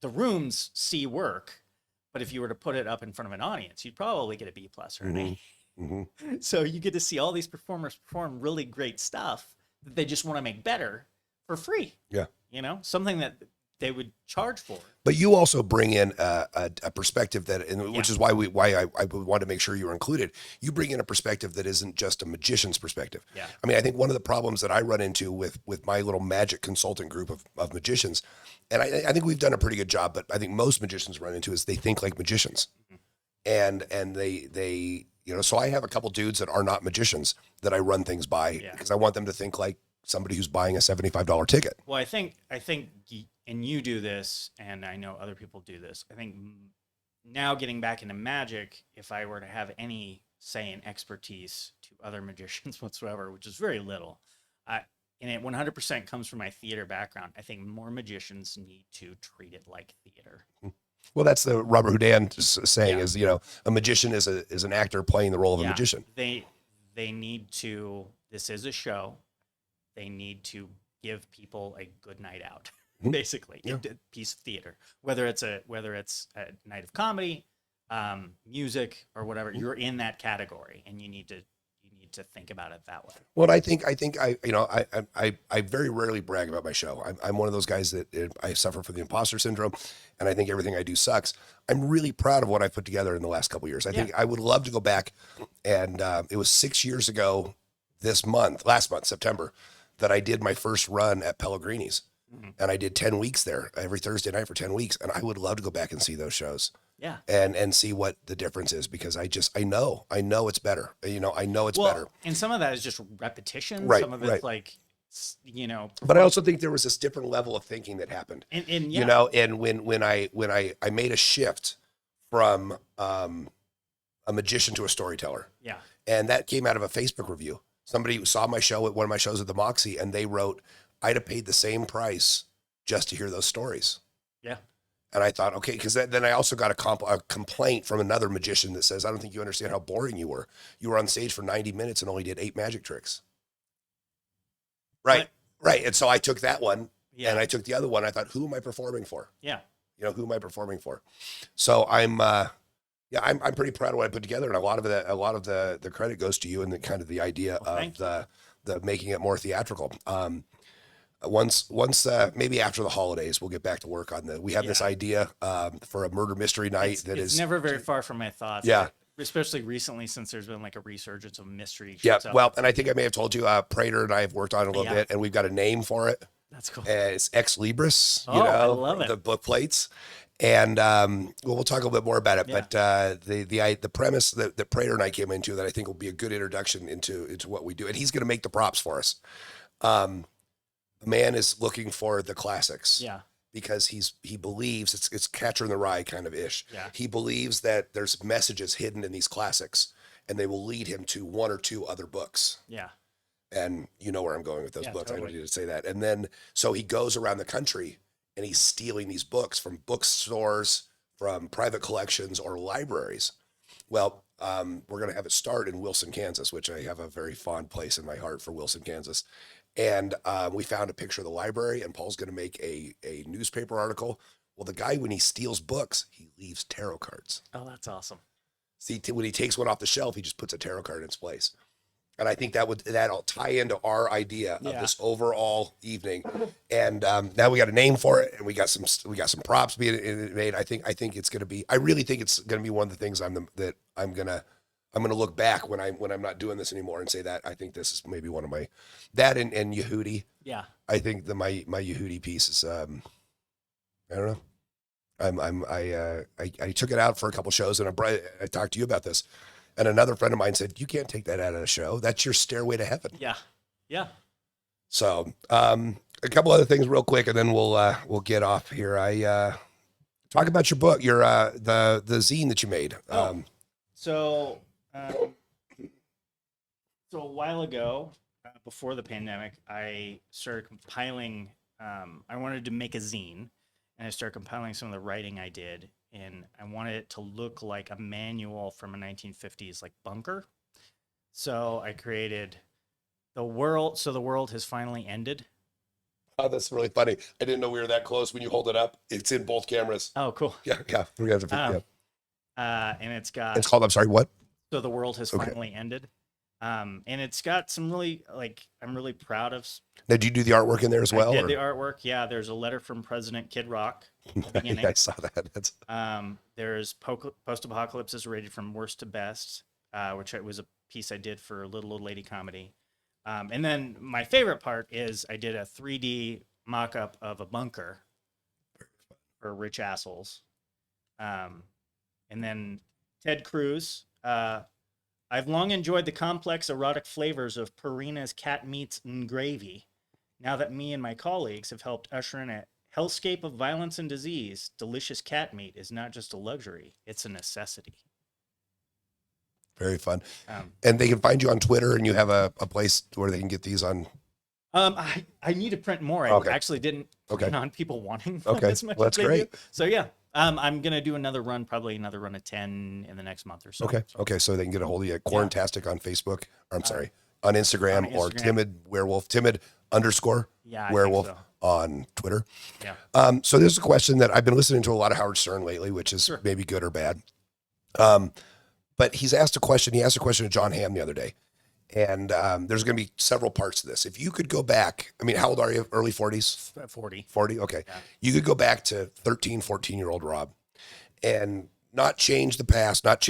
the rooms see work, but if you were to put it up in front of an audience, you'd probably get a B plus or an A. Mm-hmm. So you get to see all these performers perform really great stuff that they just want to make better for free. Yeah. Something that they would charge for. But you also bring in a perspective that, which Yeah. is why I want to make sure you're included. You bring in a perspective that isn't just a magician's perspective. Yeah. I mean, I think one of the problems that I run into with my little magic consultant group of magicians, and I think we've done a pretty good job, but I think most magicians run into is they think like magicians, and they so I have a couple dudes that are not magicians that I run things by because I want them to think like somebody who's buying a $75 ticket. Well, I think, and you do this, and I know other people do this. I think now getting back into magic, if I were to have any say in expertise to other magicians whatsoever, which is very little, and it 100% comes from my theater background, I think more magicians need to treat it like theater. Well, that's the Robert Houdin saying is, a magician is an actor playing the role of a magician. They need to, this is a show. They need to give people a good night out, basically. A piece of theater, whether it's a night of comedy, music, or whatever. You're in that category, and you need to think about it that way. Well, I think I very rarely brag about my show. I'm one of those guys that I suffer from the imposter syndrome, and I think everything I do sucks. I'm really proud of what I've put together in the last couple of years. I think I would love to go back, and it was 6 years ago last month, September, that I did my first run at Pellegrini's, and I did 10 weeks there every Thursday night for 10 weeks. And I would love to go back and see those shows. Yeah. And see what the difference is, because I know it's better. I know it's better. And some of that is just repetition. Right, Some of it's right. like, But I also think there was this different level of thinking that happened, and and when I made a shift from, a magician to a storyteller. Yeah. And that came out of a Facebook review. Somebody saw my show at one of my shows at the Moxie, and they wrote, I'd have paid the same price just to hear those stories. Yeah. And I thought, okay, because then I also got a complaint from another magician that says, I don't think you understand how boring you were. You were on stage for 90 minutes and only did 8 magic tricks. Right. Right. And so I took that one and I took the other one. I thought, who am I performing for? Yeah. Who am I performing for? So I'm pretty proud of what I put together. And a lot of the credit goes to you and the kind of the idea of the making it more theatrical. Once maybe after the holidays, we'll get back to work on we have this idea for a murder mystery night it's never very far from my thoughts. Yeah. Especially recently, since there's been like a resurgence of mystery. Yeah. So, Well, and I think I may have told you, Prater and I have worked on it a little bit, and we've got a name for it. that's cool. It's Ex Libris, I love it. the book plates. And we'll talk a little bit more about it. Yeah. But the premise that Prater and I came into that I think will be a good introduction into what we do. And he's going to make the props for us. The man is looking for the classics. Yeah. Because he believes it's Catcher in the Rye kind of ish. Yeah. He believes that there's messages hidden in these classics, and they will lead him to one or two other books. Yeah. And you know where I'm going with those Yeah, books. I don't totally. need to say that. And then, so he goes around the country and he's stealing these books from bookstores, from private collections or libraries. Well, we're going to have it start in Wilson, Kansas, which I have a very fond place in my heart for Wilson, Kansas. And we found a picture of the library, and Paul's going to make a newspaper article. Well, the guy, when he steals books, he leaves tarot cards. Oh, that's awesome. See, when he takes one off the shelf, he just puts a tarot card in its place. And I think that'll tie into our idea of Yeah. this overall evening. And now we got a name for it, and we got some props being made. I think it's going to be. I really think it's going to be one of the things I'm gonna look back when I'm not doing this anymore and say that I think this is maybe one of my and Yehudi. Yeah. I think my Yehudi piece is I don't know. I took it out for a couple shows, and I talked to you about this. And another friend of mine said, "You can't take that out of the show. That's your stairway to heaven." Yeah. Yeah. So, a couple other things real quick, and then we'll get off here. Talk about your book, your the zine that you made. So, so a while ago, before the pandemic, I started compiling. I wanted to make a zine, and I started compiling some of the writing I did, and I wanted it to look like a manual from a 1950s like bunker. So I created the world. So the world has finally ended. Oh, that's really funny. I didn't know we were that close. When you hold it up, it's in both cameras. Oh, cool. Yeah. We have to. And it's got. It's called. I'm sorry. What? So the world has Okay. finally ended. And it's got some really I'm really proud of. Now, did you do the artwork in there as well? I did or? the artwork. Yeah, there's a letter from President Kid Rock. At the beginning. Yeah, I saw that. That's There's post-apocalypse is rated from worst to best, which was a piece I did for Little Old Lady Comedy. And then my favorite part is I did a 3D mock-up of a bunker for rich assholes. And then Ted Cruz. I've long enjoyed the complex erotic flavors of Purina's cat meats and gravy. Now that me and my colleagues have helped usher in a hellscape of violence and disease, delicious cat meat is not just a luxury, it's a necessity. very fun. And they can find you on Twitter, and you have a place where they can get these on. I need to print more. I actually didn't plan on people wanting them as much Well, as that's they great. do. So yeah, I'm going to do probably another run of 10 in the next month or so. Okay. So they can get a hold of you at Quarantastic on Facebook. On Instagram, or Timid Werewolf, Timid_werewolf so. on Twitter. Yeah. So there's a question that I've been listening to a lot of Howard Stern lately, which is maybe good or bad. But he asked a question to John Hamm the other day. And there's going to be several parts to this. If you could go back, I mean, how old are you? Early 40s? 40. 40? Okay. Yeah. You could go back to 13, 14-year-old Rob and not change the past, but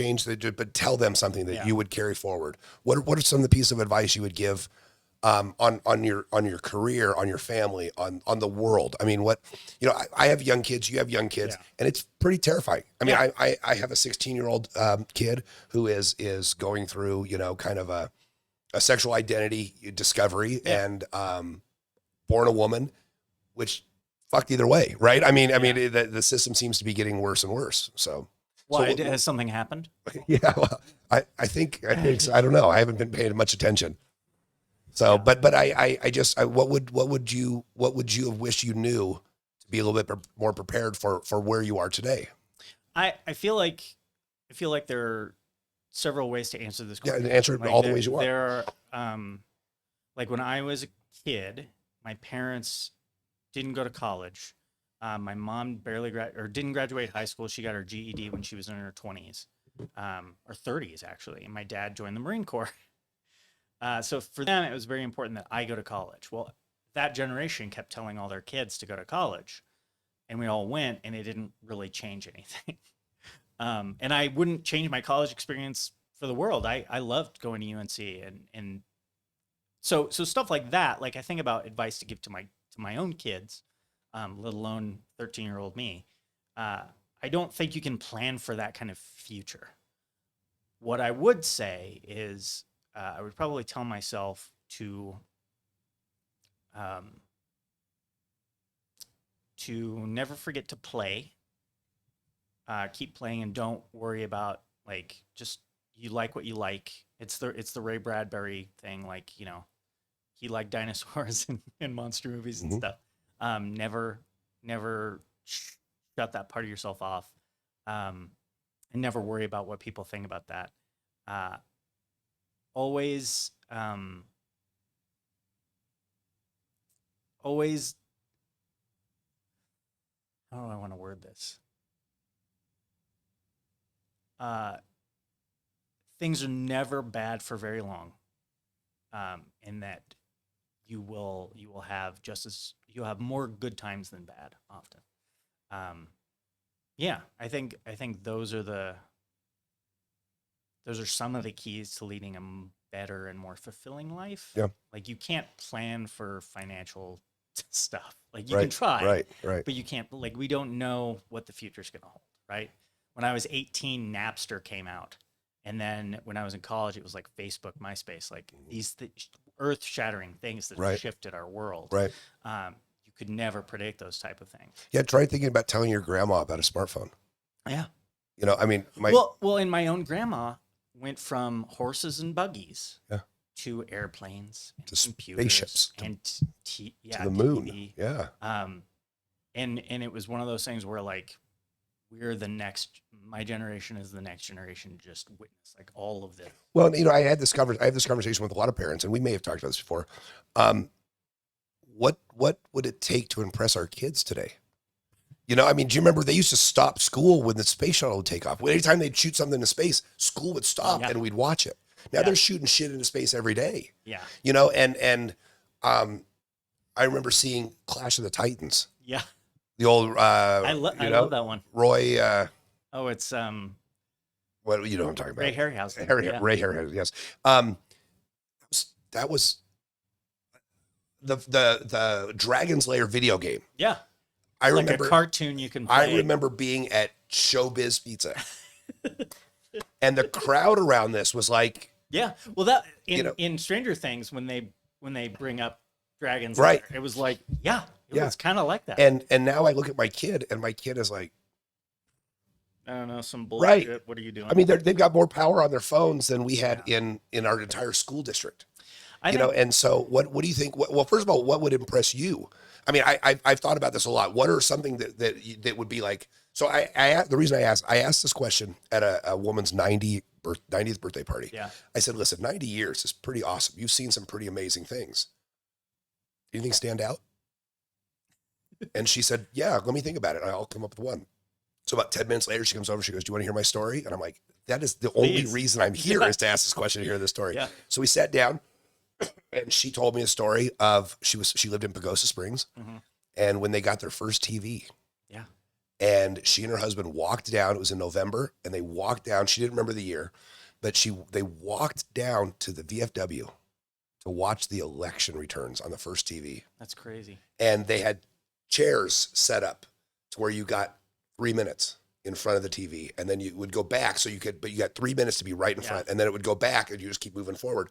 tell them something that you would carry forward. What are some of the pieces of advice you would give on your career, on your family, on the world? I mean, I have young kids, you have young kids, and it's pretty terrifying. I mean, I have a 16-year-old kid who is going through, kind of a sexual identity discovery and born a woman, which fucked either way, right? I mean, the system seems to be getting worse and worse. So. Why, has something happened? Yeah, well, I think so. I don't know. I haven't been paying much attention. So, but what would you have wished you knew to be a little bit more prepared for where you are today? I feel like there are several ways to answer this question. Yeah, answer it all the ways you want. There are, like when I was a kid, my parents didn't go to college. My mom didn't graduate high school. She got her GED when she was in her 20s, or 30s actually. And my dad joined the Marine Corps. So for them, it was very important that I go to college. Well, that generation kept telling all their kids to go to college, and we all went, and it didn't really change anything. And I wouldn't change my college experience for the world. I loved going to UNC, and so stuff like that. Like I think about advice to give to my own kids. Let alone 13-year-old me. I don't think you can plan for that kind of future. What I would say is I would probably tell myself to never forget to play. Keep playing and don't worry about just you like what you like. It's the Ray Bradbury thing, he liked dinosaurs and monster movies and Mhm. stuff. Never shut that part of yourself off, and never worry about what people think about that. Uh, always, always. How do I want to word this? Uh, things are never bad for very long, in that you will have you'll have more good times than bad often. Um, yeah, I think those are some of the keys to leading a better and more fulfilling life. Yeah. Like you can't plan for financial stuff. Like you can Right. try, Right. Right. but you can't. Like we don't know what the future's going to hold, right? When I was 18, Napster came out, and then when I was in college, it was like Facebook, MySpace, like these earth-shattering things that Right. shifted our world. Right. You could never predict those type of things. Yeah. Try thinking about telling your grandma about a smartphone. Yeah. You know, I mean, Well, and my own grandma went from horses and buggies Yeah. to airplanes and To computers spaceships, and to the moon. TV. Yeah. And it was one of those things where like we're the next. My generation is the next generation. To just witness like all of this. Well, you know, I have this conversation with a lot of parents, and we may have talked about this before. What would it take to impress our kids today? You know, I mean, do you remember they used to stop school when the space shuttle would take off? Anytime they'd shoot something into space, school would stop Yeah. and we'd watch it. Now Yeah. they're shooting shit into space every day. Yeah. You know, and I remember seeing Clash of the Titans, Yeah. the old I love that one. Roy Oh, it's what you know what I'm talking about. Ray Harryhausen. Yeah. Ray Harryhausen, yes. That was the Dragon's Lair video game. Yeah. I It's remember like a cartoon you can play. I remember being at Showbiz Pizza, and the crowd around this was like, Yeah. Well, that You know- in Stranger Things when they bring up dragons, Right. Lair, it was like, yeah, it Yeah. was kind of like that. and now I look at my kid, and my kid is like, I don't know, some Right. bullshit. What are you doing? I mean, they've got more power on their phones than we had in our entire school district. I You think, know, and so what do you think? Well, first of all, what would impress you? I mean, I've thought about this a lot. What are something that would be like? So the reason I asked this question at a woman's 90th birthday party. yeah, I said, listen, 90 years is pretty awesome. You've seen some pretty amazing things. Anything stand out? And she said, yeah, let me think about it. I'll come up with one. So about 10 minutes later, she comes over, she goes, do you want to hear my story? And I'm like, that is the only Please. reason I'm here Yeah. is to ask this question, to hear this story. Yeah. So we sat down, and she told me a story of, she lived in Pagosa Springs, Mhm. and when they got their first TV, yeah, and she and her husband walked down, it was in November, and they walked down, she didn't remember the year, but they walked down to the VFW to watch the election returns on the first TV. that's crazy. And they had chairs set up to where you got 3 minutes in front of the TV, and then you would go back, but you got 3 minutes to be right in Yeah. front, and then it would go back, and you just keep moving forward.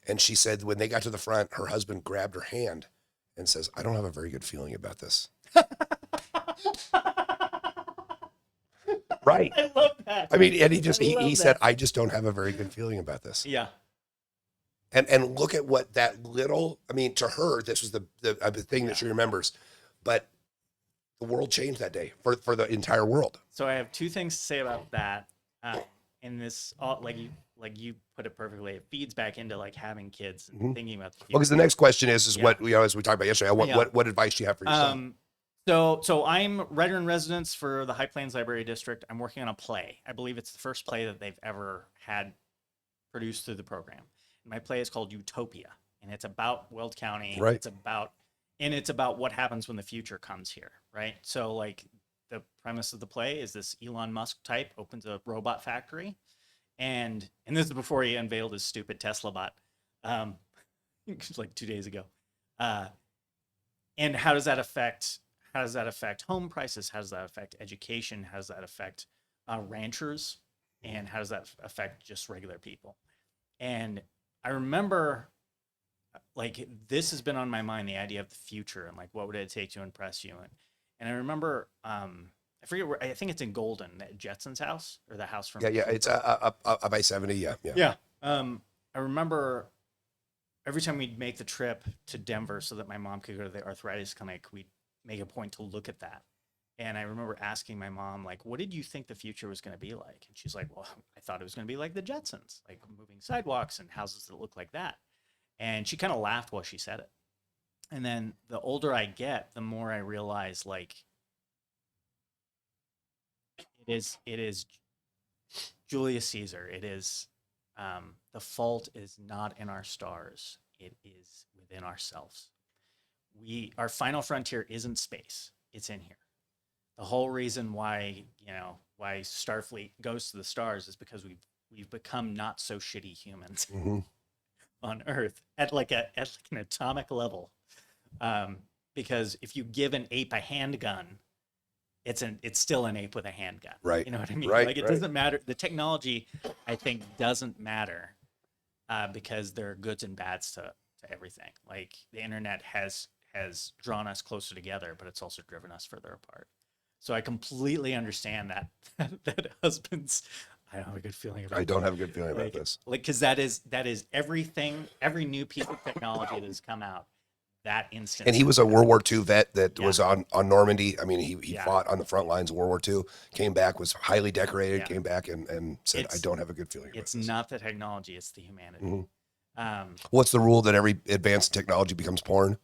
And she said when they got to the front, her husband grabbed her hand and says, I don't have a very good feeling about this. Right. I love that. I mean, and he love said, that. I just don't have a very good feeling about this. Yeah, And look at what that little, I mean, to her, this was the thing that she remembers, but the world changed that day for the entire world. so I have two things to say about that. And this, all, like you put it perfectly, it feeds back into like having kids and Mhm. thinking about the Well, future. because the next question is Yeah. what, you know, as we talked about yesterday, Yeah. what advice do you have for yourself? So I'm writer in residence for the High Plains Library District. I'm working on a play. I believe it's the first play that they've ever had produced through the program. And my play is called Utopia, and it's about Weld County. Right. It's about what happens when the future comes here, right? So like the premise of the play is this Elon Musk type opens a robot factory, and this is before he unveiled his stupid Tesla bot, like 2 days ago. And how does that affect home prices? How does that affect education? How does that affect ranchers? And how does that affect just regular people? And I remember, like, this has been on my mind, the idea of the future and like what would it take to impress you. And I remember, I forget where, I think it's in Golden, at Jetson's house, or the house from Yeah. It's up by 70. Yeah. yeah. I remember every time we'd make the trip to Denver so that my mom could go to the arthritis clinic, we'd make a point to look at that. And I remember asking my mom, like, what did you think the future was going to be like? And she's like, well, I thought it was going to be like the Jetsons, like moving sidewalks and houses that look like that. And she kind of laughed while she said it. And then the older I get, the more I realize, like, it is Julius Caesar. It is the fault is not in our stars. It is within ourselves. Our final frontier isn't space. It's in here. The whole reason why why Starfleet goes to the stars is because we've become not so shitty humans Mm-hmm. on Earth at like an atomic level. Because if you give an ape a handgun, it's still an ape with a handgun. Right. You know what I mean? Right, Like it right. doesn't matter. The technology, I think, doesn't matter because there are goods and bads to everything. Like the internet has drawn us closer together, but it's also driven us further apart. So I completely understand that husbands. I don't have a good feeling about. I don't have a good feeling about like, this. like because that is everything. Every new piece of technology that has come out, that instant. And he was a World War II vet that Yeah. was on Normandy. I mean, he Yeah. fought on the front lines of World War II, came back, was highly decorated, Yeah. came back and said, I don't have a good feeling about It's this. not the technology; it's the humanity. Mhm. Um, What's the rule that every advanced technology becomes porn?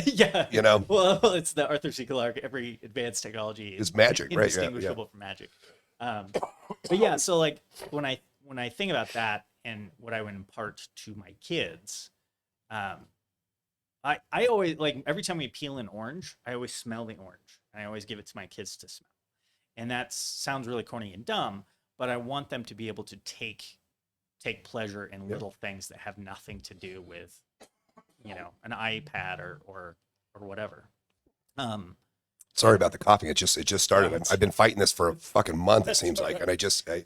yeah. You know? Well, it's the Arthur C. Clarke. Every advanced technology It's magic, right? Yeah, indistinguishable from magic. But yeah, so like when I think about that and what I would impart to my kids, um, I always like every time we peel an orange, I always smell the orange. And I always give it to my kids to smell. And that sounds really corny and dumb, but I want them to be able to take pleasure in little things that have nothing to do with, an iPad or whatever. Sorry about the coughing. It just started. it's- I've been fighting this for a fucking month, it seems all like. right. And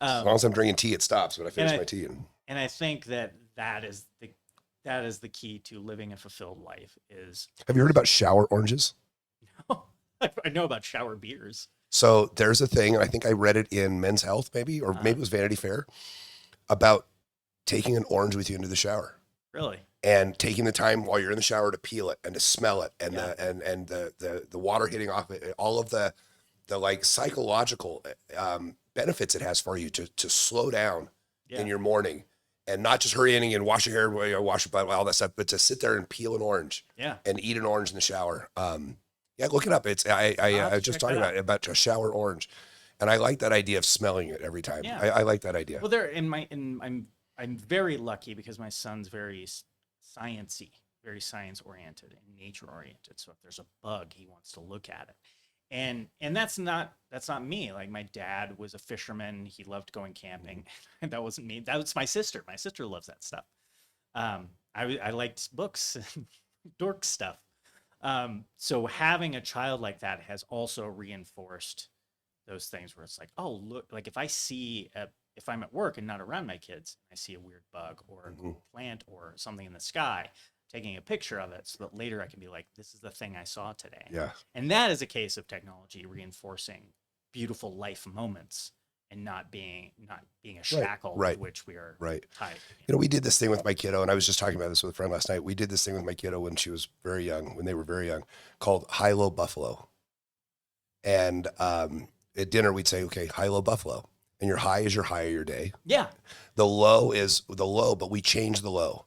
as Um, long as I'm drinking tea, it stops. But I finish I- my tea. And and I think that is the key to living a fulfilled life is have you heard about shower oranges? I know about shower beers. So there's a thing, and I think I read it in Men's Health, maybe, or maybe it was Vanity Fair, about taking an orange with you into the shower Really? and taking the time while you're in the shower to peel it and to smell it and Yeah. the water hitting off it, all of the like psychological benefits it has for you to slow down Yeah. in your morning and not just hurry in and wash your hair, wash your butt, all that stuff, but to sit there and peel an orange Yeah. and eat an orange in the shower. Yeah, look it up. It's I have to was just check that talking about a shower orange, and I like that idea of smelling it every time. Yeah. I like that idea. Well, I'm very lucky because my son's very sciencey, very science oriented and nature oriented. So if there's a bug, he wants to look at it. And that's not me. Like my dad was a fisherman. He loved going camping. And that wasn't me. That was my sister. My sister loves that stuff. I liked books and dork stuff. So having a child like that has also reinforced those things where it's like, oh, look, like if I'm at work and not around my kids, I see a weird bug or a cool plant or something in the sky, taking a picture of it so that later I can be like, this is the thing I saw today. Yeah. And that is a case of technology reinforcing beautiful life moments and not being a shackle right. to which we are Right. tied. You know, we did this thing with my kiddo, and I was just talking about this with a friend last night. We did this thing with my kiddo when she was very young, when they were very young, called high-low buffalo. And at dinner, we'd say, okay, high-low buffalo. And your high is your high of your day. Yeah. The low is the low, but we changed the low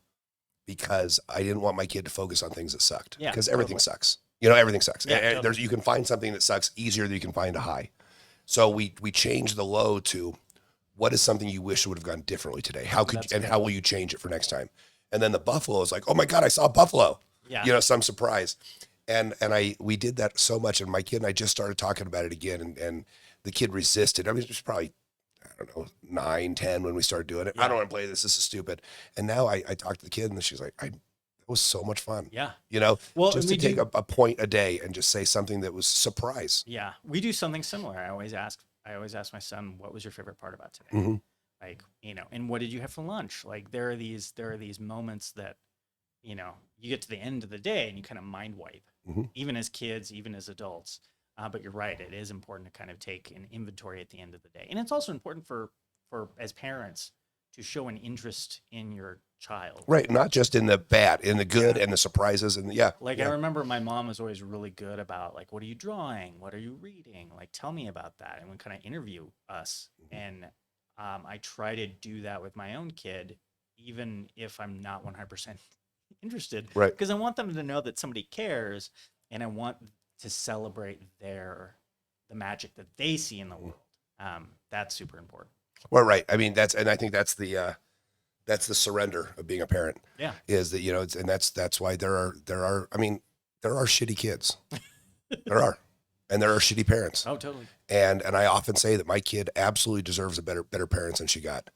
because I didn't want my kid to focus on things that sucked. Yeah, Because everything totally. sucks. You know, everything sucks. Yeah, And totally. you can find something that sucks easier than you can find a high. So we changed the low to what is something you wish would have gone differently today? How could That's and good. how will you change it for next time? And then the buffalo is like, oh my God, I saw a buffalo. Yeah. You know, some surprise. And we did that so much. And my kid and I just started talking about it again. And the kid resisted. I mean, it was probably, I don't know, 9, 10 when we started doing it. Yeah. I don't want to play this. This is stupid. And now I talked to the kid and she's like, that was so much fun. Yeah. You know, Well, just and to we take do- a point a day and just say something that was surprise. Yeah, we do something similar. I always ask my son, what was your favorite part about today? Mhm. Like, and what did you have for lunch? Like there are these moments that, you get to the end of the day and you kind of mind wipe, Mhm. even as kids, even as adults. But you're right, it is important to kind of take an inventory at the end of the day. And it's also important for as parents to show an interest in your child. Right. Not just in the bad, in the good Yeah. and the surprises and yeah. Like yeah. I remember my mom was always really good about like, what are you drawing? What are you reading? Like, tell me about that, and would kind of interview us. And I try to do that with my own kid, even if I'm not 100% interested, Right. because I want them to know that somebody cares, and I want to celebrate the magic that they see in the world. That's super important. Well, right. I mean, and I think that's the surrender of being a parent. Yeah. Is that, and that's why I mean, there are shitty kids. There are. And there are shitty parents. Oh, totally. And I often say that my kid absolutely deserves a better parents than she got.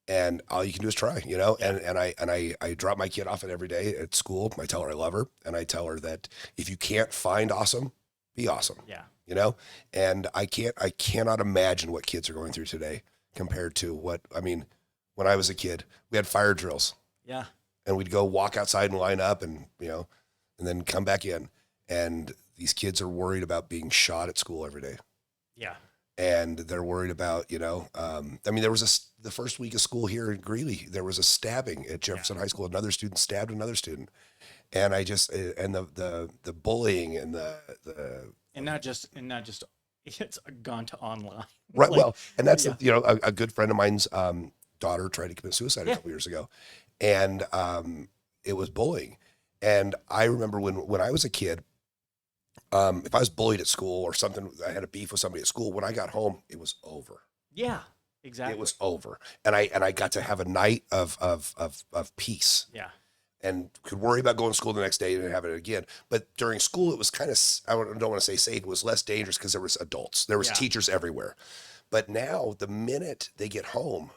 And all you can do is try, and I drop my kid off at every day at school. I tell her I love her, and I tell her that if you can't find awesome, be awesome. Yeah. And I cannot imagine what kids are going through today compared to when I was a kid, we had fire drills. Yeah. And we'd go walk outside and line up and then come back in. And these kids are worried about being shot at school every day. Yeah. And they're worried about, there was the first week of school here in Greeley, there was a stabbing at Jefferson High School. Another student stabbed another student. And I just, and the bullying and and not just it's gone to online. Right. Like, Well, and that's, a good friend of mine's, daughter tried to commit suicide a couple years ago, and it was bullying. And I remember when I was a kid, if I was bullied at school or something, I had a beef with somebody at school. When I got home, it was over. Yeah, exactly. It was over, and I got to have a night of peace. Yeah. And could worry about going to school the next day and have it again. But during school, it was kind of, I don't want to say safe. It was less dangerous because there was adults, there was teachers everywhere. But now, the minute they get home,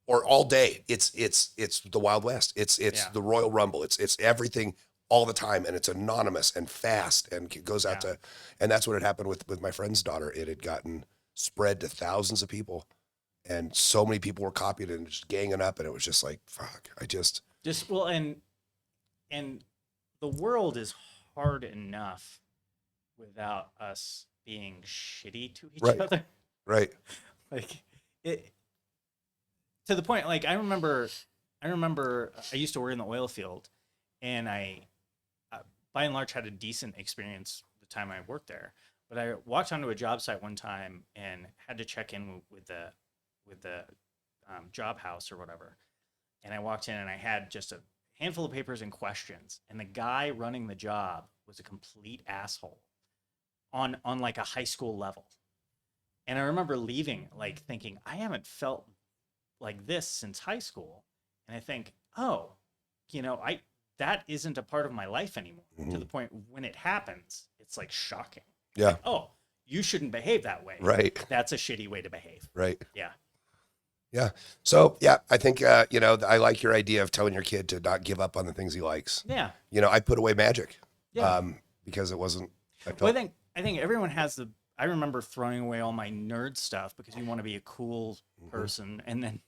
or all day, it's the Wild West. It's the Royal Rumble. It's everything all the time, and it's anonymous and fast, and it goes out to, and that's what had happened with my friend's daughter. It had gotten spread to thousands of people, and so many people were copied and just ganging up, and it was just like, fuck. Well, and the world is hard enough without us being shitty to each other. Right. Like it. To the point, like I remember I used to work in the oil field, and I, by and large, had a decent experience the time I worked there. But I walked onto a job site one time and had to check in with the job house or whatever. And I walked in and I had just a handful of papers and questions, and the guy running the job was a complete asshole on like a high school level. And I remember leaving, like thinking, I haven't felt like this since high school. And I think, that isn't a part of my life anymore. To the point when it happens, it's like shocking. Yeah. Like, oh, you shouldn't behave that way. Right. That's a shitty way to behave. Right. Yeah. Yeah. So I think, I like your idea of telling your kid to not give up on the things he likes. Yeah. I put away magic. Yeah. Because it wasn't, Well, I think everyone has I remember throwing away all my nerd stuff because you want to be a cool person, and then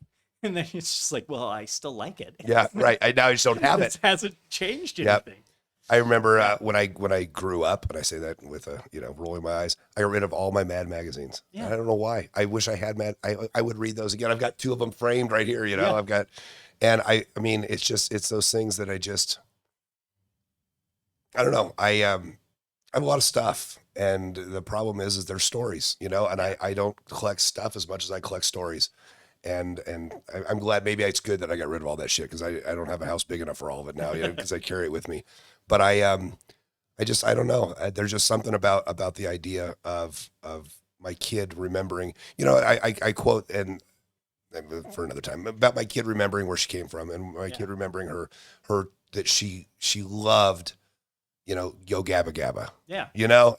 it's just like, well, I still like it. Yeah, right. Now I just don't have it. It hasn't changed Yep. anything. I remember when I grew up, and I say that with rolling my eyes, I got rid of all my Mad magazines. Yeah. I don't know why. I wish I had Mad. I would read those again. I've got 2 of them framed right here. Yeah. I've got, and I mean, it's those things that I don't know. I have a lot of stuff. And the problem is they're stories, and I don't collect stuff as much as I collect stories. And I'm glad, maybe it's good that I got rid of all that shit, because I don't have a house big enough for all of it now, because I carry it with me. But I don't know. There's just something about the idea of my kid remembering, I quote, and for another time, about my kid remembering where she came from, and my kid remembering her that she loved, Yo Gabba Gabba. Yeah.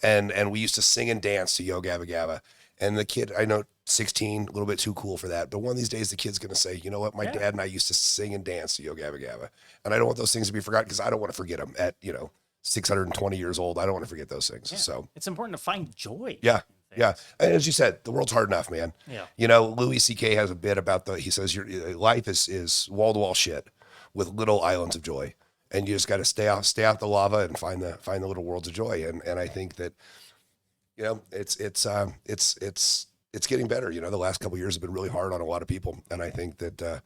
And we used to sing and dance to Yo Gabba Gabba. And the kid, I know, 16, a little bit too cool for that. But one of these days, the kid's going to say, you know what? My dad and I used to sing and dance to Yo Gabba Gabba. And I don't want those things to be forgotten, because I don't want to forget them at, 620 years old. I don't want to forget those things. Yeah. So it's important to find joy. Yeah. Yeah. And as you said, the world's hard enough, man. Yeah. Louis C.K. has a bit about he says, your life is wall to wall shit with little islands of joy. And you just got to stay off the lava and find the little worlds of joy. And I think that, it's getting better. The last couple of years have been really hard on a lot of people. And I think that,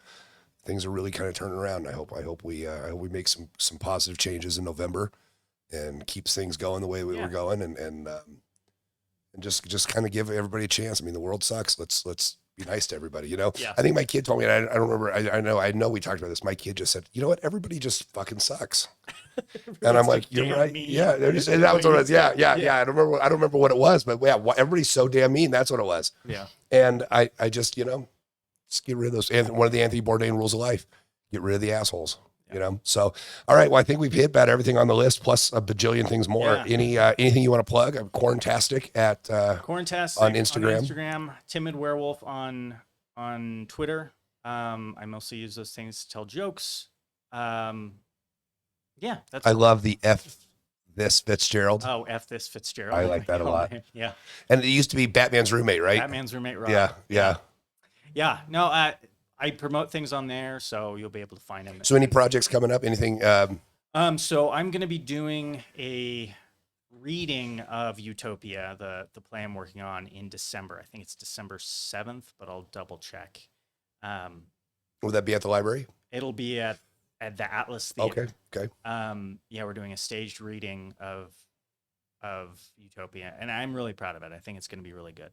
things are really kind of turning around. I hope we make some positive changes in November and keeps things going the way we were going, and just kind of give everybody a chance. I mean, the world sucks. Let's be nice to everybody. Yeah. I think my kid told me, and I don't remember. I know we talked about this. My kid just said, you know what? Everybody just fucking sucks. And I'm like, you're right. mean. Yeah, and that was what it was. Yeah. I don't remember what it was, but yeah, everybody's so damn mean. That's what it was. Yeah. And I just just get rid of those. And one of the Anthony Bourdain rules of life: get rid of the assholes. So all right. Well, I think we've hit about everything on the list, plus a bajillion things more. Yeah. Anything you want to plug? I'm Quarantastic at Quarantastic on Instagram. On Instagram, Timid Werewolf on Twitter. I mostly use those things to tell jokes. Yeah, that's. I love the F this Fitzgerald. Oh, F this Fitzgerald. I like that a lot. Yeah. And it used to be Batman's roommate, right? Batman's roommate, Rob. Yeah. Yeah. No, I promote things on there, so you'll be able to find them. So any projects coming up? Anything? So I'm going to be doing a reading of Utopia, the play I'm working on in December. I think it's December 7th, but I'll double check. Will that be at the library? It'll be at the Atlas Theater. Okay. Yeah, we're doing a staged reading of Utopia, and I'm really proud of it. I think it's going to be really good.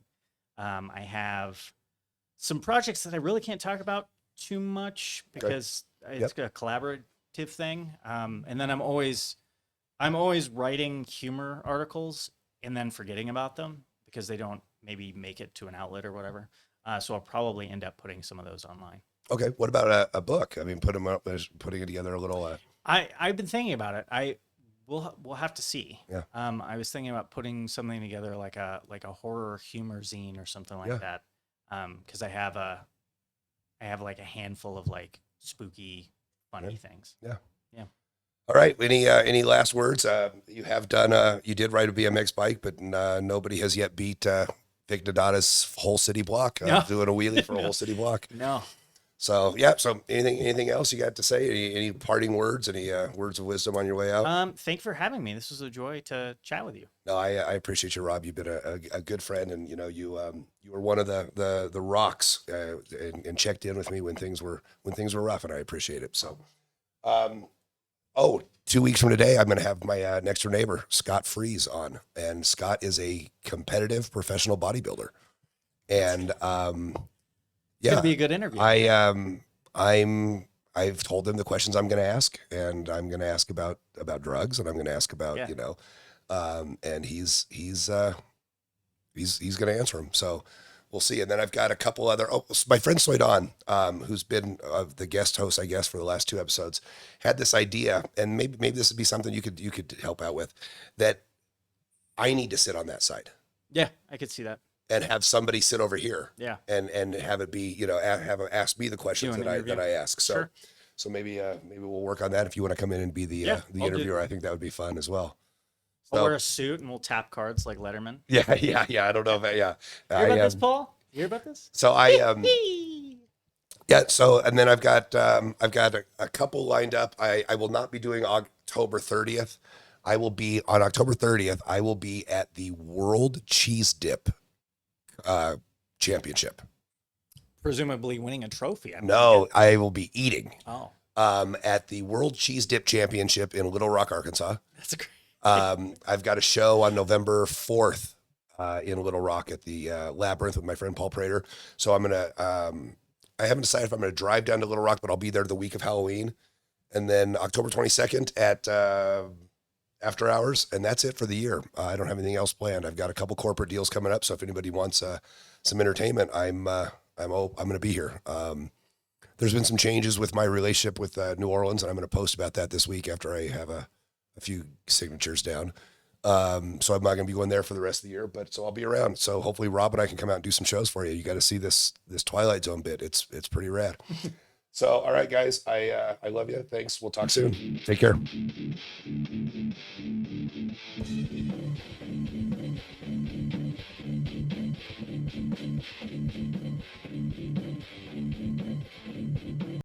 I have some projects that I really can't talk about too much because it's a collaborative thing. And then I'm always writing humor articles and then forgetting about them because they don't maybe make it to an outlet or whatever. So I'll probably end up putting some of those online. Okay. What about a book? I mean, putting it together a little. I've been thinking about it. We'll have to see. Yeah. I was thinking about putting something together like a horror humor zine or something like that. Because I have like a handful of like spooky, funny things. Yeah. All right. Any last words? You have done. You did ride a BMX bike, but nobody has yet beat Vic Nadada's whole city block. Doing a wheelie for a whole city block. No. So yeah. So anything else you got to say? Any parting words? Any words of wisdom on your way out? Thanks for having me. This was a joy to chat with you. No, I appreciate you, Rob. You've been a good friend, and you were one of the rocks and checked in with me when things were rough, and I appreciate it. So. 2 weeks from today, I'm going to have my next door neighbor, Scott Freeze, on. And Scott is a competitive professional bodybuilder. And Could be a good interview. I've told him the questions I'm going to ask, and I'm going to ask about drugs, and I'm going to ask about, and he's going to answer them. So we'll see. And then I've got a couple other, my friend Soydan, who's been the guest host, I guess, for the last 2 episodes, had this idea, and maybe this would be something you could help out with, that I need to sit on that side. Yeah, I could see that. And have somebody sit over here. Yeah. And have it be, ask me the questions that I ask. So, Sure. So maybe we'll work on that if you want to come in and be the interviewer. I think that would be fun as well. I'll wear a suit and we'll tap cards like Letterman. Yeah. I don't know if You hear about this, Paul? You hear about this? So So, and then I've got a couple lined up. I will not be doing October 30th. I will be on October 30th. I will be at the World Cheese Dip Championship. Presumably winning a trophy. No, I will be eating. Oh. At the World Cheese Dip Championship in Little Rock, Arkansas. That's great. I've got a show on November 4th in Little Rock at the Labyrinth with my friend Paul Prater. So I'm gonna. I haven't decided if I'm gonna drive down to Little Rock, but I'll be there the week of Halloween, and then October 22nd at After Hours, and that's it for the year. I don't have anything else planned. I've got a couple corporate deals coming up, so if anybody wants some entertainment, I'm gonna be here. There's been some changes with my relationship with New Orleans, and I'm gonna post about that this week after I have a few signatures down. So I'm not going to be going there for the rest of the year, so I'll be around. So hopefully Rob and I can come out and do some shows for you. You got to see this Twilight Zone bit. It's pretty rad. So, all right, guys, I love you. Thanks. We'll talk soon. Take care.